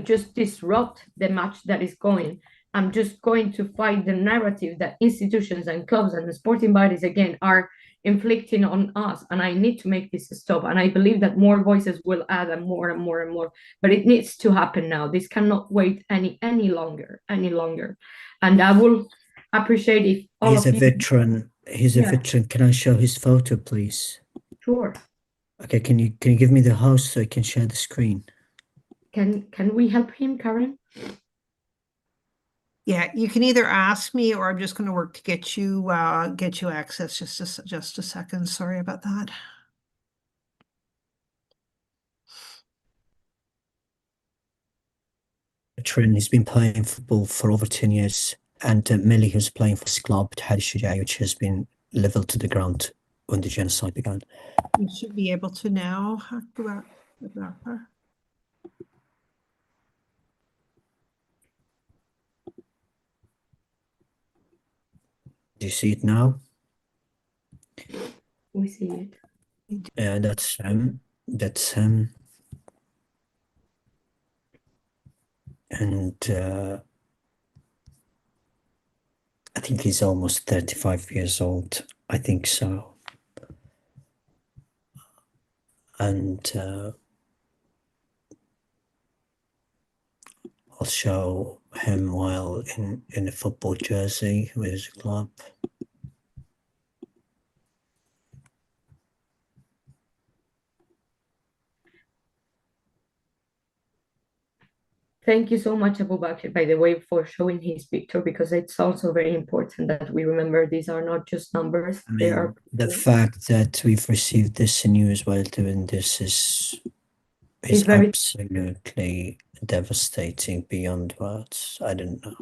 just disrupt the match that is going. I'm just going to fight the narrative that institutions and clubs and the sporting bodies, again, are inflicting on us. And I need to make this stop. And I believe that more voices will add and more and more and more. But it needs to happen now. This cannot wait any longer. And I will appreciate if all he's of a you... veteran. He's a veteran. Can I show his photo, please? Sure. Okay, can you give me the host so I can share the screen? Can we help him, Karen? Yeah, you can either ask me or I'm just going to work to get you access. Just a second. Sorry about that. Veteran. He's been playing football for over 10 years. And Millie, who's playing for his club, Hadwa, which has been leveled to the ground when the genocide began. You should be able to now. Do you see it now? We see it. Yeah, that's him. That's him. And I think he's almost 35 years old. I think so. And I'll show him while in a football jersey with his club. Thank you so much, Abubaker, by the way, for showing his picture, because it's also very important that we remember these are not just numbers. I mean, They are the fact that we've received this news while doing this is very absolutely devastating beyond words. I don't know.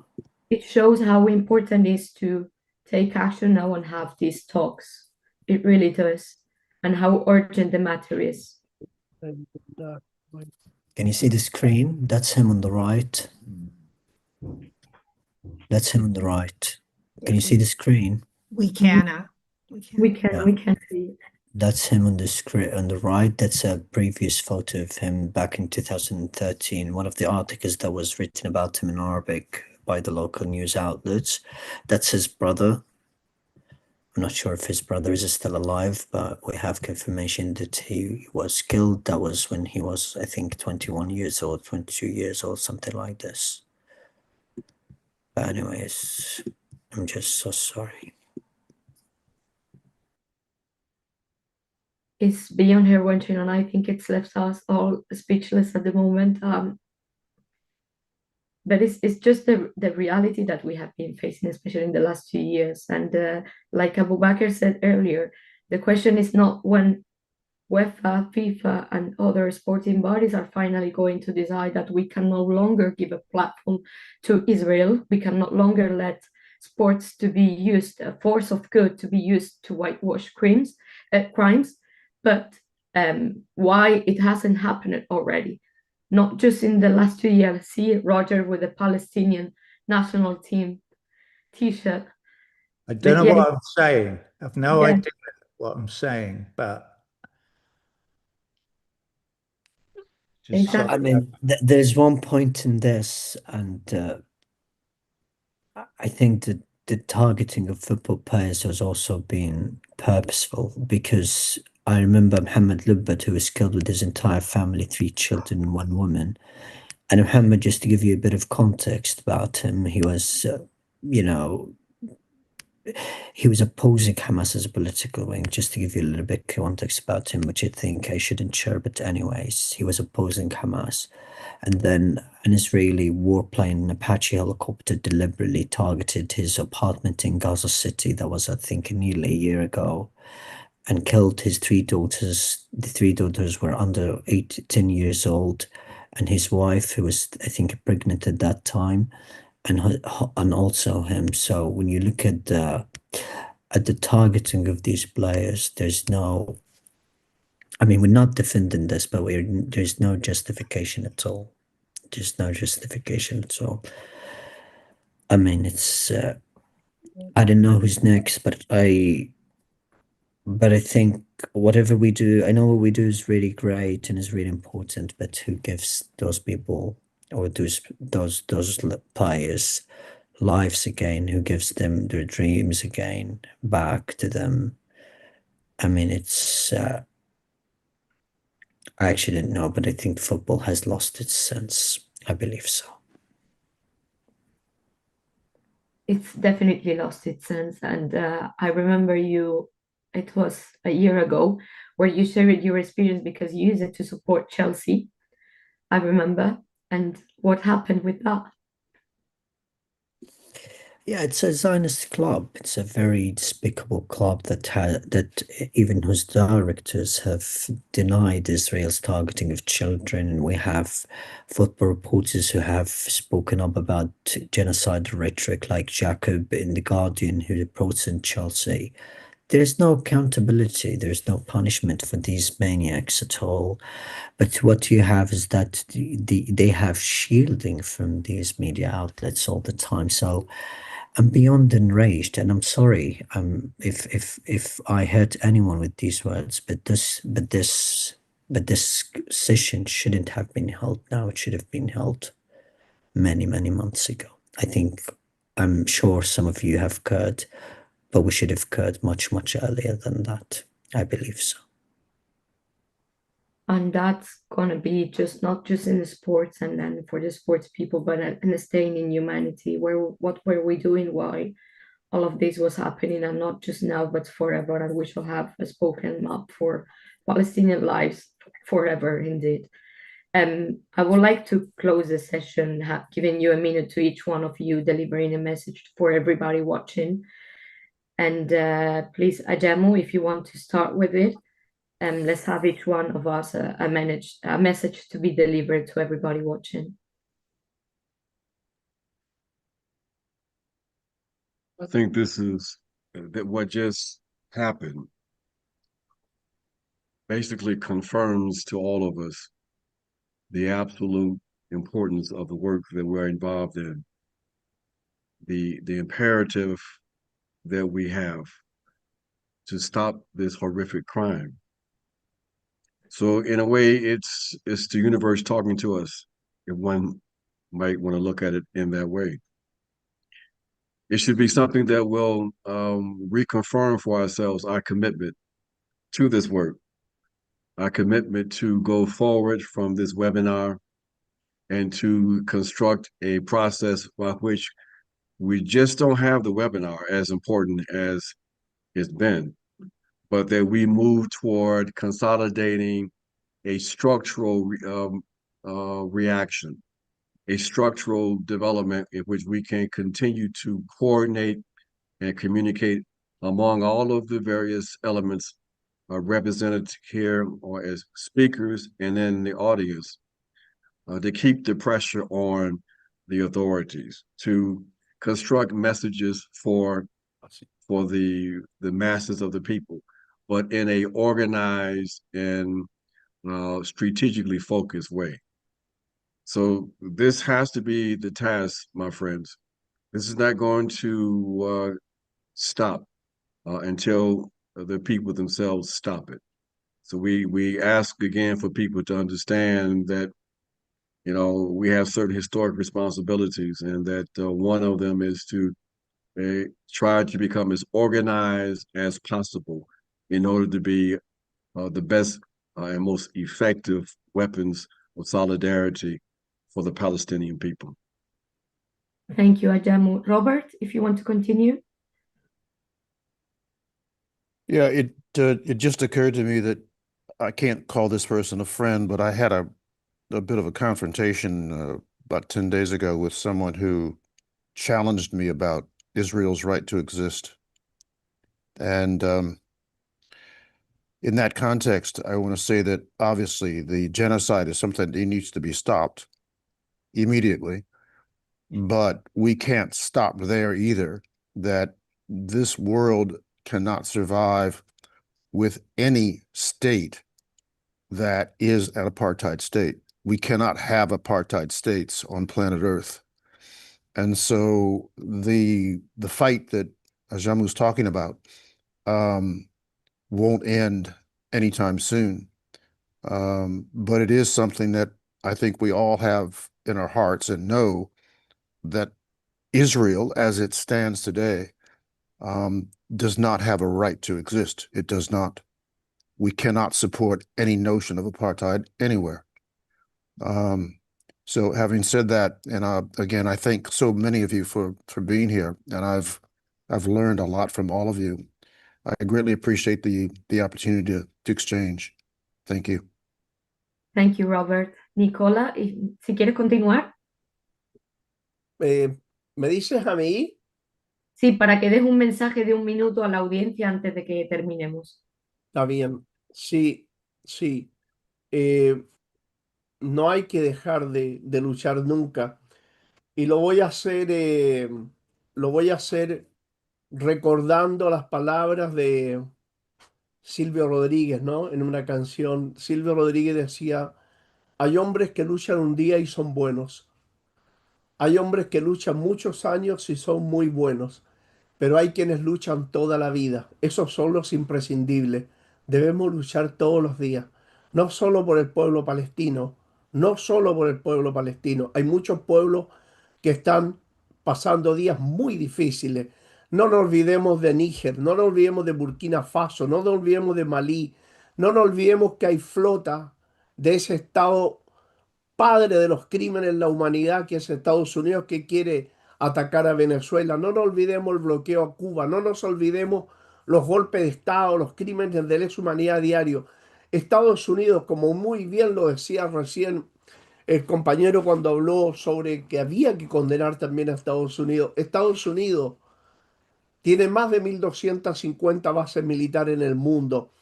It shows how important it is to take action now and have these talks. It really does, and how urgent the matter is. Can you see the screen? That's him on the right. That's him on the right. Can you see the screen? We can. We can see it. That's him on the screen on the right. That's a previous photo of him back in 2013. One of the articles that was written about him in Arabic by the local news outlets. That's his brother. I'm not sure if his brother is still alive, but we have confirmation that he was killed. That was when he was, I think, 21 years old, 22 years old, something like this. But anyways, I'm just so sorry. It's beyond her wondering, and I think it's left us all speechless at the moment. But it's just the reality that we have been facing, especially in the last few years. And like Abubaker said earlier, the question is not when UEFA, FIFA, and other sporting bodies are finally going to decide that we can no longer give a platform to Israel. We can no longer let sports to be used, a force of good to be used to whitewash crimes, but why it hasn't happened already. Not just in the last 2 years. See Roger with the Palestinian national team T-shirt. I don't know what I'm saying. I've no idea what I'm saying, but I mean, there's one point in this, and I think that the targeting of football players has also been purposeful, because I remember Mohammed Lubbat, who was killed with his entire family, 3 children and 1 woman. And Mohammed, just to give you a bit of context about him, he was, you know, he was opposing Hamas as a political wing. Just to give you a little bit of context about him, which I think I shouldn't share, but anyways, he was opposing Hamas. And then an Israeli warplane, an Apache helicopter, deliberately targeted his apartment in Gaza City. That was, I think, nearly a year ago, and killed his 3 daughters. The 3 daughters were under 10 years old, and his wife, who was, I think, pregnant at that time, and also him. So when you look at the targeting of these players, there's no, I mean, we're not defending this, but there's no justification at all. There's no justification at all. I mean, it's I don't know who's next, but I think whatever we do, I know what we do is really great and is really important, but who gives those people, or those players, lives again? Who gives them their dreams again back to them? I mean, it's I actually didn't know, but I think football has lost its sense. I believe so. It's definitely lost its sense. And I remember it was a year ago, where you shared your experience because you used it to support Chelsea, I remember. And what happened with that? Yeah, it's a Zionist club. It's a very despicable club that even whose directors have denied Israel's targeting of children. And we have football reporters who have spoken up about genocide rhetoric, like Jacob in The Guardian, who reports in Chelsea. There's no accountability. There's no punishment for these maniacs at all. But what you have is that they have shielding from these media outlets all the time. So I'm beyond enraged, and I'm sorry if I hurt anyone with these words, but this session shouldn't have been held now. It should have been held many months ago. I'm sure some of you have occurred, but we should have occurred much earlier than that. I believe so. And that's gonna be not just in the sports and then for the sports people, but in staying in humanity. What were we doing while all of this was happening, and not just now, but forever? And we shall have a spoken up for Palestinian lives forever, indeed. I would like to close the session, giving you a minute to each one of you, delivering a message for everybody watching. And please, Ajamu, if you want to start with it. Let's have each one of us a message to be delivered to everybody watching. I think this is that what just happened basically confirms to all of us the absolute importance of the work that we're involved in, the imperative that we have to stop this horrific crime. So in a way, it's the universe talking to us, if one might want to look at it in that way. It should be something that will reconfirm for ourselves our commitment to this work, our commitment to go forward from this webinar and to construct a process by which we just don't have the webinar, as important as it's been, but that we move toward consolidating a structural reaction, a structural development in which we can continue to coordinate and communicate among all of the various elements represented here or as speakers and in the audience, to keep the pressure on the authorities, to construct messages for the masses of the people, but in a organized and strategically focused way. So this has to be the task, my friends. This is not going to stop until the people themselves stop it. So we ask again for people to understand that, we have certain historic responsibilities, and that one of them is to try to become as organized as possible in order to be the best and most effective weapons of solidarity for the Palestinian people. Thank you, Ajamu. Robert, if you want to continue. Yeah, it just occurred to me that I can't call this person a friend, but I had a bit of a confrontation about 10 days ago with someone who challenged me about Israel's right to exist. And in that context, I want to say that obviously the genocide is something that needs to be stopped immediately, but we can't stop there either, that this world cannot survive with any state that is an apartheid state. We cannot have apartheid states on planet Earth. And so the fight that Ajamu is talking about won't end anytime soon. But it is something that I think we all have in our hearts and know that Israel, as it stands today, does not have a right to exist. It does not. We cannot support any notion of apartheid anywhere. So having said that, and again, I thank so many of you for being here, and I've learned a lot from all of you. I greatly appreciate the opportunity to exchange. Thank you. Thank you, Robert. Nicola, si quieres continuar. ¿Me dices a mí? Sí, para que des un mensaje de 1 minuto a la audiencia antes de que terminemos. Está bien. Sí, sí. No hay que dejar de luchar nunca. Y lo voy a hacer recordando las palabras de Silvio Rodríguez, ¿no? En una canción, Silvio Rodríguez decía, hay hombres que luchan un día y son buenos. Hay hombres que luchan muchos años y son muy buenos. Pero hay quienes luchan toda la vida. Esos son los imprescindibles. Debemos luchar todos los días. No solo por el pueblo palestino. No solo por el pueblo palestino. Hay muchos pueblos que están pasando días muy difíciles. No nos olvidemos de Níger, no nos olvidemos de Burkina Faso, no nos olvidemos de Malí, no nos olvidemos que hay flota de ese Estado padre de los crímenes en la humanidad, que es Estados Unidos, que quiere atacar a Venezuela. No nos olvidemos el bloqueo a Cuba, no nos olvidemos los golpes de Estado, los crímenes de lesa humanidad diario. Estados Unidos, como muy bien lo decía recién el compañero cuando habló sobre que había que condenar también a Estados Unidos tiene más de 1.250 bases militares en el mundo.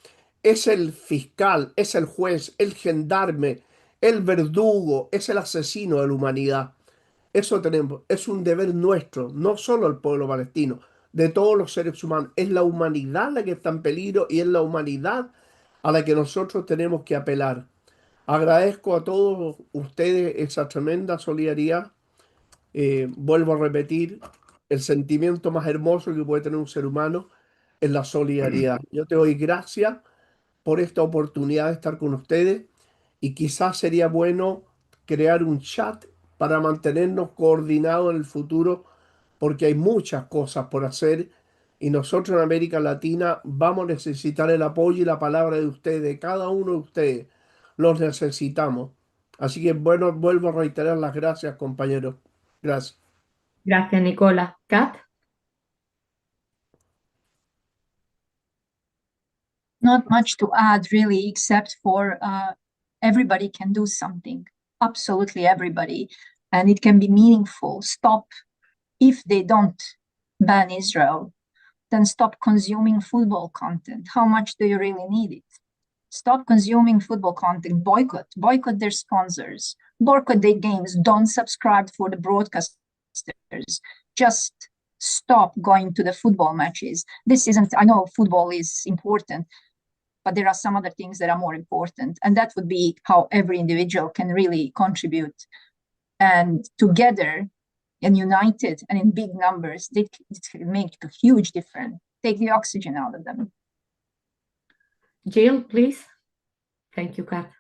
Es el fiscal, es el juez, el gendarme, el verdugo, es el asesino de la humanidad. Eso tenemos, es un deber nuestro, no solo el pueblo palestino, de todos los seres humanos. Es la humanidad la que está en peligro y es la humanidad a la que nosotros tenemos que apelar. Agradezco a todos ustedes esa tremenda solidaridad. Vuelvo a repetir, el sentimiento más hermoso que puede tener un ser humano es la solidaridad. Yo te doy gracias por esta oportunidad de estar con ustedes y quizás sería bueno crear un chat para mantenernos coordinados en el futuro porque hay muchas cosas por hacer y nosotros en América Latina vamos a necesitar el apoyo y la palabra de ustedes, de cada uno de ustedes. Los necesitamos. Así que bueno, vuelvo a reiterar las gracias, compañeros. Gracias. Gracias, Nicola. Kat? Not much to add, really, except for everybody can do something. Absolutely everybody. And it can be meaningful. Stop, if they don't ban Israel, then stop consuming football content. How much do you really need it? Stop consuming football content. Boycott their sponsors. Boycott their games. Don't subscribe for the broadcasters. Just stop going to the football matches. This isn't, I know football is important, but there are some other things that are more important. And that would be how every individual can really contribute. And together and united and in big numbers, it can make a huge difference. Take the oxygen out of them. Jill, please. Thank you, Kat.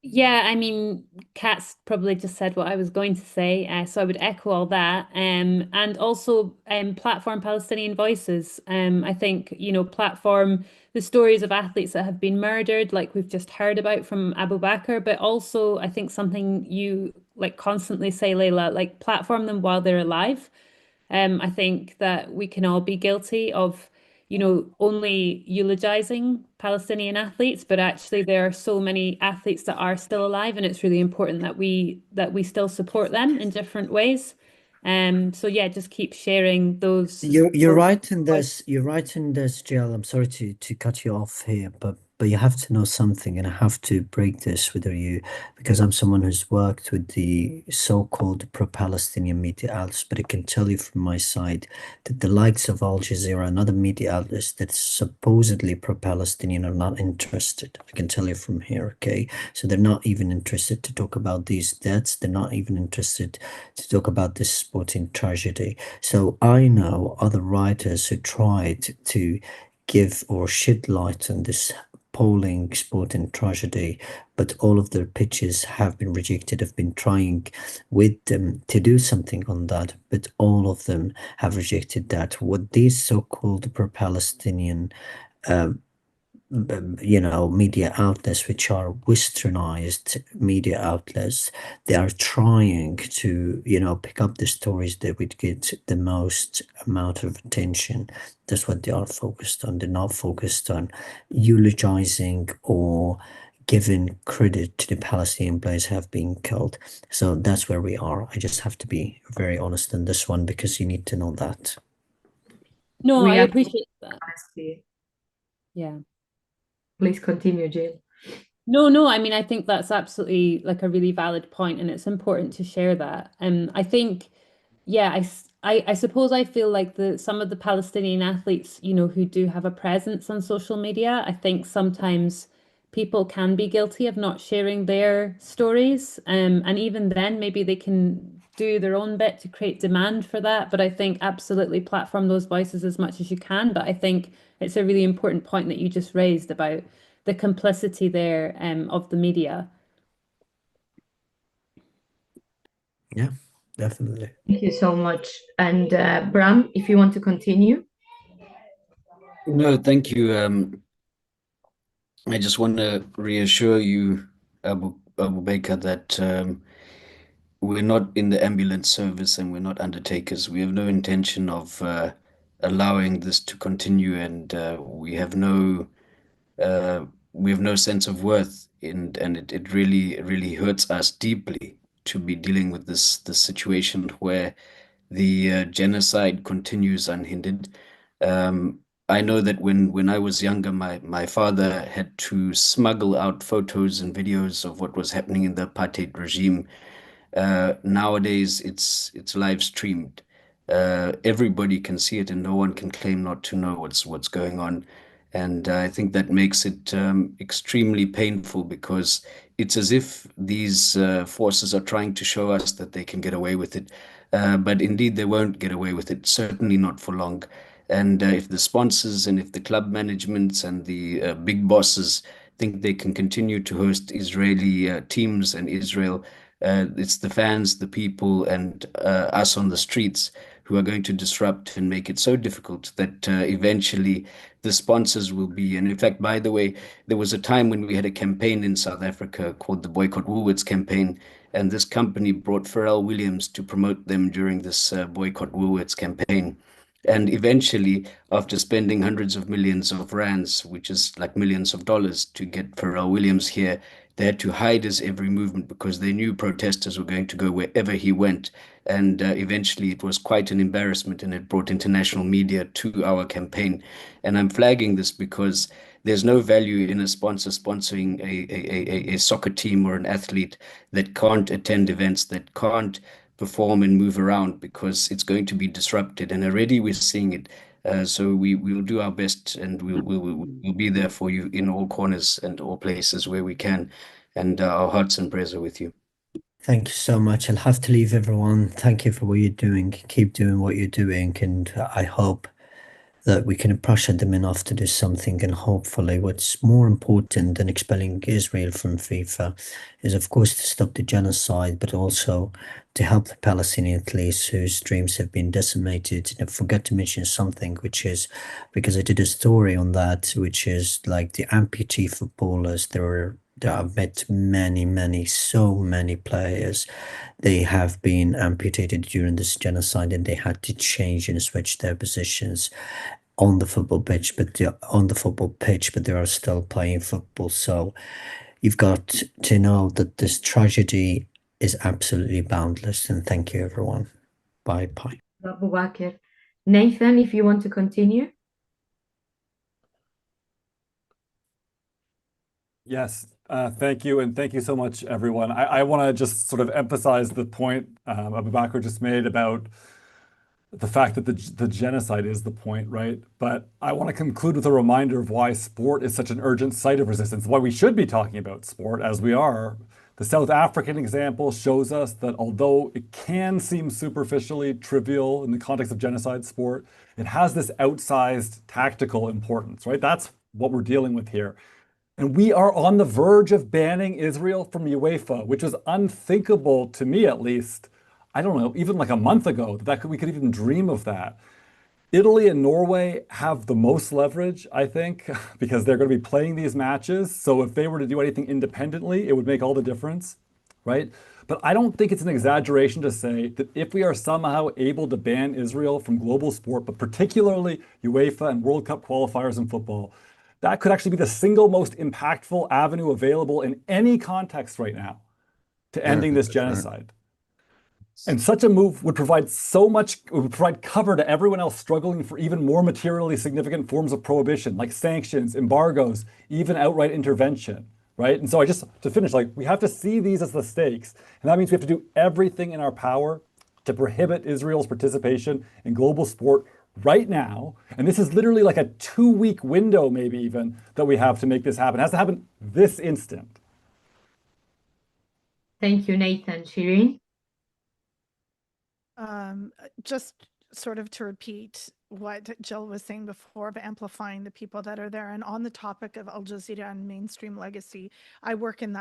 Yeah, I mean, Kat's probably just said what I was going to say, so I would echo all that. And also platform Palestinian voices. I think, platform the stories of athletes that have been murdered, like we've just heard about from Abubaker, but also I think something you like constantly say, Leyla, like platform them while they're alive. I think that we can all be guilty of, only eulogizing Palestinian athletes, but actually there are so many athletes that are still alive, and it's really important that we still support them in different ways. So yeah, just keep sharing those. You're right in this. You're right in this, Jill. I'm sorry to cut you off here, but you have to know something, and I have to break this with you because I'm someone who's worked with the so-called pro-Palestinian media outlets, but I can tell you from my side that the likes of Al Jazeera and other media outlets that supposedly pro-Palestinian are not interested. I can tell you from here, okay? So they're not even interested to talk about these deaths. They're not even interested to talk about this sporting tragedy. So I know other writers who tried to give or shed light on this appalling sporting tragedy, but all of their pitches have been rejected. I've been trying with them to do something on that, but all of them have rejected that. What these so-called pro-Palestinian media outlets, which are westernized media outlets, they are trying to, pick up the stories that would get the most amount of attention. That's what they are focused on. They're not focused on eulogizing or giving credit to the Palestinian players who have been killed. So that's where we are. I just have to be very honest on this one because you need to know that. No, I We are appreciate that. honesty. Yeah. Please continue, Jill. No, I mean, I think that's absolutely like a really valid point, and it's important to share that. And I think, yeah, I suppose I feel like some of the Palestinian athletes, who do have a presence on social media, I think sometimes people can be guilty of not sharing their stories. And even then, maybe they can do their own bit to create demand for that. But I think absolutely platform those voices as much as you can. But I think it's a really important point that you just raised about the complicity there of the media. Yeah, definitely. Thank you so much. And Bram, if you want to continue. No, thank you. I just want to reassure you, Abubaker, that we're not in the ambulance service and we're not undertakers. We have no intention of allowing this to continue, and uh, we have no sense of worth and it really hurts us deeply to be dealing with this situation where the genocide continues unhindered. I know that when I was younger, my father had to smuggle out photos and videos of what was happening in the apartheid regime. Nowadays, it's live streamed. Everybody can see it, and no one can claim not to know what's going on. And I think that makes it extremely painful because it's as if these forces are trying to show us that they can get away with it. But indeed, they won't get away with it, certainly not for long. And if the sponsors and if the club managements and the big bosses think they can continue to host Israeli teams and Israel, it's the fans, the people, and us on the streets who are going to disrupt and make it so difficult that eventually the sponsors will be. And in fact, by the way, there was a time when we had a campaign in South Africa called the Boycott Woolworths campaign, and this company brought Pharrell Williams to promote them during this Boycott Woolworths campaign. And eventually, after spending hundreds of millions of rands, which is like millions of dollars, to get Pharrell Williams here, they had to hide his every movement because they knew protesters were going to go wherever he went. And eventually, it was quite an embarrassment, and it brought international media to our campaign. And I'm flagging this because there's no value in a sponsor sponsoring a soccer team or an athlete that can't attend events, that can't perform and move around because it's going to be disrupted. And already we're seeing it. So we will do our best, and we'll be there for you in all corners and all places where we can. And our hearts and prayers are with you. Thank you so much. I'll have to leave everyone. Thank you for what you're doing. Keep doing what you're doing, and I hope that we can pressure them enough to do something. And hopefully what's more important than expelling Israel from FIFA is, of course, to stop the genocide, but also to help the Palestinian athletes whose dreams have been decimated. And I forgot to mention something, which is, because I did a story on that, which is like the amputee footballers. I've met so many players. They have been amputated during this genocide, and they had to change and switch their positions on the football pitch, but they are still playing football. So you've got to know that this tragedy is absolutely boundless. And thank you, everyone. Bye bye. Abubaker. Nathan, if you want to continue. Yes, thank you. And thank you so much, everyone. I want to just sort of emphasize the point Abubaker just made about the fact that the genocide is the point, right? But I want to conclude with a reminder of why sport is such an urgent site of resistance, why we should be talking about sport as we are. The South African example shows us that although it can seem superficially trivial in the context of genocide sport, it has this outsized tactical importance, right? That's what we're dealing with here. And we are on the verge of banning Israel from UEFA, which was unthinkable to me, at least. I don't know, even like a month ago, that we could even dream of that. Italy and Norway have the most leverage, I think, because they're going to be playing these matches. So if they were to do anything independently, it would make all the difference, right? But I don't think it's an exaggeration to say that if we are somehow able to ban Israel from global sport, but particularly UEFA and World Cup qualifiers in football, that could actually be the single most impactful avenue available in any context right now to ending this genocide. And such a move would provide cover to everyone else struggling for even more materially significant forms of prohibition, like sanctions, embargoes, even outright intervention, right? And so to finish, like, we have to see these as the stakes. And that means we have to do everything in our power to prohibit Israel's participation in global sport right now. And this is literally like a 2-week window, maybe even, that we have to make this happen. It has to happen this instant. Thank you, Nathan. Shireen? Just sort of to repeat what Jill was saying before, but amplifying the people that are there. And on the topic of Al Jazeera and mainstream legacy, I work in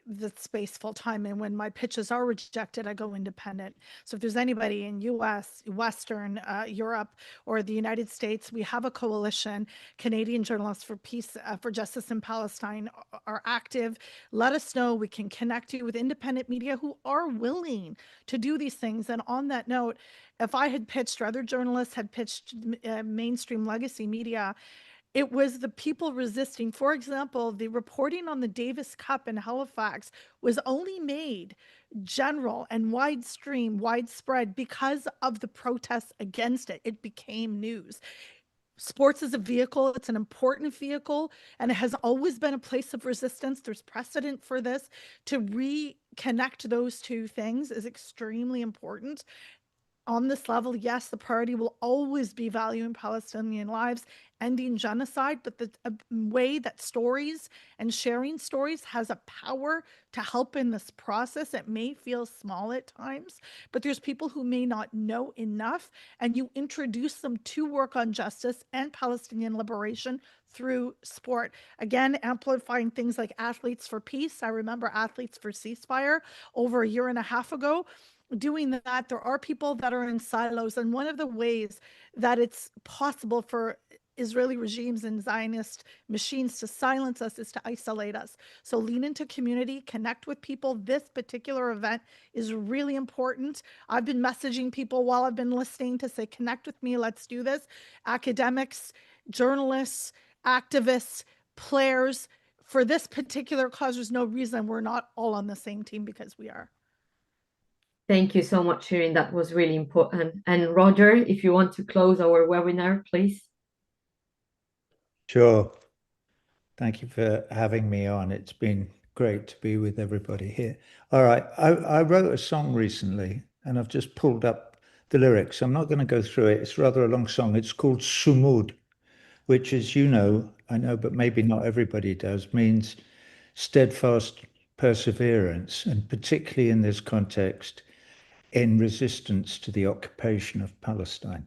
the space full time, and when my pitches are rejected, I go independent. So if there's anybody in US, Western Europe, or the United States, we have a coalition. Canadian Journalists for Peace, for Justice in Palestine are active. Let us know. We can connect you with independent media who are willing to do these things. And on that note, if I had pitched, or other journalists had pitched mainstream legacy media, it was the people resisting. For example, the reporting on the Davis Cup in Halifax was only made general and widespread because of the protests against it. It became news. Sports is a vehicle. It's an important vehicle, and it has always been a place of resistance. There's precedent for this. To reconnect those two things is extremely important. On this level, yes, the priority will always be valuing Palestinian lives, ending genocide, but the way that stories and sharing stories has a power to help in this process. It may feel small at times, but there's people who may not know enough, and you introduce them to work on justice and Palestinian liberation through sport. Again, amplifying things like Athletes for Peace. I remember Athletes for Ceasefire over a year and a half ago. Doing that, there are people that are in silos, and one of the ways that it's possible for Israeli regimes and Zionist machines to silence us is to isolate us. So lean into community, connect with people. This particular event is really important. I've been messaging people while I've been listening to say, connect with me, let's do this. Academics, journalists, activists, players. For this particular cause, there's no reason we're not all on the same team, because we are. Thank you so much, Shireen. That was really important. And Roger, if you want to close our webinar, please. Sure. Thank you for having me on. It's been great to be with everybody here. All right. I wrote a song recently, and I've just pulled up the lyrics. I'm not going to go through it. It's rather a long song. It's called Sumud, which, as you know, I know, but maybe not everybody does, means steadfast perseverance, and particularly in this context, in resistance to the occupation of Palestine.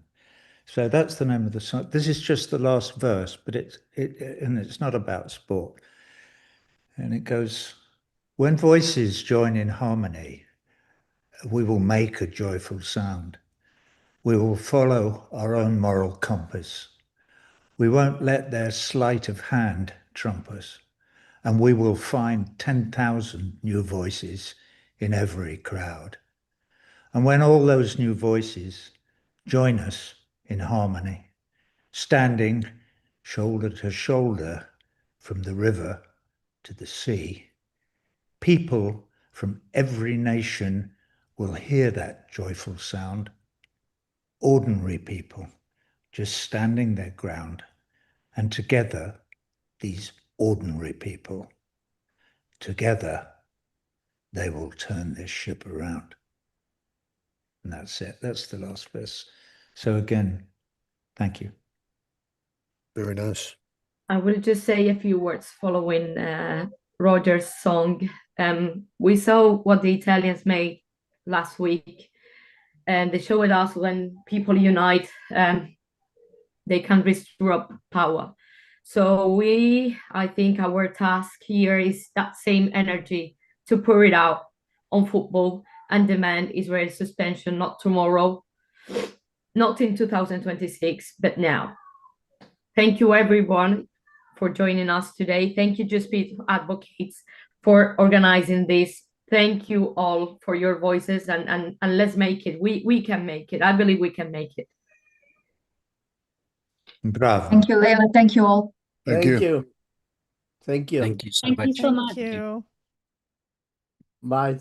So that's the name of the song. This is just the last verse, but it's not about sport. And it goes, when voices join in harmony, we will make a joyful sound. We will follow our own moral compass. We won't let their sleight of hand trump us. And we will find 10,000 new voices in every crowd. And when all those new voices join us in harmony, standing shoulder to shoulder from the river to the sea, people from every nation will hear that joyful sound. Ordinary people just standing their ground, and together, these ordinary people, together, they will turn this ship around. And that's it. That's the last verse. So again, thank you. Very nice. I will just say a few words following Roger's song. We saw what the Italians made last week, and they showed us when people unite, they can restore power. So I think our task here is that same energy to pour it out on football and demand Israel's suspension, not tomorrow, not in 2026, but now. Thank you, everyone, for joining us today. Thank you, Just Be Advocates, for organizing this. Thank you all for your voices, and let's make it. We can make it. I believe we can make it. Bravo. Thank you, Leyla. Thank you all. Thank you. Thank you so Thank much. you so much. Thank you. Bye.